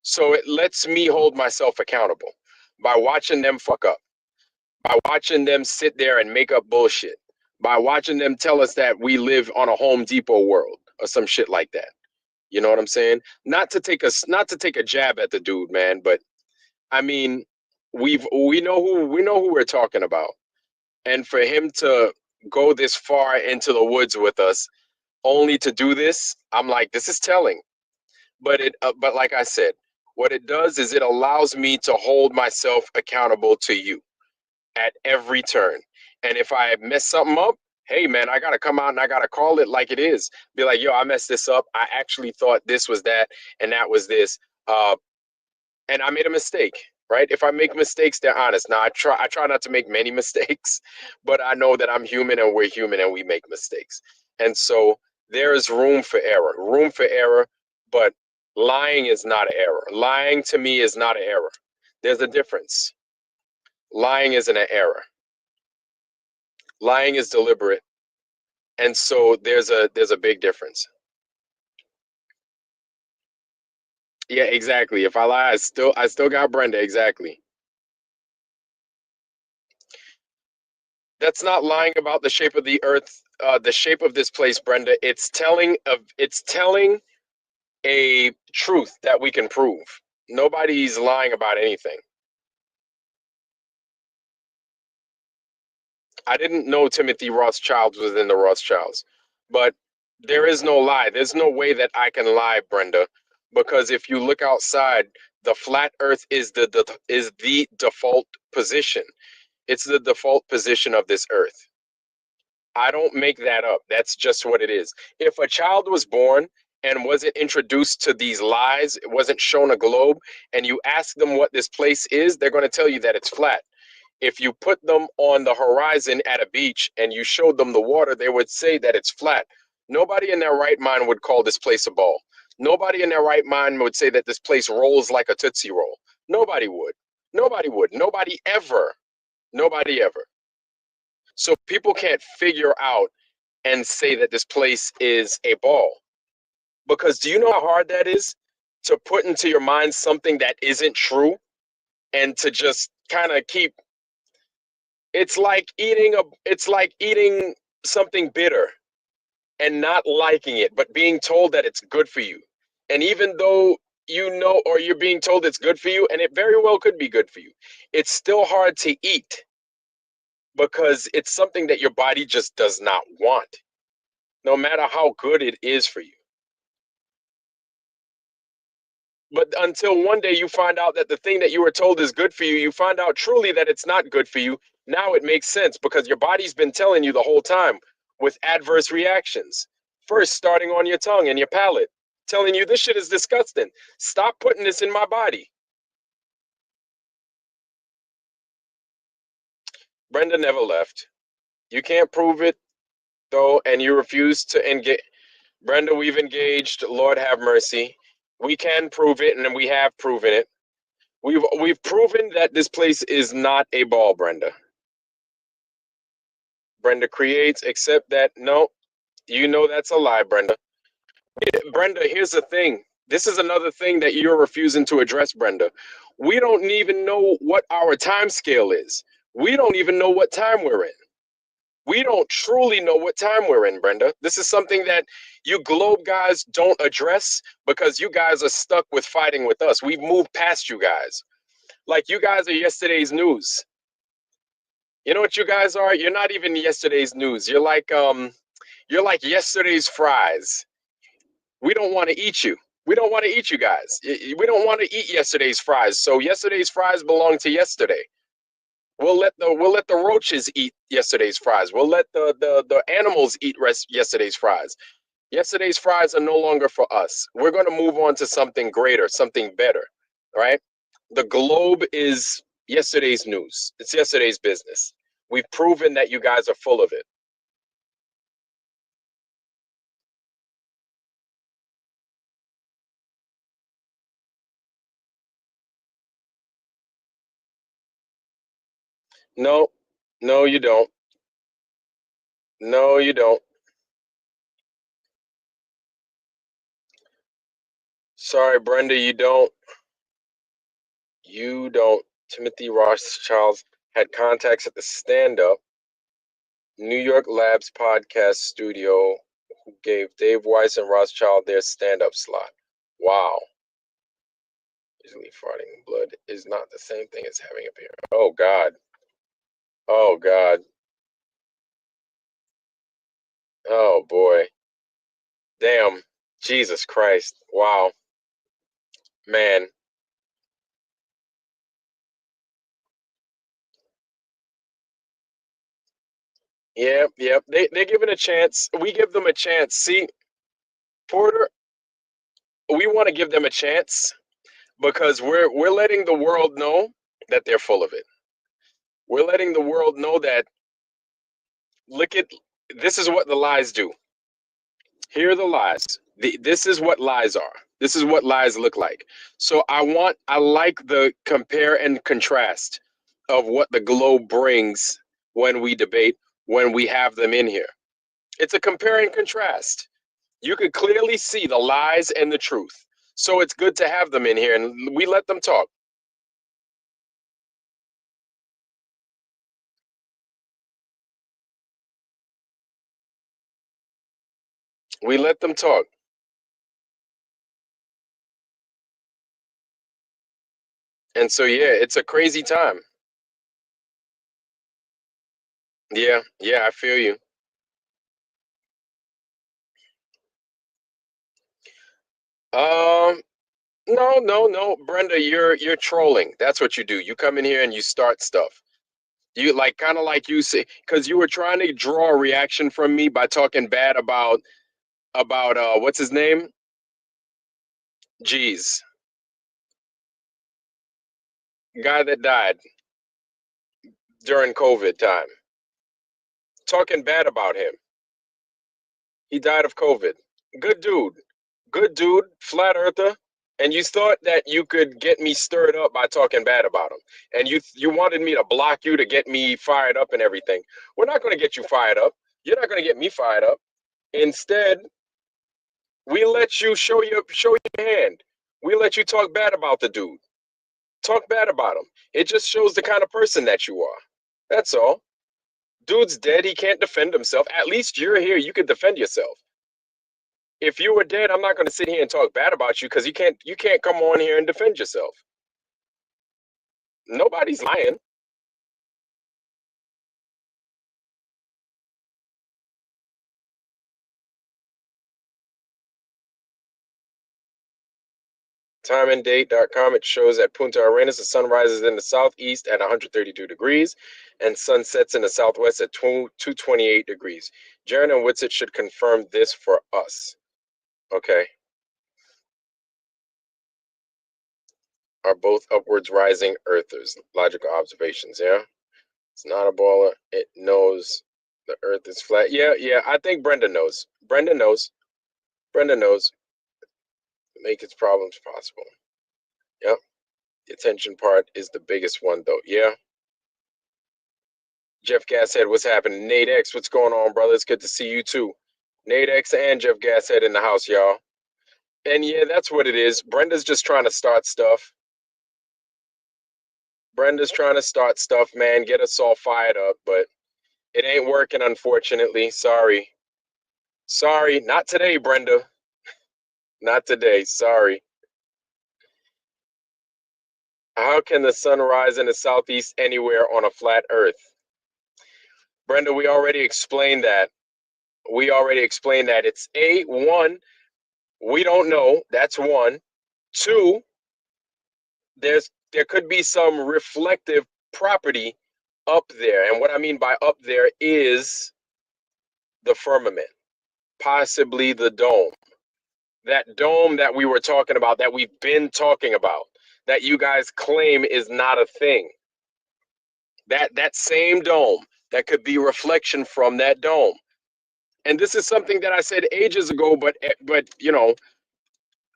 So it lets me hold myself accountable by watching them fuck up, by watching them sit there and make up bullshit, by watching them tell us that we live on a Home Depot world or some shit like that. You know what I'm saying? Not to take a jab at the dude, man, but I mean, we know who we're talking about. And for him to go this far into the woods with us only to do this, I'm like, this is telling. But like I said, what it does is it allows me to hold myself accountable to you at every turn. And if I mess something up, hey man, I gotta come out and I gotta call it like it is. Be like, yo, I messed this up. I actually thought this was that and that was this. And I made a mistake, right? If I make mistakes, they're honest. Now I try not to make many mistakes, but I know that I'm human and we're human and we make mistakes. And so there is room for error, but lying is not an error. Lying to me is not an error. There's a difference. Lying isn't an error. Lying is deliberate. And so there's a big difference. Yeah, exactly. If I lie, I still got Brenda, exactly. That's not lying about the shape of the earth, the shape of this place, Brenda. It's telling a truth that we can prove. Nobody's lying about anything. I didn't know Timothy Rothschild was in the Rothschilds, but there is no lie. There's no way that I can lie, Brenda, because if you look outside, the flat Earth is the default position. It's the default position of this Earth. I don't make that up. That's just what it is. If a child was born and wasn't introduced to these lies, it wasn't shown a globe, and you ask them what this place is, they're going to tell you that it's flat. If you put them on the horizon at a beach and you showed them the water, they would say that it's flat. Nobody in their right mind would call this place a ball. Nobody in their right mind would say that this place rolls like a Tootsie Roll. Nobody would. Nobody would. Nobody ever. Nobody ever. So people can't figure out and say that this place is a ball. Because do you know how hard that is to put into your mind something that isn't true and to just kind of keep it's like eating something bitter and not liking it, but being told that it's good for you. And even though you know, or you're being told it's good for you, and it very well could be good for you, it's still hard to eat because it's something that your body just does not want, no matter how good it is for you. But until one day you find out that the thing that you were told is good for you, you find out truly that it's not good for you. Now it makes sense because your body's been telling you the whole time with adverse reactions. First, starting on your tongue and your palate, telling you this shit is disgusting. Stop putting this in my body. Brenda never left. You can't prove it though, and you refuse to engage. Brenda, we've engaged. Lord have mercy. We can prove it, and we have proven it. We've proven that this place is not a ball, Brenda. Brenda creates, except that no, you know that's a lie, Brenda. Brenda, here's the thing. This is another thing that you're refusing to address, Brenda. We don't even know what our time scale is. We don't even know what time we're in. We don't truly know what time we're in, Brenda. This is something that you globe guys don't address because you guys are stuck with fighting with us. We've moved past you guys. Like you guys are yesterday's news. You know what you guys are? You're not even yesterday's news. You're like yesterday's fries. We don't want to eat you. We don't want to eat you guys. We don't want to eat yesterday's fries. So yesterday's fries belong to yesterday. We'll let the roaches eat yesterday's fries. We'll let the animals eat yesterday's fries. Yesterday's fries are no longer for us. We're going to move on to something greater, something better, right? The globe is yesterday's news. It's yesterday's business. We've proven that you guys are full of it. No, no, you don't. No, you don't. Sorry, Brenda, you don't. You don't. Timothy Rothschild had contacts at the Stand Up New York Labs podcast studio who gave Dave Weiss and Rothschild their stand up slot. Wow. Usually farting blood is not the same thing as having a parent. Oh, God. Oh, God. Oh, boy. Damn. Jesus Christ. Wow. Man. Yep, yep. They're given a chance. We give them a chance. See, Porter, we want to give them a chance because we're letting the world know that they're full of it. We're letting the world know that look at this is what the lies do. Here are the lies. This is what lies are. This is what lies look like. So I like the compare and contrast of what the globe brings when we debate, when we have them in here. It's a compare and contrast. You could clearly see the lies and the truth. So it's good to have them in here and we let them talk. We let them talk. And so yeah, it's a crazy time. Yeah, yeah, I feel you. Um, no, no, no, Brenda, you're trolling. That's what you do. You come in here and you start stuff. You like kind of like you say because you were trying to draw a reaction from me by talking bad about what's his name? Jeez, guy that died during COVID time. Talking bad about him. He died of COVID. Good dude. Good dude, flat earther. And you thought that you could get me stirred up by talking bad about him. And you wanted me to block you to get me fired up and everything. We're not going to get you fired up. You're not going to get me fired up. Instead, we let you show your hand. We let you talk bad about the dude. Talk bad about him. It just shows the kind of person that you are. That's all. Dude's dead. He can't defend himself. At least you're here. You can defend yourself. If you were dead, I'm not going to sit here and talk bad about you because you can't come on here and defend yourself. Nobody's lying. Timeanddate.com, it shows at Punta Arenas, the sun rises in the southeast at 132 degrees and sun sets in the southwest at 228 degrees. Jaron and Whitsett should confirm this for us. Okay. Are both upwards rising earthers. Logical observations, yeah? It's not a baller. It knows the earth is flat. Yeah. I think Brenda knows. Brenda knows. Make its problems possible. Yep. The attention part is the biggest one, though. Yeah. Jeff Gashead, what's happening? Nate X, what's going on, brother? It's good to see you, too. Nate X and Jeff Gashead in the house, y'all. And yeah, that's what it is. Brenda's just trying to start stuff. Brenda's trying to start stuff, man. Get us all fired up, but it ain't working, unfortunately. Sorry. Not today, Brenda. Not today. Sorry. How can the sun rise in the southeast anywhere on a flat earth? Brenda, we already explained that. It's one, we don't know. That's one. Two, there could be some reflective property up there. And what I mean by up there is the firmament, possibly the dome. That dome that we were talking about, that we've been talking about, that you guys claim is not a thing. That same dome, that could be reflection from that dome. And this is something that I said ages ago, but you know,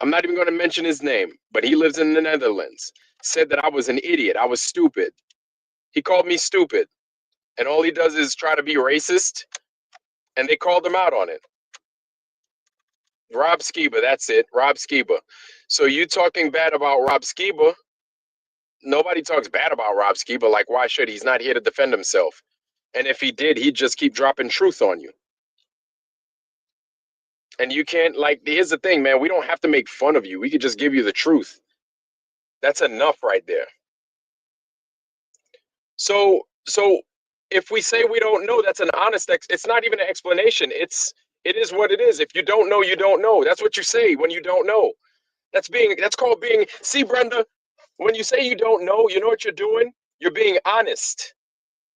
I'm not even going to mention his name, but he lives in the Netherlands. Said that I was an idiot. I was stupid. He called me stupid. And all he does is try to be racist, and they called him out on it. Rob Skiba, that's it. Rob Skiba. So you talking bad about Rob Skiba? Nobody talks bad about Rob Skiba. Like, why should he? He's not here to defend himself. And if he did, he'd just keep dropping truth on you. And you can't, like, here's the thing, man. We don't have to make fun of you. We could just give you the truth. That's enough right there. So if we say we don't know, that's an honest, it's not even an explanation. It is what it is. If you don't know, you don't know. That's what you say when you don't know. That's called being, see, Brenda, when you say you don't know, you know what you're doing? You're being honest.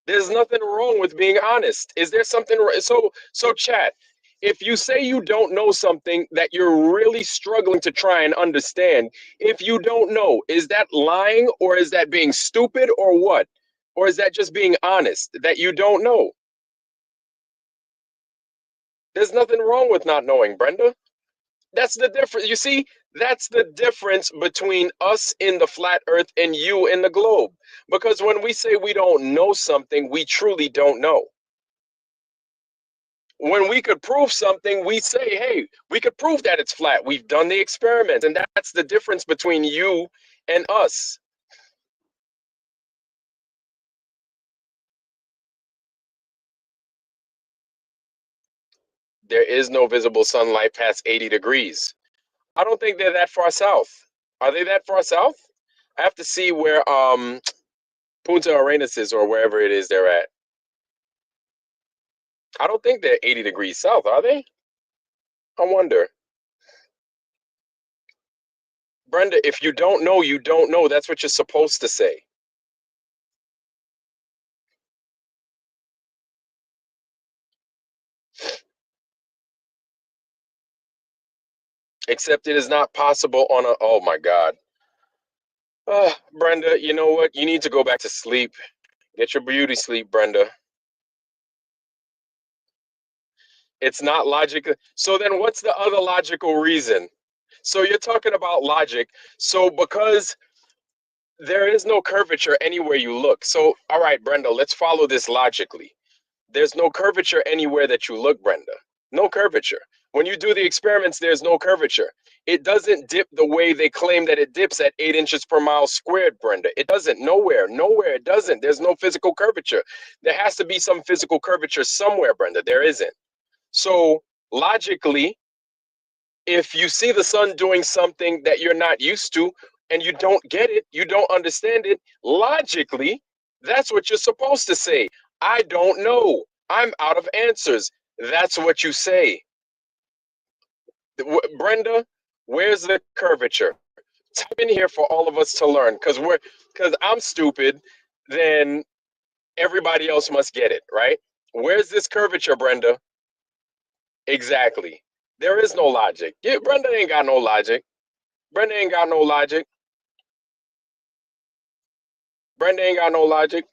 There's nothing wrong with being honest. Is there something? So chat, if you say you don't know something that you're really struggling to try and understand, if you don't know, is that lying, or is that being stupid, or what? Or is that just being honest that you don't know? There's nothing wrong with not knowing, Brenda. That's the difference. You see, that's the difference between us in the flat earth and you in the globe. Because when we say we don't know something, we truly don't know. When we could prove something, we say, hey, we could prove that it's flat. We've done the experiment. And that's the difference between you and us. There is no visible sunlight past 80 degrees. I don't think they're that far south. Are they that far south? I have to see where Punta Arenas is, or wherever it is they're at. I don't think they're 80 degrees south, are they? I wonder. Brenda, if you don't know, you don't know. That's what you're supposed to say. Except it is not possible on a, oh my God. Brenda, you know what? You need to go back to sleep. Get your beauty sleep, Brenda. It's not logical. So then what's the other logical reason? So you're talking about logic. So because there is no curvature anywhere you look. So, all right, Brenda, let's follow this logically. There's no curvature anywhere that you look, Brenda. No curvature. When you do the experiments, there's no curvature. It doesn't dip the way they claim that it dips at 8 inches per mile squared, Brenda. It doesn't. Nowhere it doesn't. There's no physical curvature. There has to be some physical curvature somewhere, Brenda. There isn't. So, logically, if you see the sun doing something that you're not used to and you don't get it, you don't understand it, logically, that's what you're supposed to say. I don't know. I'm out of answers. That's what you say. Brenda, where's the curvature? Type in here for all of us to learn because I'm stupid, then everybody else must get it, right? Where's this curvature, Brenda? Exactly. There is no logic. Yeah, Brenda ain't got no logic. Brenda ain't got no logic. Brenda ain't got no logic.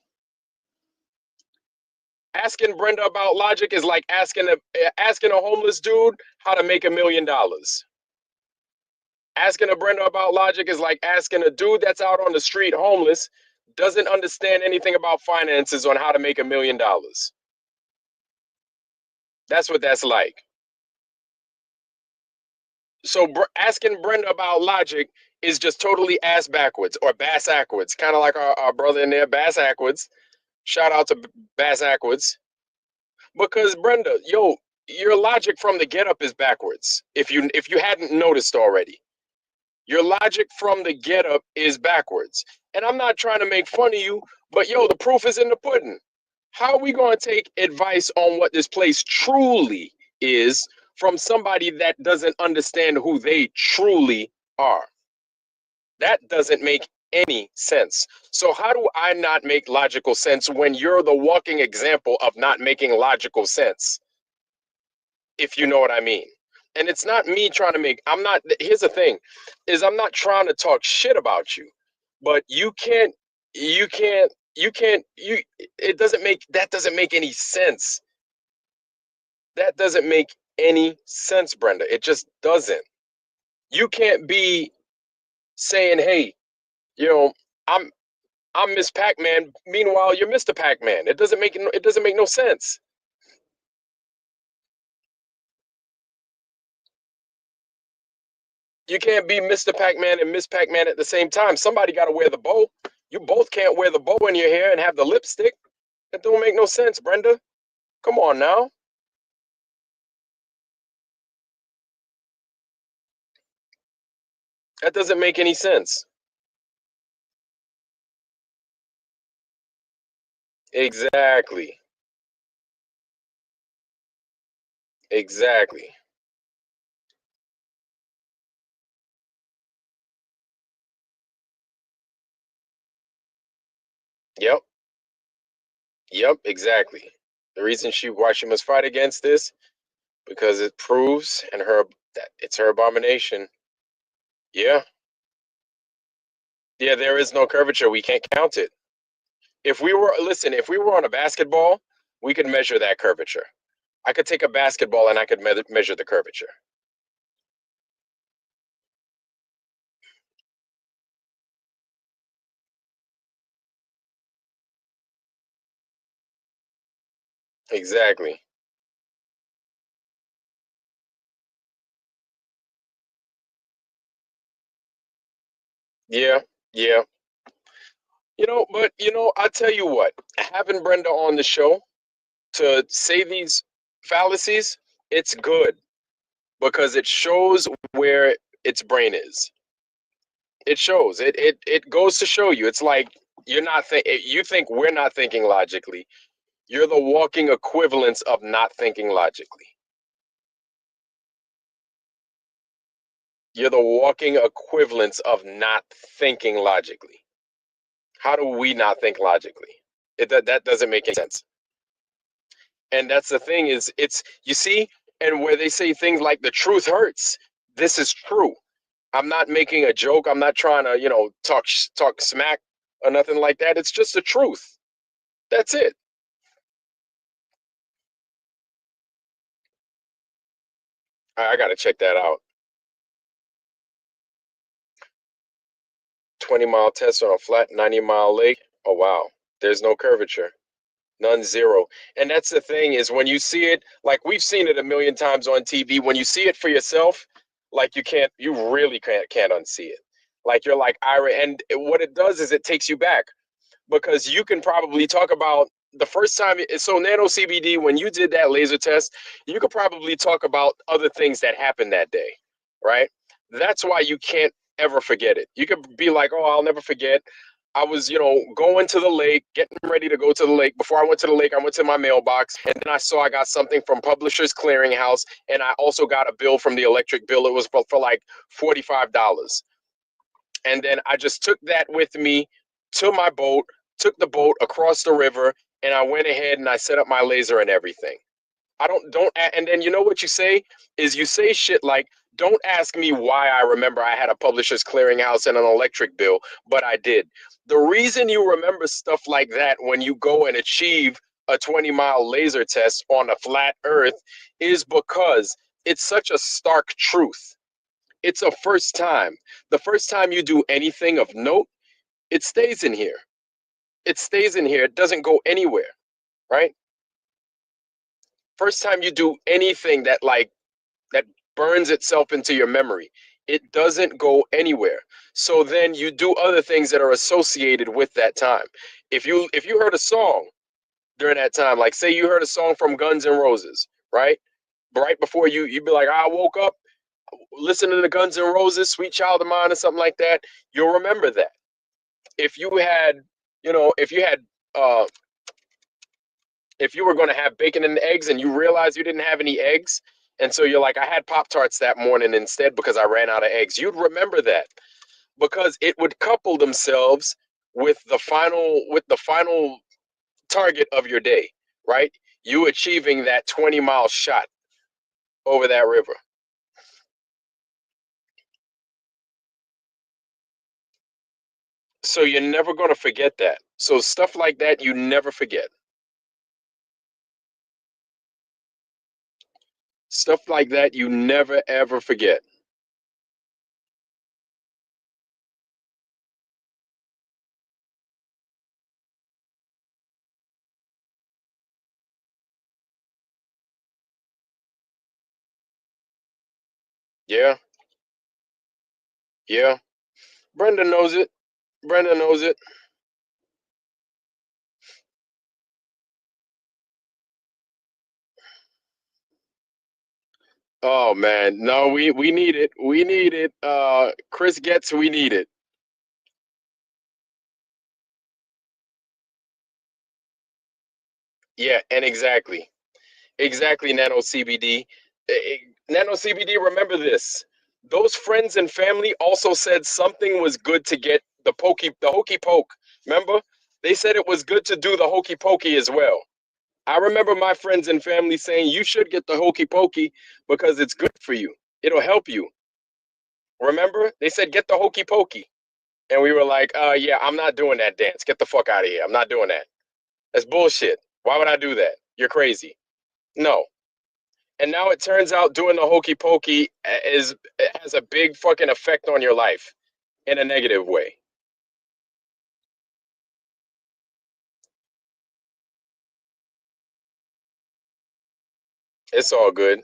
Asking Brenda about logic is like asking a homeless dude how to make $1,000,000. Asking a Brenda about logic is like asking a dude that's out on the street homeless, doesn't understand anything about finances on how to make $1,000,000. That's what that's like. So asking Brenda about logic is just totally ass backwards or bass backwards, kind of like our brother in there, bass backwards. Shout out to bass backwards. Because Brenda, yo, your logic from the get up is backwards. If you hadn't noticed already, your logic from the get up is backwards. And I'm not trying to make fun of you, but yo, the proof is in the pudding. How are we going to take advice on what this place truly is from somebody that doesn't understand who they truly are? That doesn't make any sense. So how do I not make logical sense when you're the walking example of not making logical sense? If you know what I mean. And it's not me trying to make, I'm not, here's the thing, is I'm not trying to talk shit about you, but it doesn't make, that doesn't make any sense. That doesn't make any sense, Brenda. It just doesn't. You can't be saying, hey, you know, I'm I'm Miss Pac-Man. Meanwhile, you're Mr. Pac-Man. It doesn't make no sense. You can't be Mr. Pac-Man and Miss Pac-Man at the same time. Somebody got to wear the bow. You both can't wear the bow in your hair and have the lipstick. That don't make no sense, Brenda. Come on now. That doesn't make any sense. Exactly. Exactly. Yep. Yep. Exactly. The reason why she must fight against this because it proves and her that it's her abomination. Yeah. Yeah. There is no curvature. We can't count it. If we were on a basketball, we could measure that curvature. I could take a basketball and I could measure the curvature. Exactly. Yeah. Yeah. I tell you what, having Brenda on the show to say these fallacies, it's good because it shows where its brain is. It shows. It goes to show you. It's like you think we're not thinking logically. You're the walking equivalence of not thinking logically. You're the walking equivalence of not thinking logically. How do we not think logically? That doesn't make any sense. And that's the thing is it's you see, and where they say things like the truth hurts, this is true. I'm not making a joke. I'm not trying to, talk smack or nothing like that. It's just the truth. That's it. I gotta check that out. 20-mile test on a flat 90-mile lake. Oh wow. There's no curvature. None, zero. And that's the thing is when you see it, like we've seen it a million times on TV, when you see it for yourself, like you really can't unsee it. Like you're like Ira, and what it does is it takes you back because you can probably talk about the first time. So nano CBD, when you did that laser test, you could probably talk about other things that happened that day, right? That's why you can't ever forget it. You could be like, oh, I'll never forget. I was, going to the lake, getting ready to go to the lake. Before I went to the lake, I went to my mailbox, and then I saw I got something from Publishers Clearinghouse, and I also got a bill from the electric bill. It was for like $45. And then I just took that with me to my boat, took the boat across the river, and I went ahead and I set up my laser and everything. And then you know what you say is you say shit like, don't ask me why I remember I had a Publishers Clearinghouse and an electric bill, but I did. The reason you remember stuff like that when you go and achieve a 20-mile laser test on a flat earth is because it's such a stark truth. It's a first time. The first time you do anything of note, it stays in here. It stays in here. It doesn't go anywhere, right? First time you do anything that burns itself into your memory, it doesn't go anywhere. So then you do other things that are associated with that time. If you heard a song during that time, like say you heard a song from Guns N' Roses, right? Right before you'd be like, I woke up listening to Guns N' Roses, Sweet Child of Mine, or something like that. You'll remember that. If you had, if you had if you were going to have bacon and eggs and you realize you didn't have any eggs, and so you're like, I had Pop Tarts that morning instead because I ran out of eggs, you'd remember that because it would couple themselves with the final target of your day, right? You achieving that 20-mile shot over that river. So you're never going to forget that. So stuff like that, you never forget. Stuff like that, you never ever forget. Yeah, yeah. Brenda knows it. Brenda knows it. Oh man, no, we need it. We need it. Chris gets. We need it. Yeah, and exactly. Nano CBD. Nano CBD. Remember this. Those friends and family also said something was good to get the hokey poke. Remember, they said it was good to do the hokey pokey as well. I remember my friends and family saying you should get the hokey pokey because it's good for you. It'll help you. Remember, they said get the hokey pokey. And we were like, yeah, I'm not doing that dance. Get the fuck out of here. I'm not doing that. That's bullshit. Why would I do that? You're crazy. No. And now it turns out doing the hokey pokey has a big fucking effect on your life in a negative way. It's all good.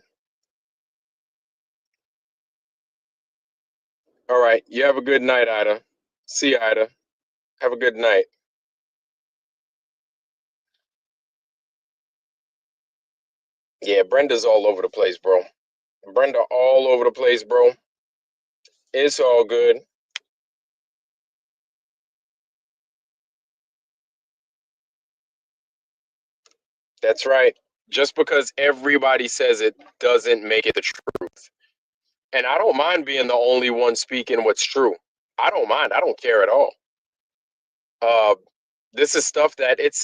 All right. You have a good night, Ida. See you, Ida. Have a good night. Yeah, Brenda's all over the place, bro. Brenda all over the place, bro. It's all good. That's right. Just because everybody says it doesn't make it the truth. And I don't mind being the only one speaking what's true. I don't mind. I don't care at all. Uh, this is stuff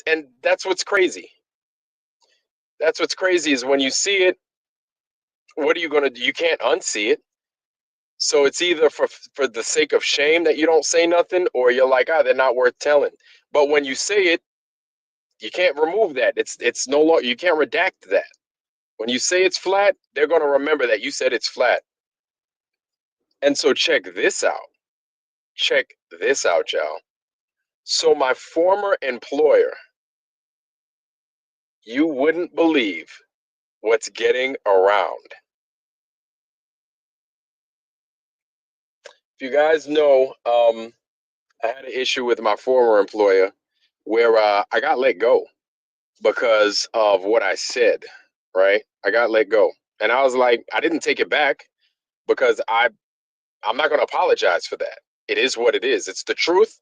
and that's what's crazy. That's what's crazy is when you see it, what are you going to do? You can't unsee it. So it's either for the sake of shame that you don't say nothing, or you're like, they're not worth telling. But when you say it, you can't remove that. It's no longer, you can't redact that. When you say it's flat, they're going to remember that you said it's flat. And so check this out. Check this out, y'all. So my former employer, you wouldn't believe what's getting around. If you guys know, I had an issue with my former employer where I got let go because of what I said, right? I got let go. And I was like, I didn't take it back because I'm not going to apologize for that. It is what it is. It's the truth,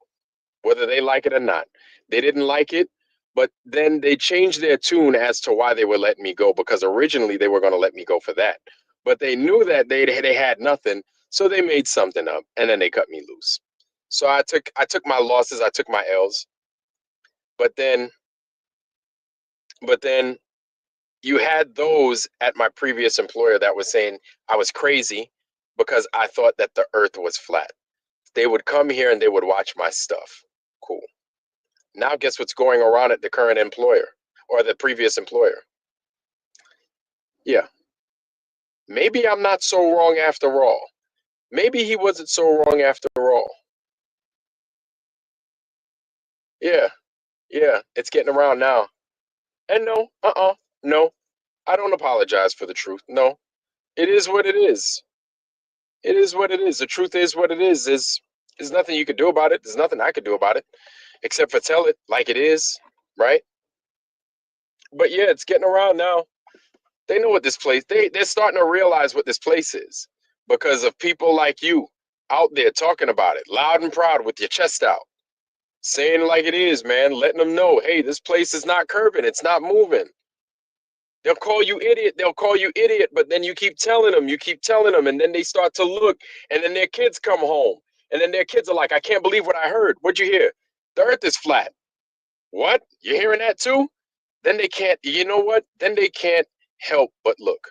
whether they like it or not. They didn't like it, but then they changed their tune as to why they were letting me go, because originally they were going to let me go for that. But they knew that they had nothing, so they made something up, and then they cut me loose. So I took my losses, I took my L's. But then you had those at my previous employer that was saying I was crazy because I thought that the earth was flat. They would come here and they would watch my stuff. Cool. Now guess what's going around at the current employer or the previous employer? Yeah. Maybe I'm not so wrong after all. Maybe he wasn't so wrong after all. Yeah. Yeah. It's getting around now. And no, no. I don't apologize for the truth. No. It is what it is. It is what it is. The truth is what it is. There's nothing you could do about it. There's nothing I could do about it except for tell it like it is, right? But yeah, it's getting around now. They know what this place, they're starting to realize what this place is because of people like you out there talking about it loud and proud with your chest out, saying like it is, man, letting them know, hey, this place is not curving, it's not moving. They'll call you idiot, but then you keep telling them, and then they start to look, and then their kids come home, and then their kids are like, I can't believe what I heard. What'd you hear? The earth is flat. What? You're hearing that too? Then they can't, you know what? Then they can't help but look.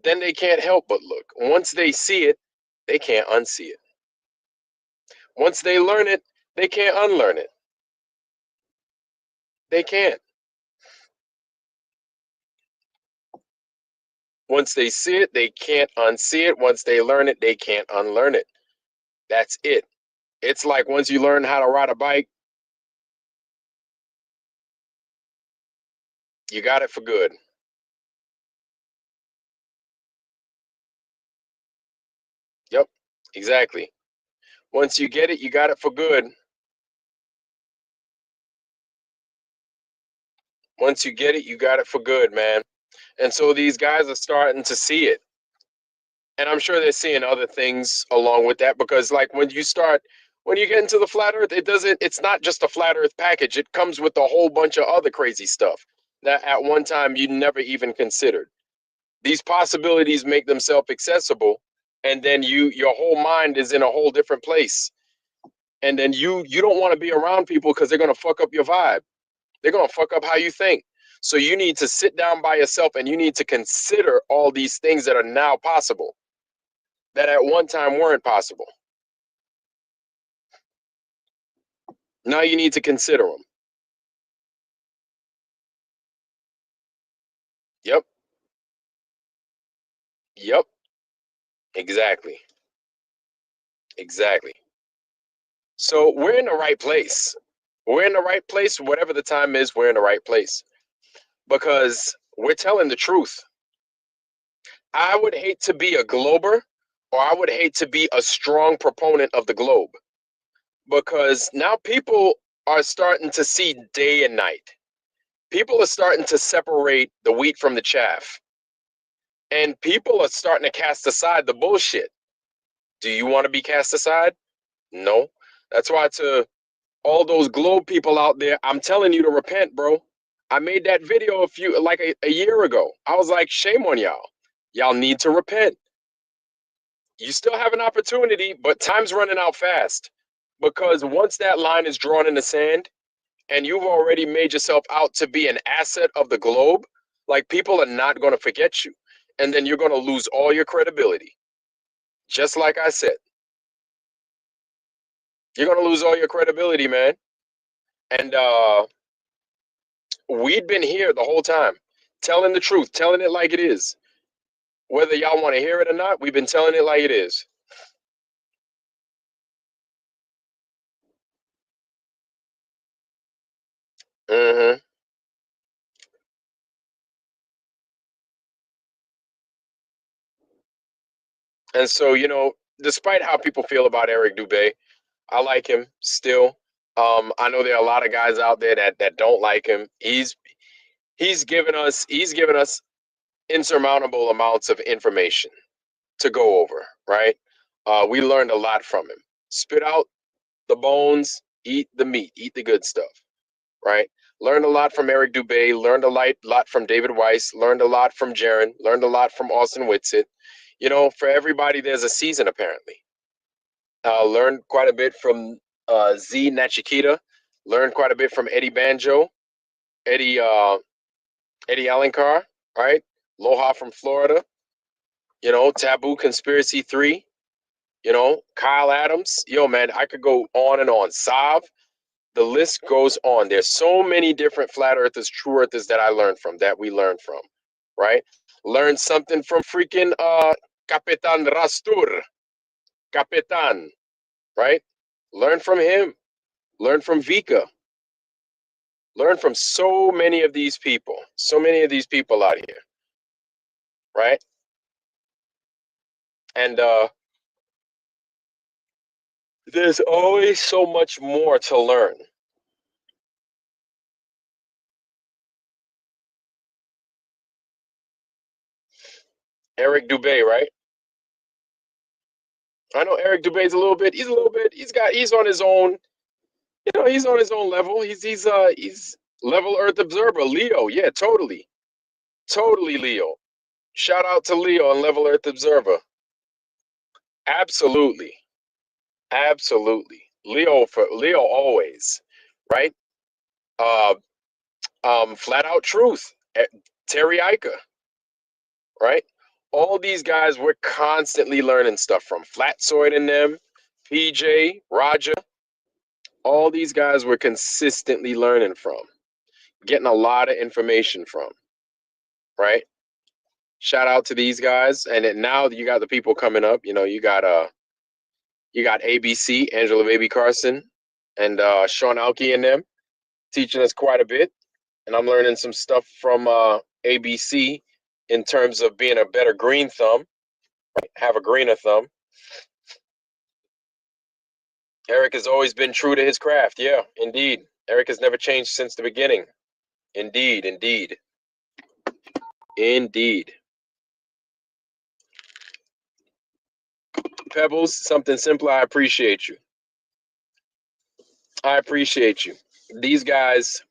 Then they can't help but look. Once they see it, they can't unsee it. Once they learn it, they can't unlearn it. They can't. Once they see it, they can't unsee it. Once they learn it, they can't unlearn it. That's it. It's like once you learn how to ride a bike, you got it for good. Yep, exactly. Once you get it, you got it for good. Once you get it, you got it for good, man. And so these guys are starting to see it. And I'm sure they're seeing other things along with that because like when you get into the flat earth, it's not just a flat earth package. It comes with a whole bunch of other crazy stuff that at one time you never even considered. These possibilities make themselves accessible, and then your whole mind is in a whole different place. And then you don't want to be around people because they're going to fuck up your vibe. They're going to fuck up how you think. So you need to sit down by yourself and you need to consider all these things that are now possible that at one time weren't possible. Now you need to consider them. Yep. Yep. Exactly. Exactly. So we're in the right place. We're in the right place. Whatever the time is, we're in the right place because we're telling the truth. I would hate to be a glober, or I would hate to be a strong proponent of the globe because now people are starting to see day and night. People are starting to separate the wheat from the chaff. And people are starting to cast aside the bullshit. Do you want to be cast aside? No. That's why to all those globe people out there, I'm telling you to repent, bro. I made that video a year ago. I was like, shame on y'all. Y'all need to repent. You still have an opportunity, but time's running out fast. Because once that line is drawn in the sand and you've already made yourself out to be an asset of the globe, like people are not going to forget you. And then you're going to lose all your credibility. Just like I said, you're going to lose all your credibility, man. And we'd been here the whole time. Telling the truth, telling it like it is. Whether y'all want to hear it or not, we've been telling it like it is. Mm-hmm. And so, despite how people feel about Eric Dubé, I like him still. I know there are a lot of guys out there that don't like him. He's given us insurmountable amounts of information to go over, right? We learned a lot from him. Spit out the bones, eat the meat, eat the good stuff, right? Learned a lot from Eric Dubé, learned a lot from David Weiss, learned a lot from Jaron, learned a lot from Austin Whitsitt. For everybody, there's a season apparently. Learned quite a bit from Z Nachikita, learned quite a bit from Eddie Banjo, Eddie Eddie Alencar, right? Loha from Florida, Taboo Conspiracy 3, Kyle Adams. Yo, man, I could go on and on. Sav, the list goes on. There's so many different flat earthers, true earthers that we learned from, right? Learned something from freaking Capitan Rastur, Capitan, right? Learn from him. Learn from Vika. Learn from so many of these people out here, right? And there's always so much more to learn. Eric Dubé, right? I know Eric Dubé's he's on his own, he's on his own level. He's level Earth observer, Leo. Yeah, totally. Totally Leo. Shout out to Leo and level Earth observer. Absolutely. Absolutely. Leo always, right? Uh Flat Out Truth, Terry Ica, right? All these guys we're constantly learning stuff from. Flatsoid and them, PJ, Roger, all these guys we're consistently learning from, getting a lot of information from, right? Shout out to these guys. And then now you got the people coming up, you got ABC, Angela Baby Carson, and Sean Alke and them teaching us quite a bit. And I'm learning some stuff from ABC in terms of being a better green thumb, right? Have a greener thumb. Eric has always been true to his craft. Yeah, indeed. Eric has never changed since the beginning. Indeed, indeed. Indeed. Pebbles, something simpler. I appreciate you. I appreciate you. These guys,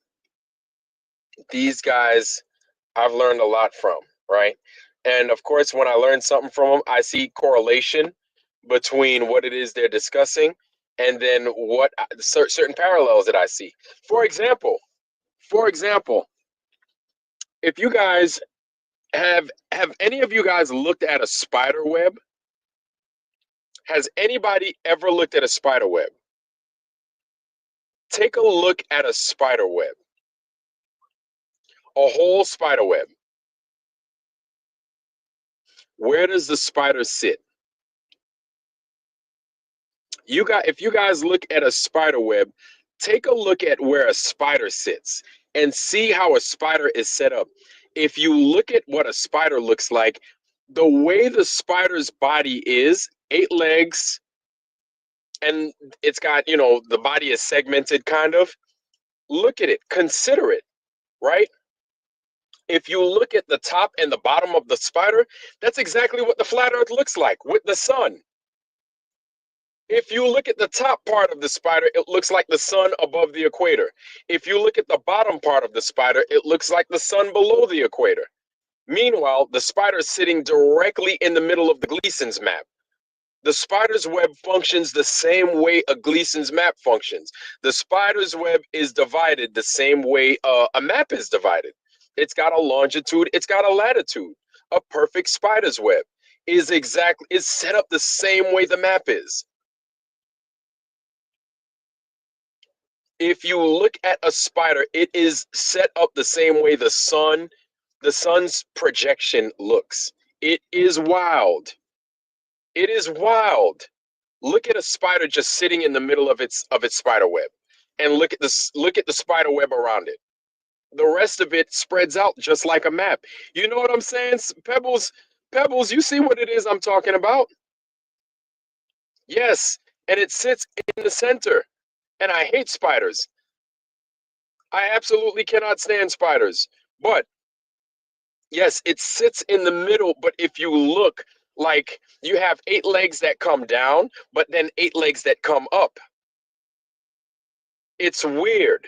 I've learned a lot from, right? And of course, when I learn something from them, I see correlation between what it is they're discussing and then what certain parallels that I see. For example, if you guys have any of you guys looked at a spider web? Has anybody ever looked at a spider web? Take a look at a spider web. A whole spider web. Where does the spider sit? If you guys look at a spider web, take a look at where a spider sits and see how a spider is set up. If you look at what a spider looks like, the way the spider's body is, 8 legs, and it's got, the body is segmented kind of. Look at it, consider it, right? If you look at the top and the bottom of the spider, that's exactly what the flat earth looks like with the sun. If you look at the top part of the spider, it looks like the sun above the equator. If you look at the bottom part of the spider, it looks like the sun below the equator. Meanwhile, the spider is sitting directly in the middle of the Gleason's map. The spider's web functions the same way a Gleason's map functions. The spider's web is divided the same way a map is divided. It's got a longitude, it's got a latitude. A perfect spider's web is set up the same way the map is. If you look at a spider, it is set up the same way the sun, the sun's projection looks. It is wild. It is wild. Look at a spider just sitting in the middle of its spider web, and look at the spider web around it. The rest of it spreads out just like a map. You know what I'm saying? Pebbles, Pebbles, you see what it is I'm talking about? Yes, and it sits in the center. And I hate spiders. I absolutely cannot stand spiders. But yes, it sits in the middle, but if you look, like you have eight legs that come down, but then eight legs that come up. It's weird.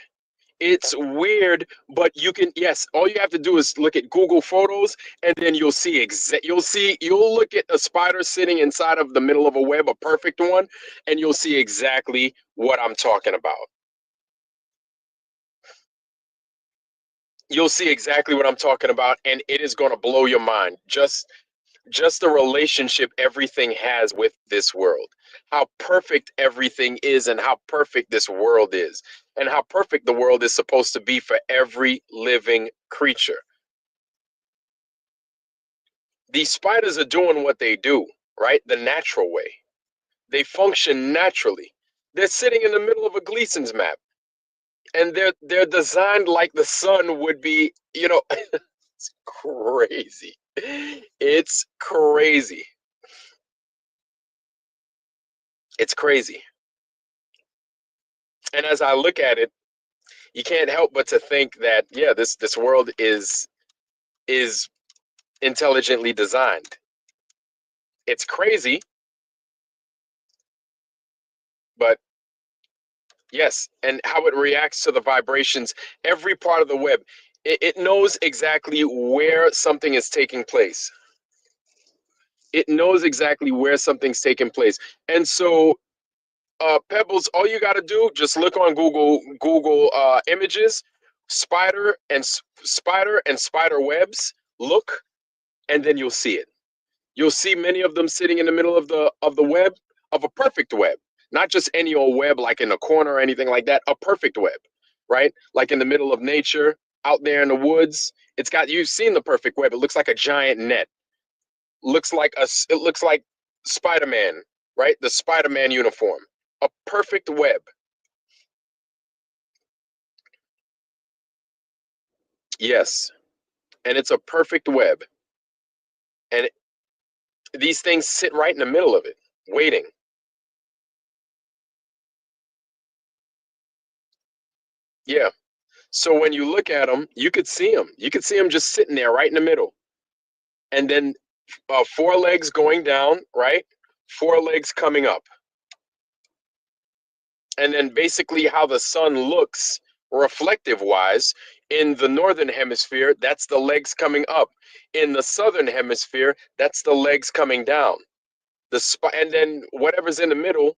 It's weird, but you can, yes, all you have to do is look at Google Photos, and then you'll look at a spider sitting inside of the middle of a web, a perfect one, and you'll see exactly what I'm talking about. You'll see exactly what I'm talking about, and it is going to blow your mind. Just the relationship everything has with this world, how perfect everything is, and how perfect this world is, and how perfect the world is supposed to be for every living creature. These spiders are doing what they do, right? The natural way. They function naturally. They're sitting in the middle of a Gleason's map, and they're designed like the sun would be, it's crazy. It's crazy. It's crazy. And as I look at it, you can't help but to think that, yeah, this world is intelligently designed. It's crazy, but yes, and how it reacts to the vibrations, every part of the web, it knows exactly where something is taking place. It knows exactly where something's taking place. And so Pebbles, all you got to do, just look on Google images, spider and spider webs. Look, and then you'll see it. You'll see many of them sitting in the middle of the web, of a perfect web, not just any old web like in a corner or anything like that. A perfect web, right? Like in the middle of nature, out there in the woods. You've seen the perfect web. It looks like a giant net. It looks like Spider-Man, right? The Spider-Man uniform. A perfect web. Yes, and it's a perfect web. And these things sit right in the middle of it, waiting. Yeah. So when you look at them, you could see them. You could see them just sitting there right in the middle. And then four legs going down, right? Four legs coming up. And then basically how the sun looks reflective wise in the northern hemisphere, that's the legs coming up. In the southern hemisphere, that's the legs coming down. And then whatever's in the middle,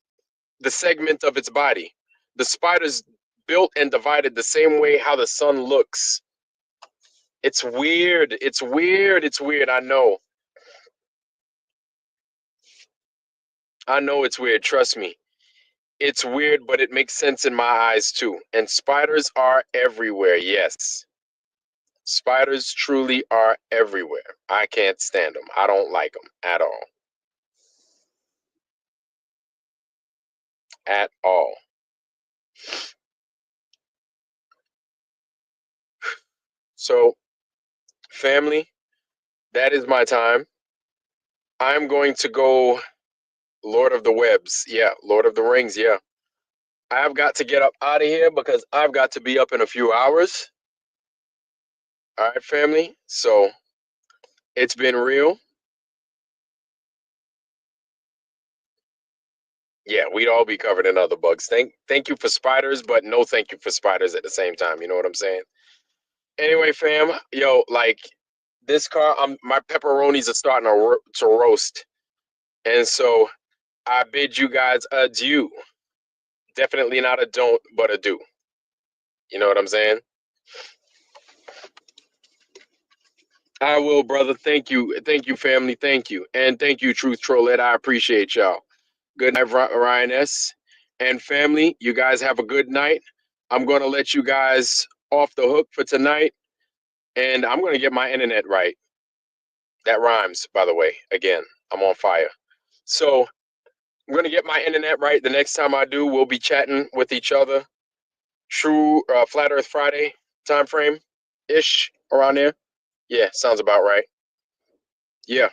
the segment of its body. The spider's built and divided the same way how the sun looks. It's weird. It's weird. It's weird. I know. I know it's weird. Trust me. It's weird, but it makes sense in my eyes too. And spiders are everywhere. Yes. Spiders truly are everywhere. I can't stand them. I don't like them at all. At all. So, family, that is my time. I'm going to go Lord of the Webs. Yeah, Lord of the Rings. Yeah. I've got to get up out of here because I've got to be up in a few hours. All right, family. So it's been real. Yeah, we'd all be covered in other bugs. Thank you for spiders, but no thank you for spiders at the same time. You know what I'm saying? Anyway, fam, yo, like this car, my pepperonis are starting to roast, and so I bid you guys adieu. Definitely not a don't, but a do. You know what I'm saying? I will, brother. Thank you, family. Thank you, and thank you, Truth Trollette. I appreciate y'all. Good night, Ryan S. And family. You guys have a good night. I'm gonna let you guys off the hook for tonight. And I'm going to get my internet right. That rhymes, by the way. Again, I'm on fire. So I'm going to get my internet right. The next time I do, we'll be chatting with each other. True Flat Earth Friday time frame ish around there. Yeah, sounds about right. Yeah.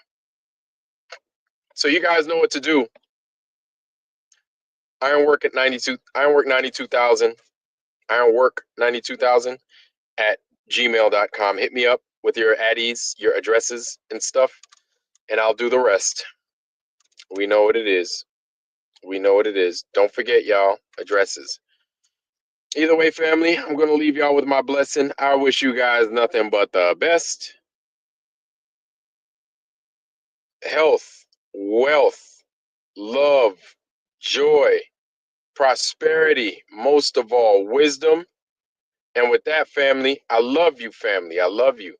So you guys know what to do. Ironwork at 92. Ironwork 92,000. Ironwork 92,000 at gmail.com. Hit me up with your addies, your addresses and stuff, and I'll do the rest. We know what it is. We know what it is. Don't forget, y'all, addresses. Either way, family, I'm going to leave y'all with my blessing. I wish you guys nothing but the best. Health, wealth, love, joy, prosperity, most of all, wisdom. And with that, family, I love you, family. I love you.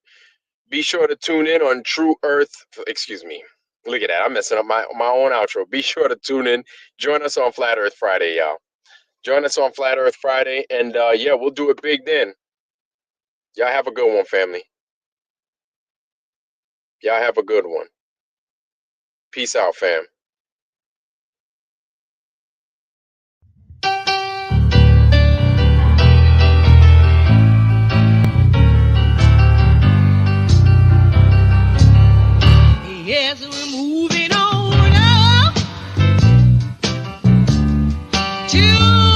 Be sure to tune in on True Earth. Excuse me. Look at that. I'm messing up my own outro. Be sure to tune in. Join us on Flat Earth Friday, y'all. Join us on Flat Earth Friday. And yeah, we'll do it big then. Y'all have a good one, family. Y'all have a good one. Peace out, fam. Yes, we're moving on up to